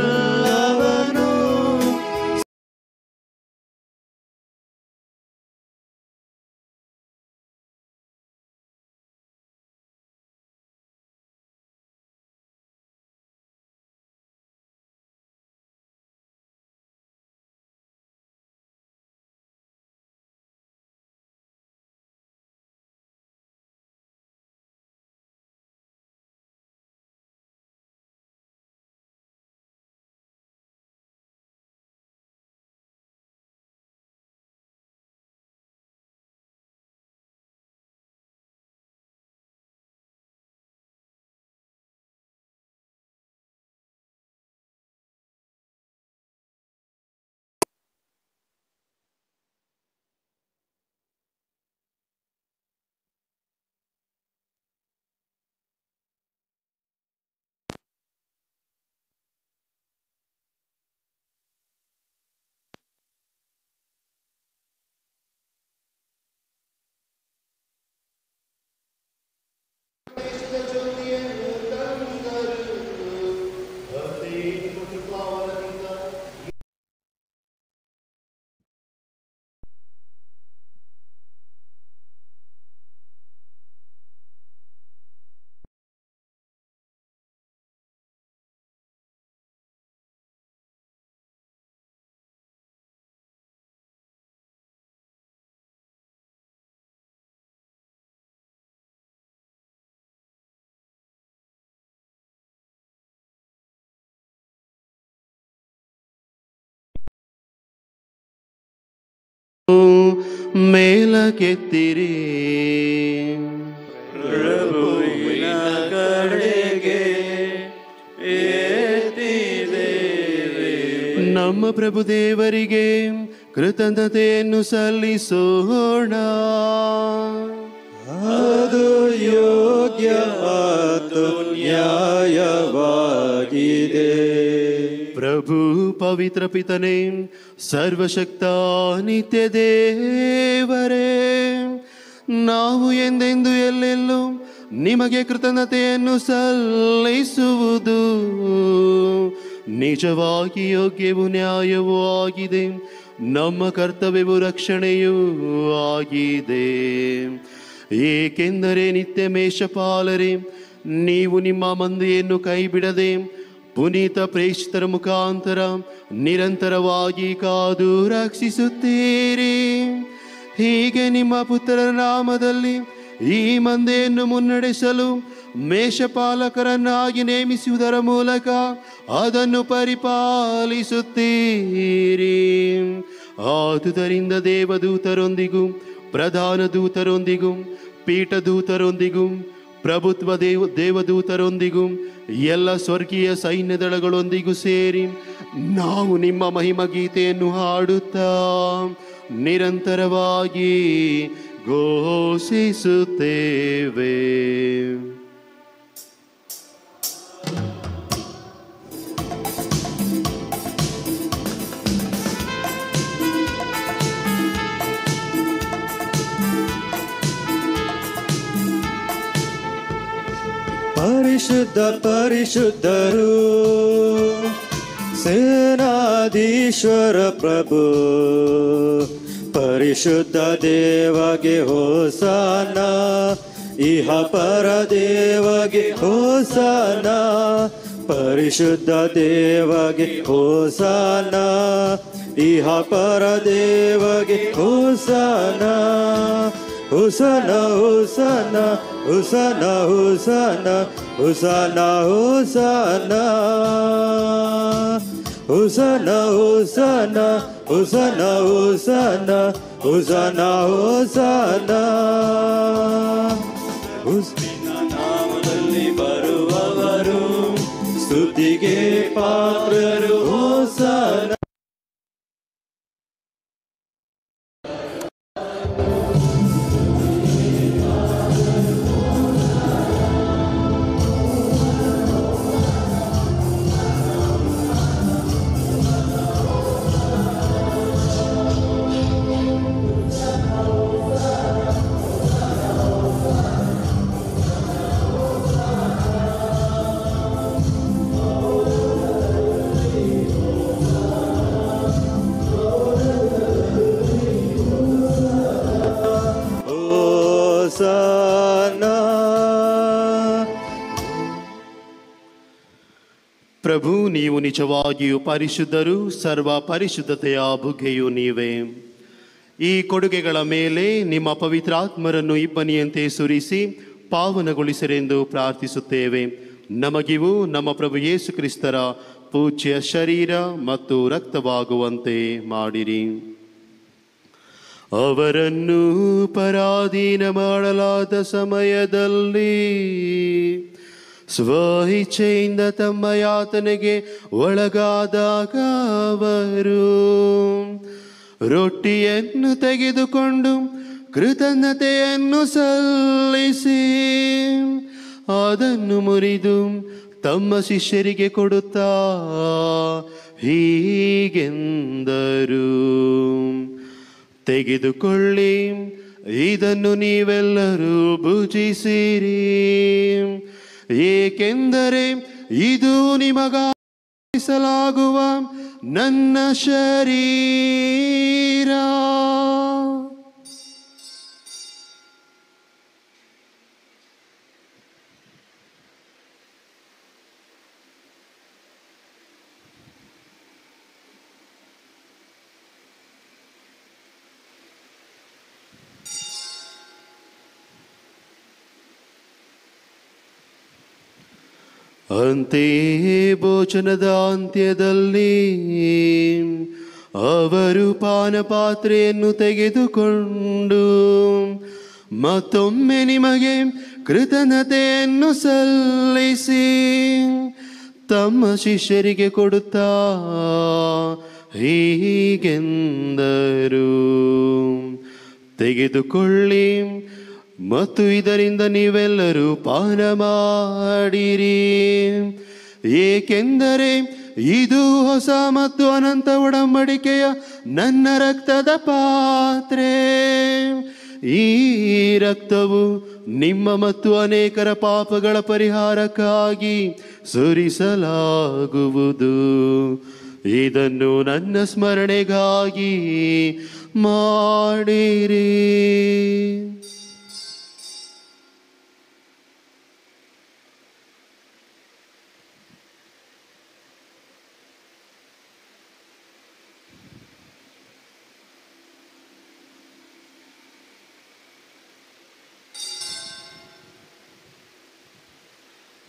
ಮೇಲಕ್ಕೆತ್ತಿರಿ ಪ್ರಭುವಿನ ಕಡೆಗೆ ಎತ್ತಿದ್ದೇವೆ. ನಮ್ಮ ಪ್ರಭು ದೇವರಿಗೆ ಕೃತಜ್ಞತೆಯನ್ನು ಸಲ್ಲಿಸೋಣ. ಅದು ಯೋಗ್ಯ ಮತ್ತು ನ್ಯಾಯವಾಗಿದೆ. ಪ್ರಭು ಪವಿತ್ರ ಪಿತನೇ, ಸರ್ವಶಕ್ತ ನಿತ್ಯ ದೇವರೇ, ನಾವು ಎಂದೆಂದು ಎಲ್ಲೆಲ್ಲೂ ನಿಮಗೆ ಕೃತಜ್ಞತೆಯನ್ನು ಸಲ್ಲಿಸುವುದು ನಿಜವಾಗಿ ಯೋಗ್ಯವೂ ನ್ಯಾಯವೂ ಆಗಿದೆ. ನಮ್ಮ ಕರ್ತವ್ಯವೂ ರಕ್ಷಣೆಯೂ ಆಗಿದೆ. ಏಕೆಂದರೆ ನಿತ್ಯ ಮೇಷಪಾಲರೇ, ನೀವು ನಿಮ್ಮ ಮಂದೆಯನ್ನು ಕೈಬಿಡದೆ ಪುನೀತ ಪ್ರೇಷಿತರ ಮುಖಾಂತರ ನಿರಂತರವಾಗಿ ಕಾದು ರಕ್ಷಿಸುತ್ತೀರಿ. ಹೀಗೆ ನಿಮ್ಮ ಪುತ್ರರ ನಾಮದಲ್ಲಿ ಈ ಮಂದೆಯನ್ನು ಮುನ್ನಡೆಸಲು ಮೇಷಪಾಲಕರನ್ನಾಗಿ ನೇಮಿಸುವುದರ ಮೂಲಕ ಅದನ್ನು ಪರಿಪಾಲಿಸುತ್ತೀರಿ. ಆದುದರಿಂದ ದೇವದೂತರೊಂದಿಗೂ ಪ್ರಧಾನ ದೂತರೊಂದಿಗೂ ಪೀಠದೂತರೊಂದಿಗೂ ಪ್ರಭುತ್ವ ದೇವದೂತರೊಂದಿಗೂ ಎಲ್ಲ ಸ್ವರ್ಗೀಯ ಸೈನ್ಯ ದಳಗಳೊಂದಿಗೂ ಸೇರಿ ನಾವು ನಿಮ್ಮ ಮಹಿಮ ಗೀತೆಯನ್ನು ಹಾಡುತ್ತಾ ನಿರಂತರವಾಗಿ ಘೋಷಿಸುತ್ತೇವೆ. ಪರಿಶುದ್ಧ ಪರಿಶುದ್ಧರು ಸೇನಾಧೀಶ್ವರ ಪ್ರಭು, ಪರಿಶುದ್ಧ ದೇವಗೆ ಹೋಸಾನ, ಇಹ ಪರ ದೇವಗೆ ಹೋಸಾನ, ಪರಿಶುದ್ಧ ದೇವಗೆ ಹೋಸಾನ, ಇಹ ಪರ ದೇವಗೆ ಹೋಸನ ಹುಸನ ಹುಸನ ಹುಸನ ಹುಸನ ಹುಸನ ಹುಸನ ಹುಸನ ಹುಸನ ಹುಸನ ಹುಸನ ಹುಸನ ಹುಸನ ಹುಸನ ನಾಮದಲ್ಲಿ ಬರುವವರು ಸ್ತುತಿಗೆ ಪಾತ್ರರು ಹೋಸನ. ಪ್ರಭು, ನೀವು ನಿಜವಾಗಿಯೂ ಪರಿಶುದ್ಧರು, ಸರ್ವ ಪರಿಶುದ್ಧತೆಯ ಬುಗ್ಗೆಯೂ ನೀವೇ. ಈ ಕೊಡುಗೆಗಳ ಮೇಲೆ ನಿಮ್ಮ ಪವಿತ್ರಾತ್ಮರನ್ನು ಇಬ್ಬನಿಯಂತೆ ಸುರಿಸಿ ಪಾವನಗೊಳಿಸಿರೆಂದು ಪ್ರಾರ್ಥಿಸುತ್ತೇವೆ. ನಮಗಿವು ನಮ್ಮ ಪ್ರಭು ಯೇಸು ಕ್ರಿಸ್ತರ ಪೂಜ್ಯ ಶರೀರ ಮತ್ತು ರಕ್ತವಾಗುವಂತೆ ಮಾಡಿರಿ. ಅವರನ್ನು ಪರಾಧೀನ ಮಾಡಲಾದ ಸಮಯದಲ್ಲಿ ಸ್ವಇಚ್ಛೆಯಿಂದ ತಮ್ಮ ಯಾತನೆಗೆ ಒಳಗಾದಾಗ ಅವರು ರೊಟ್ಟಿಯನ್ನು ತೆಗೆದುಕೊಂಡು ಕೃತಜ್ಞತೆಯನ್ನು ಸಲ್ಲಿಸಿ ಅದನ್ನು ಮುರಿದು ತಮ್ಮ ಶಿಷ್ಯರಿಗೆ ಕೊಡುತ್ತಾ ಹೀಗೆಂದರು, ತೆಗೆದುಕೊಳ್ಳಿ, ಇದನ್ನು ನೀವೆಲ್ಲರೂ ಭುಜಿಸಿರಿ, ಏಕೆಂದರೆ ಇದು ನಿಮಗಾಗಿಸಲಾಗುವ ನನ್ನ ಶರೀರ. ಅಂತೆಯೇ ಭೋಜನದ ಅಂತ್ಯದಲ್ಲಿ ಅವರು ಪಾನಪಾತ್ರೆಯನ್ನು ತೆಗೆದುಕೊಂಡು ಮತ್ತೊಮ್ಮೆ ನಿಮಗೆ ಕೃತಜ್ಞತೆಯನ್ನು ಸಲ್ಲಿಸಿ ತಮ್ಮ ಶಿಷ್ಯರಿಗೆ ಕೊಡುತ್ತಾ ಹೀಗೆಂದರು, ತೆಗೆದುಕೊಳ್ಳಿ ಮತ್ತು ಇದರಿಂದ ನೀವೆಲ್ಲರೂ ಪಾನ ಮಾಡಿರಿ, ಏಕೆಂದರೆ ಇದು ಹೊಸ ಮತ್ತು ಅನಂತ ಒಡಂಬಡಿಕೆಯ ನನ್ನ ರಕ್ತದ ಪಾತ್ರೆ. ಈ ರಕ್ತವು ನಿಮ್ಮ ಮತ್ತು ಅನೇಕರ ಪಾಪಗಳ ಪರಿಹಾರಕ್ಕಾಗಿ ಸುರಿಸಲಾಗುವುದು. ಇದನ್ನು ನನ್ನ ಸ್ಮರಣೆಗಾಗಿ ಮಾಡಿರಿ.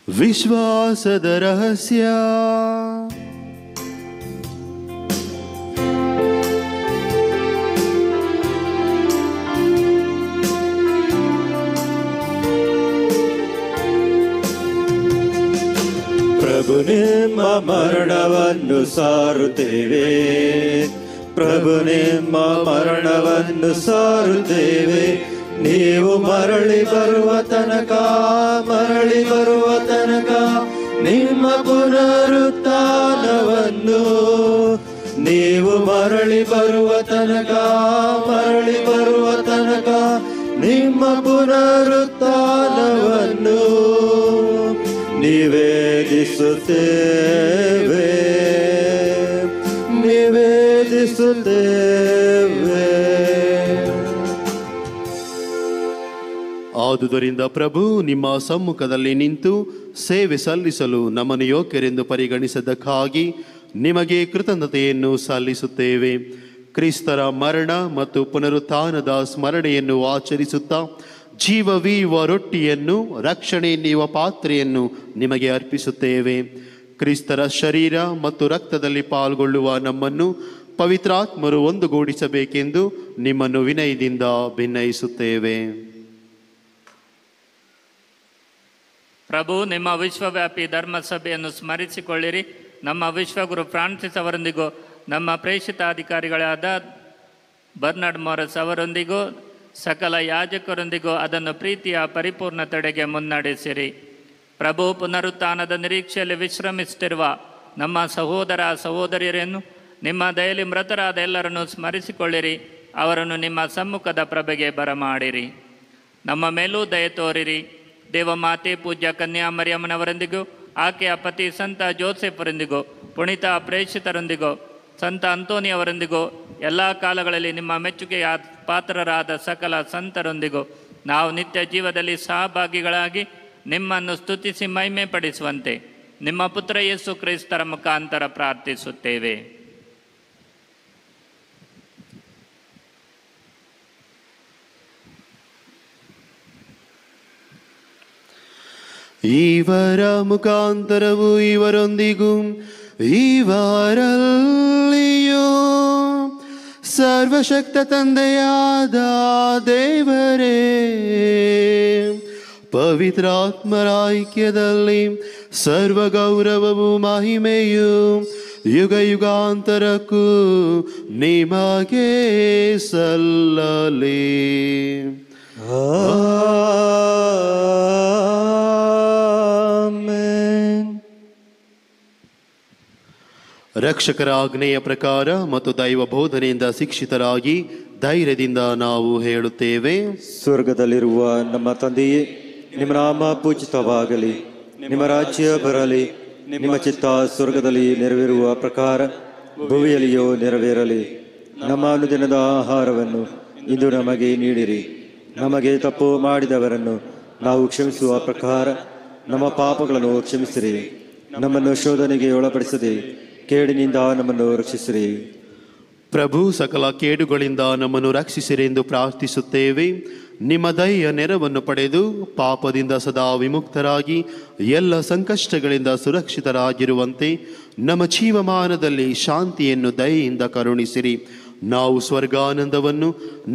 ವಿಶ್ವಾಸದ ರಹಸ್ಯ. ಪ್ರಭು ನಿಮ್ಮ ಮರಣವನ್ನು ಸಾರುತ್ತೇವೆ, ಪ್ರಭು ನಿಮ್ಮ ಮರಣವನ್ನು ಸಾರುತ್ತೇವೆ. ನೀವು ಮರಳಿ ಬರುವ ತನಕ, ಮರಳಿ ಬರುವ ತನಕ ನಿಮ್ಮ ಪುನರುತ್ಥಾನವನ್ನು, ನೀವು ಮರಳಿ ಬರುವ ತನಕ, ಮರಳಿ ಬರುವ ತನಕ ನಿಮ್ಮ ಪುನರುತ್ಥಾನವನ್ನು ನಿವೇದಿಸುತ್ತೇವೆ, ನಿವೇದಿಸುತ್ತೇವೆ. ಆದುದರಿಂದ ಪ್ರಭು, ನಿಮ್ಮ ಸಮ್ಮುಖದಲ್ಲಿ ನಿಂತು ಸೇವೆ ಸಲ್ಲಿಸಲು ನಮ್ಮನ್ನು ಯೋಗ್ಯರೆಂದು ಪರಿಗಣಿಸದಕ್ಕಾಗಿ ನಿಮಗೆ ಕೃತಜ್ಞತೆಯನ್ನು ಸಲ್ಲಿಸುತ್ತೇವೆ. ಕ್ರಿಸ್ತರ ಮರಣ ಮತ್ತು ಪುನರುತ್ಥಾನದ ಸ್ಮರಣೆಯನ್ನು ಆಚರಿಸುತ್ತಾ ಜೀವವೀವ ರೊಟ್ಟಿಯನ್ನು, ರಕ್ಷಣೆ ನೀಡುವ ಪಾತ್ರೆಯನ್ನು ನಿಮಗೆ ಅರ್ಪಿಸುತ್ತೇವೆ. ಕ್ರಿಸ್ತರ ಶರೀರ ಮತ್ತು ರಕ್ತದಲ್ಲಿ ಪಾಲ್ಗೊಳ್ಳುವ ನಮ್ಮನ್ನು ಪವಿತ್ರಾತ್ಮರು ಒಂದುಗೂಡಿಸಬೇಕೆಂದು ನಿಮ್ಮನ್ನು ವಿನಯದಿಂದ ಭಿನ್ನಯಿಸುತ್ತೇವೆ. ಪ್ರಭು, ನಿಮ್ಮ ವಿಶ್ವವ್ಯಾಪಿ ಧರ್ಮಸಭೆಯನ್ನು ಸ್ಮರಿಸಿಕೊಳ್ಳಿರಿ. ನಮ್ಮ ವಿಶ್ವಗುರು ಫ್ರಾನ್ಸಿಸ್ ಅವರೊಂದಿಗೂ ನಮ್ಮ ಪ್ರೇಷಿತಾಧಿಕಾರಿಗಳಾದ ಬರ್ನಾರ್ಡ್ ಮೋರಸ್ ಅವರೊಂದಿಗೂ ಸಕಲ ಯಾಜಕರೊಂದಿಗೂ ಅದನ್ನು ಪ್ರೀತಿಯ ಪರಿಪೂರ್ಣತೆಡೆಗೆ ಮುನ್ನಡೆಸಿರಿ. ಪ್ರಭು, ಪುನರುತ್ಥಾನದ ನಿರೀಕ್ಷೆಯಲ್ಲಿ ವಿಶ್ರಮಿಸುತ್ತಿರುವ ನಮ್ಮ ಸಹೋದರ ಸಹೋದರಿಯರನ್ನು ನಿಮ್ಮ ದಯೆಯಲ್ಲಿ ಮೃತರಾದ ಎಲ್ಲರನ್ನು ಸ್ಮರಿಸಿಕೊಳ್ಳಿರಿ. ಅವರನ್ನು ನಿಮ್ಮ ಸಮ್ಮುಖದ ಪ್ರಭೆಗೆ ಬರಮಾಡಿರಿ. ನಮ್ಮ ಮೇಲೂ ದಯೆ ತೋರಿರಿ. ದೇವಮಾತೆ ಪೂಜ್ಯ ಕನ್ಯಾ ಮರಿಯಮ್ಮನವರೊಂದಿಗೂ ಆಕೆಯ ಪತಿ ಸಂತ ಜೋಸೆಫರೊಂದಿಗೂ ಪುಣಿತ ಪ್ರೇಷಿತರೊಂದಿಗೂ ಸಂತ ಅಂತೋನಿಯವರೊಂದಿಗೂ ಎಲ್ಲ ಕಾಲಗಳಲ್ಲಿ ನಿಮ್ಮ ಮೆಚ್ಚುಗೆಯ ಪಾತ್ರರಾದ ಸಕಲ ಸಂತರೊಂದಿಗೂ ನಾವು ನಿತ್ಯ ಜೀವದಲ್ಲಿ ಸಹಭಾಗಿಗಳಾಗಿ ನಿಮ್ಮನ್ನು ಸ್ತುತಿಸಿ ಮಹಿಮೆ ಪಡಿಸುವಂತೆ ನಿಮ್ಮ ಪುತ್ರ ಯೇಸು ಕ್ರಿಸ್ತರ ಮುಖಾಂತರ ಪ್ರಾರ್ಥಿಸುತ್ತೇವೆ. ಇವರ ಮುಖಾಂತರವು ಇವರೊಂದಿಗೂ ಇವರಲ್ಲಿಯೂ ಸರ್ವಶಕ್ತ ತಂದೆಯಾದ ದೇವರೇ, ಪವಿತ್ರಾತ್ಮರ ಐಕ್ಯದಲ್ಲಿ ಸರ್ವ ಗೌರವವು ಮಹಿಮೆಯು ಯುಗ ಯುಗಾಂತರಕ್ಕೂ ನಿಮಗೆ ಸಲ್ಲಲಿ. ರಕ್ಷಕರ ಆಜ್ಞೆಯ ಪ್ರಕಾರ ಮತ್ತು ದೈವ ಬೋಧನೆಯಿಂದ ಶಿಕ್ಷಿತರಾಗಿ ಧೈರ್ಯದಿಂದ ನಾವು ಹೇಳುತ್ತೇವೆ. ಸ್ವರ್ಗದಲ್ಲಿರುವ ನಮ್ಮ ತಂದೆಯೇ, ನಿಮ್ಮ ನಾಮ ಪೂಜಿತವಾಗಲಿ, ನಿಮ್ಮ ರಾಜ್ಯ ಬರಲಿ, ನಿಮ್ಮ ಚಿತ್ತ ಸ್ವರ್ಗದಲ್ಲಿ ನೆರವೇರುವ ಪ್ರಕಾರ ಭೂಮಿಯಲ್ಲಿಯೂ ನೆರವೇರಲಿ. ನಮ್ಮ ಅನುದಿನದ ಆಹಾರವನ್ನು ಇಂದು ನಮಗೆ ನೀಡಿರಿ. ನಮಗೆ ತಪ್ಪು ಮಾಡಿದವರನ್ನು ನಾವು ಕ್ಷಮಿಸುವ ಪ್ರಕಾರ ನಮ್ಮ ಪಾಪಗಳನ್ನು ಕ್ಷಮಿಸಿರಿ. ನಮ್ಮನ್ನು ಶೋಧನೆಗೆ ಒಳಪಡಿಸದೆ ಕೇಡಿನಿಂದ ನಮ್ಮನ್ನು ರಕ್ಷಿಸಿರಿ. ಪ್ರಭು, ಸಕಲ ಕೇಡುಗಳಿಂದ ನಮ್ಮನ್ನು ರಕ್ಷಿಸಿರಿ ಎಂದು ಪ್ರಾರ್ಥಿಸುತ್ತೇವೆ. ನಿಮ್ಮ ದಯೆಯ ನೆರವನ್ನು ಪಡೆದು ಪಾಪದಿಂದ ಸದಾ ವಿಮುಕ್ತರಾಗಿ ಎಲ್ಲ ಸಂಕಷ್ಟಗಳಿಂದ ಸುರಕ್ಷಿತರಾಗಿರುವಂತೆ ನಮ್ಮ ಜೀವಮಾನದಲ್ಲಿ ಶಾಂತಿಯನ್ನು ದಯೆಯಿಂದ ಕರುಣಿಸಿರಿ. ನಾವು ಸ್ವರ್ಗಾನಂದವನ್ನು,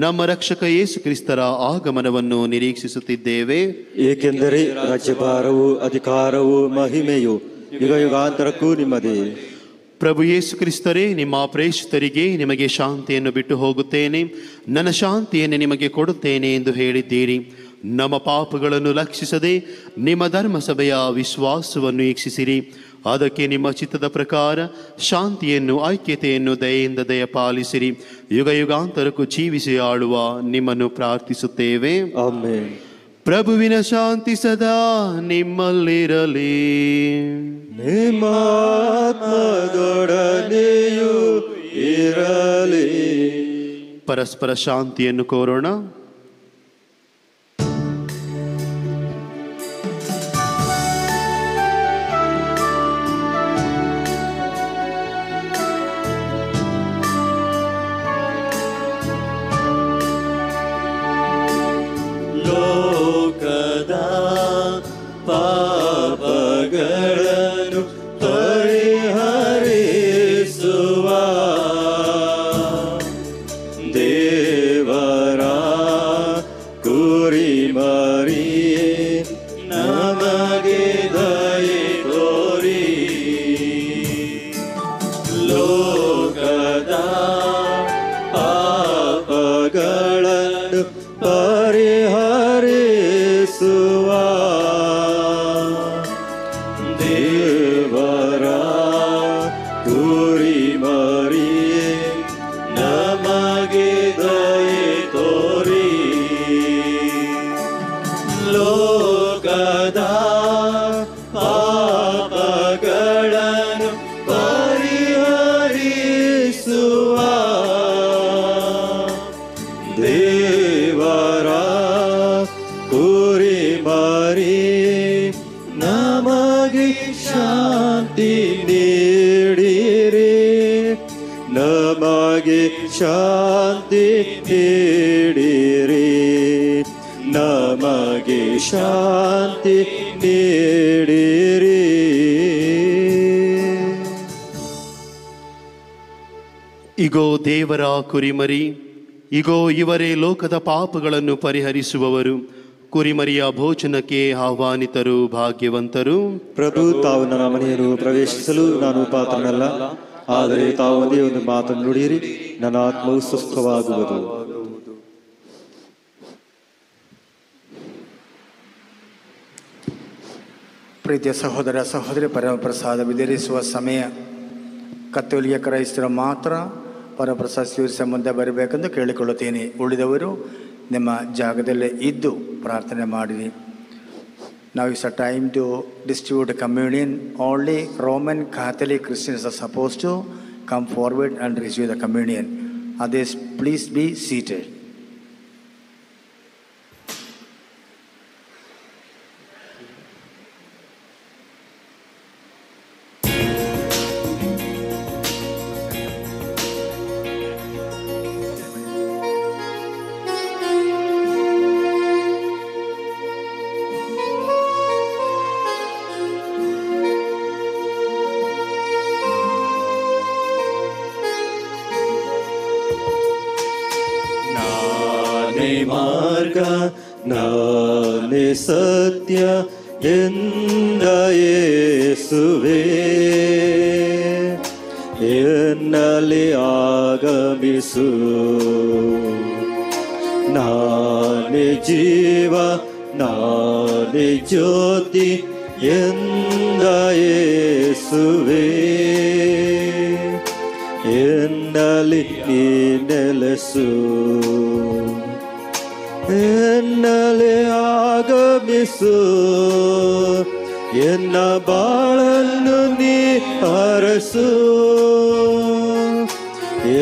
ನಮ್ಮ ರಕ್ಷಕ ಯೇಸು ಕ್ರಿಸ್ತರ ಆಗಮನವನ್ನು ನಿರೀಕ್ಷಿಸುತ್ತಿದ್ದೇವೆ. ಏಕೆಂದರೆ ರಾಜ್ಯಭಾರವು, ಅಧಿಕಾರವು, ಮಹಿಮೆಯು ಯುಗ ಯುಗಾಂತರಕ್ಕೂ ನಿಮ್ಮದೇ. ಪ್ರಭು ಯೇಸು ಕ್ರಿಸ್ತರೇ, ನಿಮ್ಮ ಪ್ರೇಷಿತರಿಗೆ ನಿಮಗೆ ಶಾಂತಿಯನ್ನು ಬಿಟ್ಟು ಹೋಗುತ್ತೇನೆ, ನನ್ನ ಶಾಂತಿಯನ್ನು ನಿಮಗೆ ಕೊಡುತ್ತೇನೆ ಎಂದು ಹೇಳಿದ್ದೀರಿ. ನಮ್ಮ ಪಾಪಗಳನ್ನು ಲಕ್ಷಿಸದೆ ನಿಮ್ಮ ಧರ್ಮಸಭೆಯ ವಿಶ್ವಾಸವನ್ನು ವೀಕ್ಷಿಸಿರಿ. ಅದಕ್ಕೆ ನಿಮ್ಮ ಚಿತ್ತದ ಪ್ರಕಾರ ಶಾಂತಿಯನ್ನು, ಐಕ್ಯತೆಯನ್ನು ದಯೆಯಿಂದ ದಯಪಾಲಿಸಿರಿ. ಯುಗ ಯುಗಾಂತರಕ್ಕೂ ಜೀವಿಸಿ ಆಳುವ ನಿಮ್ಮನ್ನು ಪ್ರಾರ್ಥಿಸುತ್ತೇವೆ. ಆಮೆನ್. ಪ್ರಭುವಿನ ಶಾಂತಿ ಸದಾ ನಿಮ್ಮಲ್ಲಿರಲಿ. ನಿಮ್ಮಾತ್ಮದೊಡನೆಯೂ ಇರಲಿ. ಪರಸ್ಪರ ಶಾಂತಿಯನ್ನು ಕೋರೋಣ. ಲೋಕದ ಪಾಪಗಳನ್ನು ಪರಿಹರಿಸುವ ದೇವರ ಕುರಿಮರಿಯೇ, ನಮಗೆ ದಯೆ ತೋರಿ. ಲೋಕದ ಪಾಪಗಳನ್ನು ಪರಿಹರಿಸುವ ದೇವರ ಕುರಿಮರಿಯೇ, ನಮಗೆ ದಯೆ ತೋರಿ. ಲೋಕದ ಪಾಪಗಳನ್ನು ಪರಿಹರಿಸುವ ದೇವರ ಕುರಿಮರಿಯೇ, ನಮಗೆ ಶಾಂತಿ ನೀಡಿರಿ. ಶಾಂತಿ ನೀಡಿರಿ, ನಮಗೆ ಶಾಂತಿ ನೀಡಿರಿ. ಇಗೋ ದೇವರ ಕುರಿಮರಿ, ಇಗೋ ಇವರೇ ಲೋಕದ ಪಾಪಗಳನ್ನು ಪರಿಹರಿಸುವವರು. ಕುರಿಮರಿಯ ಭೋಜನಕ್ಕೆ ಆಹ್ವಾನಿತರು ಭಾಗ್ಯವಂತರು. ಪ್ರಭು, ತಾವು ನನ್ನ ಮನೆಯನ್ನು ಪ್ರವೇಶಿಸಲು ನಾನು ಪಾತ್ರನಲ್ಲ, ಆದರೆ ತಾವು ಒಂದೇ ಒಂದು ಮಾತನ್ನು ನುಡಿಯಿರಿ, ನನ್ನ ಆತ್ಮವು ಸ್ವಸ್ಥವಾಗುವುದು. ಪ್ರೀತಿಯ ಸಹೋದರ ಸಹೋದರಿ, ಪರಮಪ್ರಸಾದ ವಿತರಿಸುವ ಸಮಯ. ಕತ್ತೋಲಿಕ ಕ್ರೈಸ್ತರು ಮಾತ್ರ ಪರಪ್ರಸಾದ ಸ್ವೀಕರಿಸ ಮುಂದೆ ಬರಬೇಕೆಂದು ಕೇಳಿಕೊಳ್ಳುತ್ತೇನೆ. ಉಳಿದವರು ನಿಮ್ಮ ಜಾಗದಲ್ಲೇ ಇದ್ದು ಪ್ರಾರ್ಥನೆ ಮಾಡಿರಿ. Now is a time to distribute communion. Only Roman Catholic Christians are supposed to come forward and receive the communion. Others, please be seated. ಮಾರ್ಗ ನಾನೇ ಸತ್ಯ ಎಂದ ಯೇಸುವೇ, ಎನ್ನಲ್ಲಿ ಆಗಮಿಸು. ನಾನೇ ಜೀವ ನಾನೇ ಜ್ಯೋತಿ ಎಂದ ಯೇಸುವೇ, ಎನ್ನಲ್ಲಿ ನೀ ನೆಲೆಸು. ಎನ್ನಲ್ಲಿ ಆಗಮಿಸು, ಎನ್ನ ಬಾಳನ್ನು ನೀ ಹರಸು.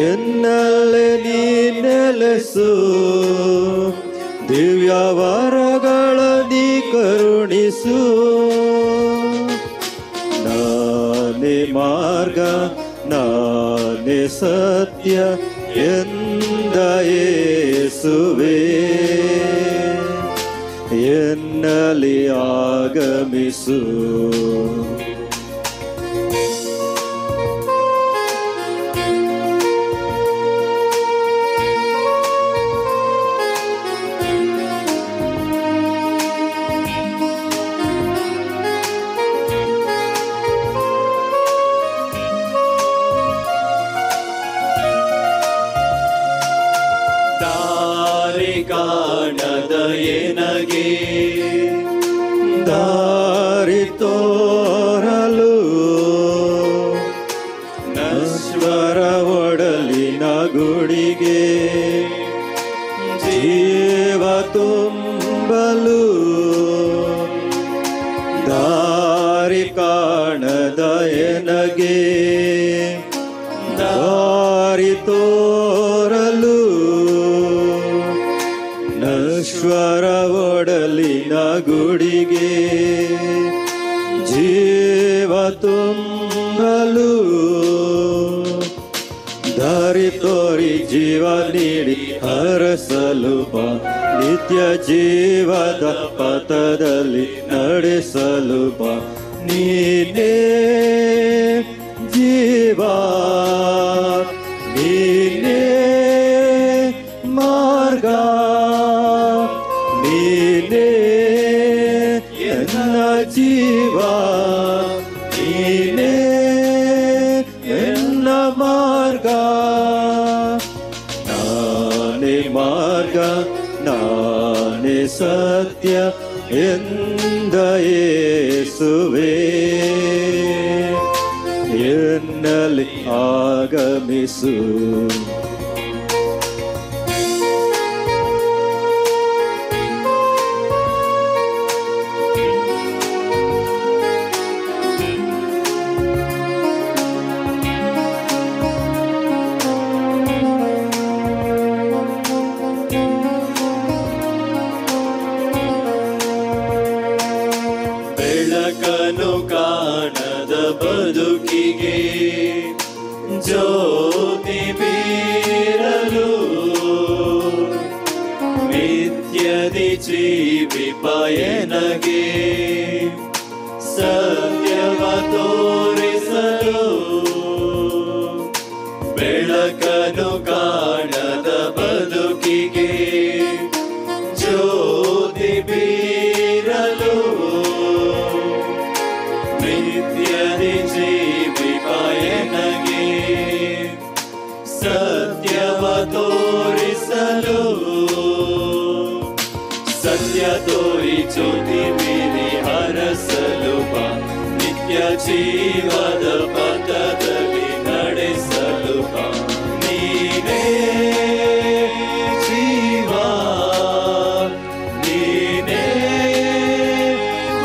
ಎನ್ನಲ್ಲಿ ನೀ ನೆಲೆಸು, ದಿವ್ಯ ವರಗಳ ನೀ ಕರುಣಿಸು. ನಾನೇ ಮಾರ್ಗ ನಾನೇ ಸತ್ಯ ಎಂದ ಯೇಸುವೇ, ಎನ್ನಲ್ಲಿ ಆಗಮಿಸು. ಕಾಣದ ಎನಗೆ ದಾರಿ ತೋರಲು, ನಶ್ವರ ಒಡಲಿನ ಗುಡಿಗೆ ಜೀವ ತುಂಬಲು. ದಾರಿ ಕಾಣದ ಎನಗೆ ದಾರಿ ತೋರಲು, ನಶ್ವರ ಒಡಲಿನ ಗುಡಿಗೆ ಜೀವ ತುಂಬಲು. ದಾರಿ ತೋರಿ ಜೀವ ನೀಡಿ ಹರಸಲು ಬಾ, ನಿತ್ಯ ಜೀವದ ಪಥದಲ್ಲಿ ನಡೆಸಲು ಬಾ. ನೀನೇ ಜೀವ, ನೀನೇ ಮಾರ್ಗ, ನೀನೇ ಎನ್ನ ಜೀವ, ನೀನೇ ಎನ್ನ ಮಾರ್ಗ. ನಾನೇ ಮಾರ್ಗ ನಾನೇ ಸತ್ಯ ಎಂದ ಯೇಸುವೇ, ಎನ್ನಲ್ಲಿ ಆಗಮಿಸು. ಬೆಳಕನು ಕಾಣದ ಬದುಕಿಗೆ ಜ್ಯೋತಿ ನಿತ್ಯದಿ ಜೀವಿಪಯನಗೆ ಸತ್ಯವ ತೋರಿಸಲು ಬೆಳಕನು ಕಾಣದ ಬದುಕಿಗೆ ಜ್ಯೋತಿ ಬೀರಲು ನಿತ್ಯದಿ ಜೀವಿಪಯನಗೆ ಸತ್ಯವ ತೋರಿಸಲು ಸತ್ಯ ತೋರಿ ಜ್ಯೋತಿ ಬೀರಿ ಹರಸಲು ಬಾ ನಿತ್ಯ ಜೀವದ ಪಥದಲ್ಲಿ ನಡೆಸಲು ಬಾ ನೀನೇ ಜೀವ ನೀನೇ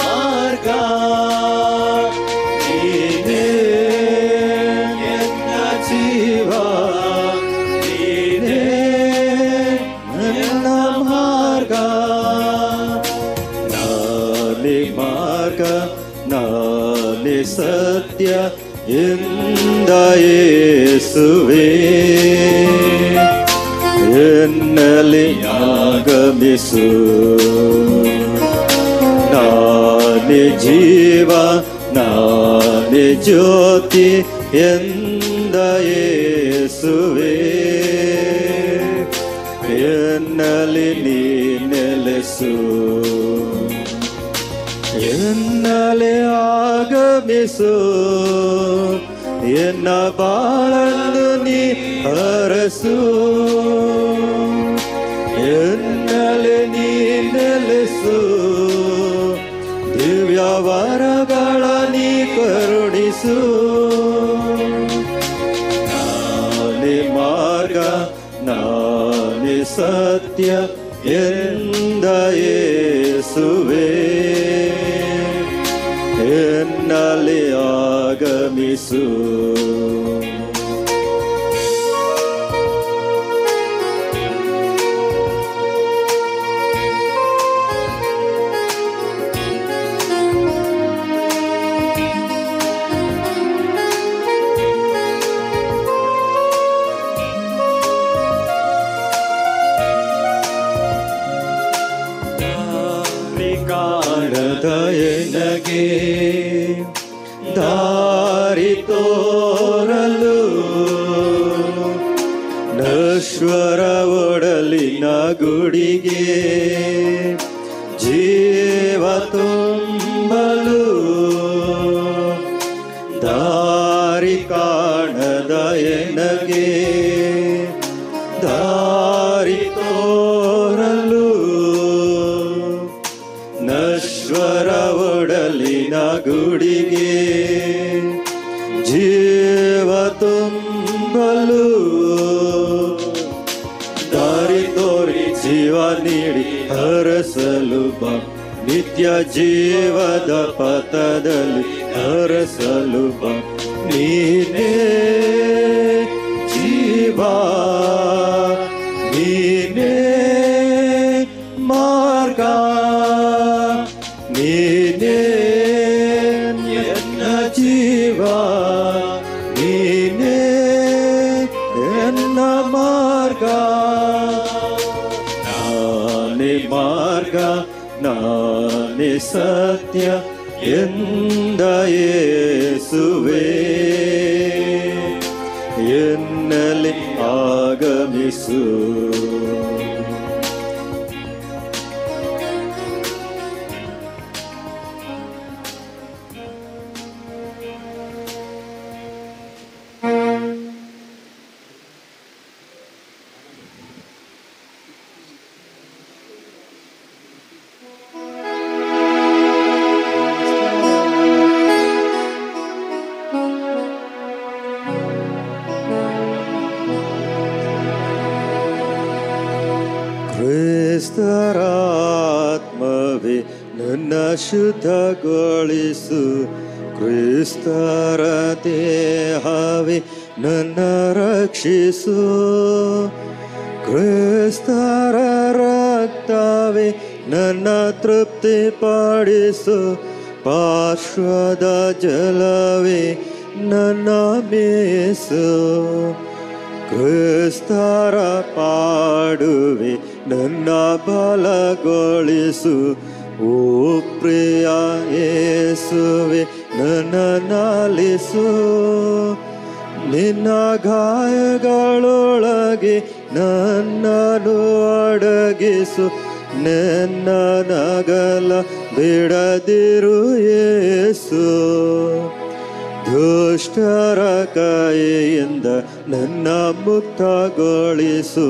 ಮಾರ್ಗ ನೀನೇ ಎನ್ನ ಜೀವ ನೀನೇ ನನ್ನ ಮಾರ್ಗ ನಾನೇ ಮಾರ್ಗ ನಾನೇ ಸತ್ಯ ಎಂದ ಯೇಸುವೇ ಎನ್ನಲಿ ಆಗಮಿಸು ನಾನೇ ಜೀವ ನಾನೇ ಜ್ಯೋತಿ ಎಂದ ಯೇಸುವೇ ಎನ್ನಲಿ ನೀ ನೆಲೆಸು ಎನ್ನಲೆ ಆಗಮಿಸು ಎನ್ನ ಬಾಳನ್ನು ನೀ ಹರಸು ಎನ್ನಲೆ ನೀ ನೆಲೆಸು ದಿವ್ಯ ವರಗಳ ನೀ ಕರುಣಿಸು ನಾನೇ ಮಾರ್ಗ ನಾನೇ ಸತ್ಯ ಎಂದ ಯೇಸುವೇ ಎನ್ನಲಿ ಆಗಮಿಸು ಕಾಣದ ಎನಗೆ ದಾರಿ ತೋರಲು ನಶ್ವರ ಒಡಲಿನ ಗುಡಿಗೆ ಜೀವ ತುಂಬಲು ದಾರಿ ಕಾಣದ ಎನಗೆ ದಾರಿ ತೋರಲು ನಶ್ವರ ಒಡಲಿನ ಗುಡಿಗೆ ಜೀವ ತುಂಬಲು ದಾರಿ ತೋರಿ ಜೀವ ನೀಡಿ ಹರಸಲು ಬಾ ನಿತ್ಯ ಜೀವದ ಪಥದಲ್ಲಿ ಹರಸಲು ಬಾ ನೀನೇ ಜೀವ ನೀನೇ ಮಾರ್ಗ ನೀನೇ ಎನ್ನ ಜೀವ ನೀನೇ ಎನ್ನ ಮಾರ್ಗ ನಾನೇ ಮಾರ್ಗ ನಾನೇ ಸತ್ಯ ಎಂದ ಯೇಸುವೇ ಎನ್ನಲಿ ಆಗಮಿಸು ಕ್ರಿಸ್ತರಾತ್ಮವೇ ನನ್ನ ಶುದ್ಧಗೊಳಿಸು ಕ್ರಿಸ್ತರ ದೇಹವೇ ನನ್ನ ರಕ್ಷಿಸು ಕ್ರಿಸ್ತರ ರಕ್ತವೇ ನನ್ನ ತೃಪ್ತಿಪಡಿಸು ಪಾರ್ಶ್ವದ ಜಲವೇ ನನ್ನ ಮೇಸು ಕ್ರಿಸ್ತರ ಪಾಡುವೆ ನನ್ನ ಬಲಗೊಳಿಸು. ಓ ಪ್ರಿಯ ಯೇಸುವೆ ನನ್ನನ್ನಾಲಿಸು. ನಿನ್ನ ಗಾಯಗಳೊಳಗೆ ನನ್ನನ್ನು ಅಡಗಿಸು. ನನ್ನ ನಗಲ ಬಿಡದಿರು ಯೇಸು. ದುಷ್ಟರ ಕೈಯಿಂದ ನನ್ನ ಮುಕ್ತಗೊಳಿಸು.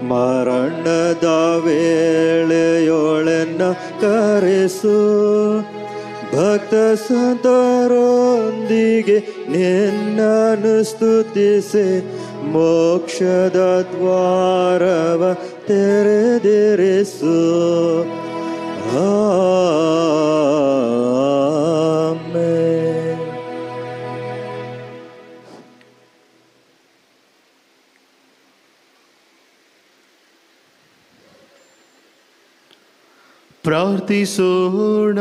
ಮರಣದ ವೇಳೆಯೊಳೆನ್ನ ಕರೆಸು. ಭಕ್ತ ಸಂತರೊಂದಿಗೆ ನಿನ್ನನ್ನು ಸ್ತುತಿಸೆ. ಮೋಕ್ಷದ ದ್ವಾರವ ತೆರೆದಿರಿಸು. ಆಮೆನ್. ಪ್ರಾರ್ಥಿಸೋಣ.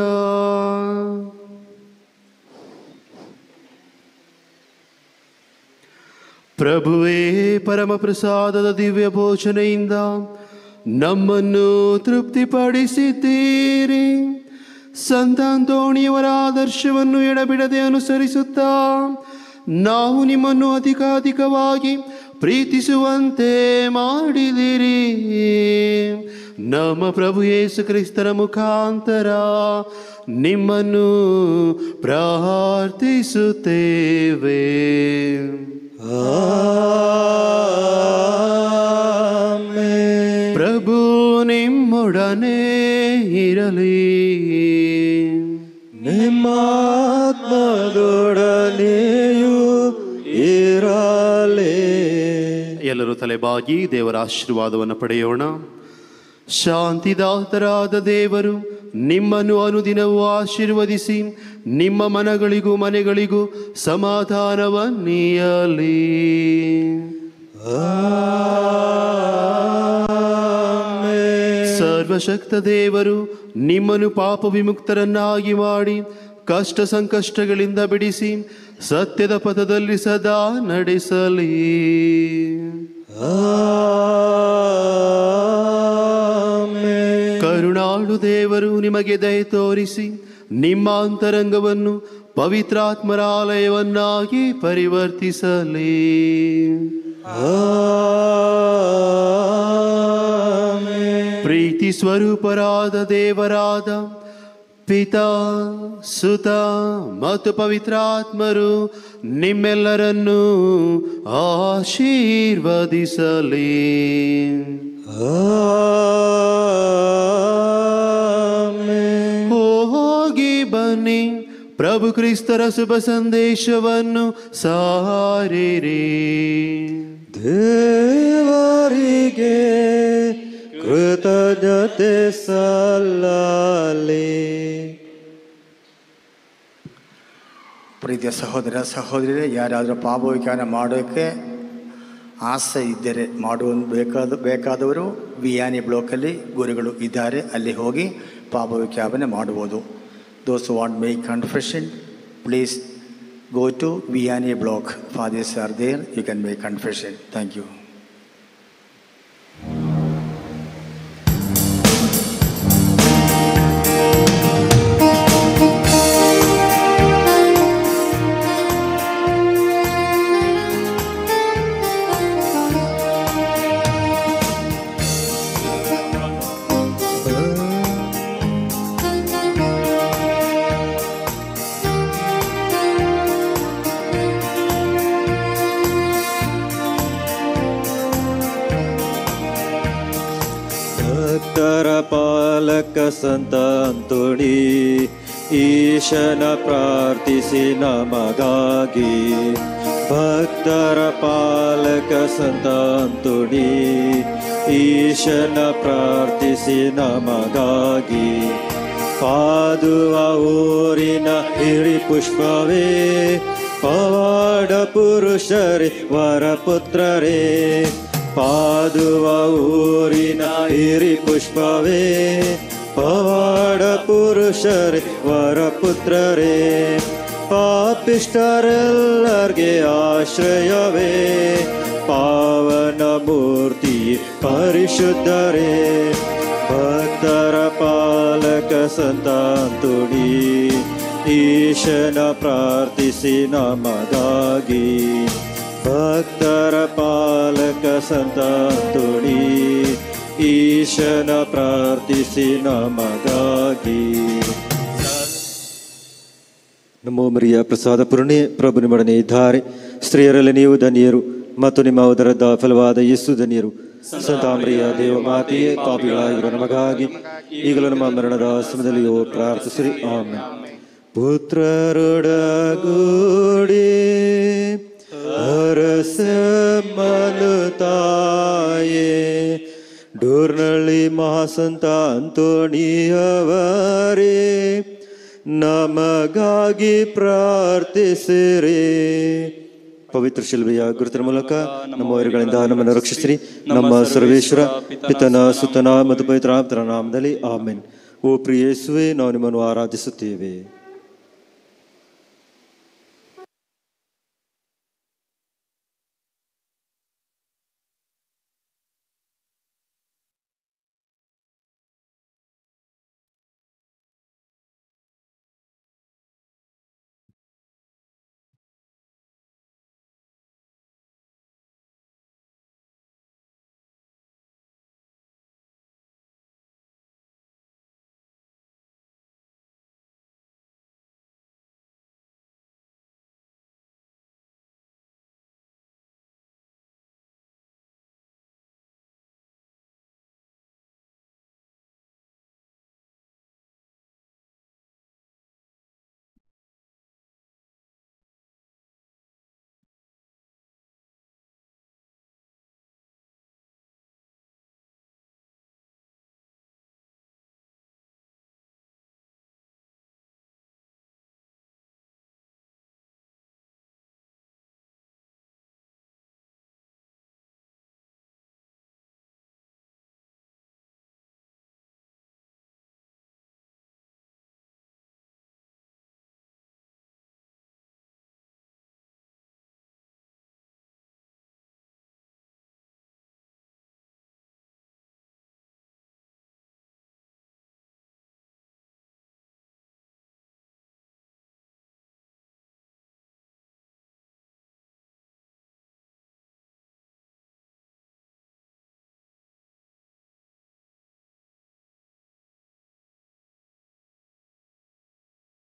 ಪ್ರಭುವೇ, ಪರಮ ಪ್ರಸಾದದ ದಿವ್ಯ ಭೋಜನೆಯಿಂದ ನಮ್ಮನ್ನು ತೃಪ್ತಿಪಡಿಸಿದ್ದೀರಿ. ಸಂತ ಅಂತೋಣಿಯವರ ಆದರ್ಶವನ್ನು ಎಡಬಿಡದೆ ಅನುಸರಿಸುತ್ತಾ ನಾವು ನಿಮ್ಮನ್ನು ಅಧಿಕಾಧಿಕವಾಗಿ ಪ್ರೀತಿಸುವಂತೆ ಮಾಡಿದಿರಿ. ನಮ್ಮ ಪ್ರಭು ಯೇಸು ಕ್ರಿಸ್ತರ ಮುಖಾಂತರ ನಿಮ್ಮನ್ನು ಪ್ರಾರ್ಥಿಸುತ್ತೇವೆ. ಆಮೆನ್. ಪ್ರಭು ನಿಮ್ಮೊಡನೆ ಇರಲಿ. ನಿಮ್ಮ ಆತ್ಮದೊಡನೆಯೂ ಇರಲಿ. ಎಲ್ಲರೂ ತಲೆಬಾಗಿ ದೇವರ ಆಶೀರ್ವಾದವನ್ನು ಪಡೆಯೋಣ. ಶಾಂತಿದಾತರಾದ ದೇವರು ನಿಮ್ಮನ್ನು ಅನುದಿನವೂ ಆಶೀರ್ವದಿಸಿ ನಿಮ್ಮ ಮನಗಳಿಗೂ ಮನೆಗಳಿಗೂ ಸಮಾಧಾನವನ್ನೀಯಲಿ. ಸರ್ವಶಕ್ತ ದೇವರು ನಿಮ್ಮನ್ನು ಪಾಪ ವಿಮುಕ್ತರನ್ನಾಗಿ ಮಾಡಿ ಕಷ್ಟ ಸಂಕಷ್ಟಗಳಿಂದ ಬಿಡಿಸಿ ಸತ್ಯದ ಪಥದಲ್ಲಿ ಸದಾ ನಡೆಸಲಿ. ಕರುಣಾಳು ದೇವರು ನಿಮಗೆ ದಯೆ ತೋರಿಸಿ ನಿಮ್ಮ ಅಂತರಂಗವನ್ನು ಪವಿತ್ರಾತ್ಮರ ಆಲಯವನ್ನಾಗಿ ಪರಿವರ್ತಿಸಲಿ. ಪ್ರೀತಿ ಸ್ವರೂಪರಾದ ದೇವರಾದ ಪಿತಾ, ಸುತ ಮತ್ತು ಪವಿತ್ರಾತ್ಮರು ನಿಮ್ಮೆಲ್ಲರನ್ನೂ ಆಶೀರ್ವದಿಸಲಿ. ಹೋಗಿ ಬನ್ನಿ, ಪ್ರಭು ಕ್ರಿಸ್ತರ ಶುಭ ಸಂದೇಶವನ್ನು ಸಾರಿರಿ. ದೇವರಿಗೆ ಕೃತಜ್ಞತೆ ಸಲ್ಲಲಿ. ಪ್ರೀತಿಯ ಸಹೋದರ ಸಹೋದರಿಯರೇ, ಯಾರಾದರೂ ಪಾಪವಿಜ್ಞಾನ ಮಾಡೋಕ್ಕೆ ಆಸೆ ಇದ್ದರೆ ಬೇಕಾದವರು ವಿಯಾನಿ ಬ್ಲಾಕಲ್ಲಿ ಗುರುಗಳು ಇದ್ದಾರೆ, ಅಲ್ಲಿ ಹೋಗಿ ಪಾಪವಿಜ್ಞಾಪನೆ ಮಾಡ್ಬೋದು. Those who want to make confession, please go to Vianney block. Fathers are there, you can make confession. Thank you. ಪಾಲಕ ಸಂತ ಅಂತೋಣಿ ಈಶನ ಪ್ರಾರ್ಥಿಸಿ ನಮಗಾಗಿ. ಭಕ್ತರ ಪಾಲಕ ಸಂತ ಅಂತೋಣಿ ಈಶನ ಪ್ರಾರ್ಥಿಸಿ ನಮಗಾಗಿ. ಪಾದುವ ಊರಿನ ಹಿರಿ ಪುಷ್ಪವೇ, ಪವಾಡ ಪುರುಷರೇ ವರಪುತ್ರರೇ. ಪಾದುವ ಊರಿನ ಹಿರಿ ಪುಷ್ಪವೇ, ಪವಾಡ ಪುರುಷರೇ ವರಪುತ್ರರೇ. ಪಾಪಿಷ್ಟರೆಲ್ಲರಿಗೆ ಆಶ್ರಯವೇ, ಪಾವನ ಮೂರ್ತಿ ಪರಿಶುದ್ಧರೇ ಭಕ್ತರ ಪಾಲಕ ಸಂತ ಅಂತೋಣಿ ಈಶನ ಪ್ರಾರ್ಥಿಸಿ ನಮಗಾಗಿ ಭಕ್ತರ ಪಾಲಕ ಸಂತ ಅಂತೋಣಿ ಈಶನ ಪ್ರಾರ್ಥಿಸಿ ನಮಗಾಗಿ. ನಮೋ ಮರಿಯ ಪ್ರಸಾದ ಪೂರ್ಣೆ, ಪ್ರಭು ನಿಮ್ಮೊಡನೆ ಇದ್ದಾರೆ, ಸ್ತ್ರೀಯರಲ್ಲಿ ನೀವು ಧನ್ಯರು ಮತ್ತು ನಿಮ್ಮ ಉದರದ ಫಲವಾದ ಯೇಸು ಧನ್ಯರು. ಸಂತಾಮರಿಯ ದೇವ ಮಾತೆಯೇ, ಪಾಪಿಗಳಾಗಿರುವ ನಮಗಾಗಿ ಈಗಲೂ ನಮ್ಮ ಮರಣದ ಸಮಯದಲ್ಲಿಯೂ ಪ್ರಾರ್ಥಿಸಿರಿ. ಆಮೆನ್. ಪುತ್ರರೊಡಗೂಡಿ ಅರಸಮ್ಮನು ತಾಯೇ, ಡೋರ್ನಳ್ಳಿ ಮಹಾಸಂತ ಅಂತೋಣಿಯವರೇ, ನಮಗಾಗಿ ಪ್ರಾರ್ಥಿಸಿರಿ. ಪವಿತ್ರ ಶಿಲ್ಬೆಯ ಗುರುತಿನ ಮೂಲಕ ನಮ್ಮ ವೈರಿಗಳಿಂದ ನಮ್ಮನ್ನು ರಕ್ಷಿಸಿರಿ. ನಮ್ಮ ಸರ್ವೇಶ್ವರ ಪಿತನ ಸುತನ ಮತ್ತು ಪವಿತ್ರ ಆಪ್ತರ ನಾಮದಲ್ಲಿ ಆಮೆನ್. ಓ ಪ್ರಿಯ ಯೇಸುವೇ, ನಾವು ನಿಮ್ಮನ್ನು ಆರಾಧಿಸುತ್ತೇವೆ.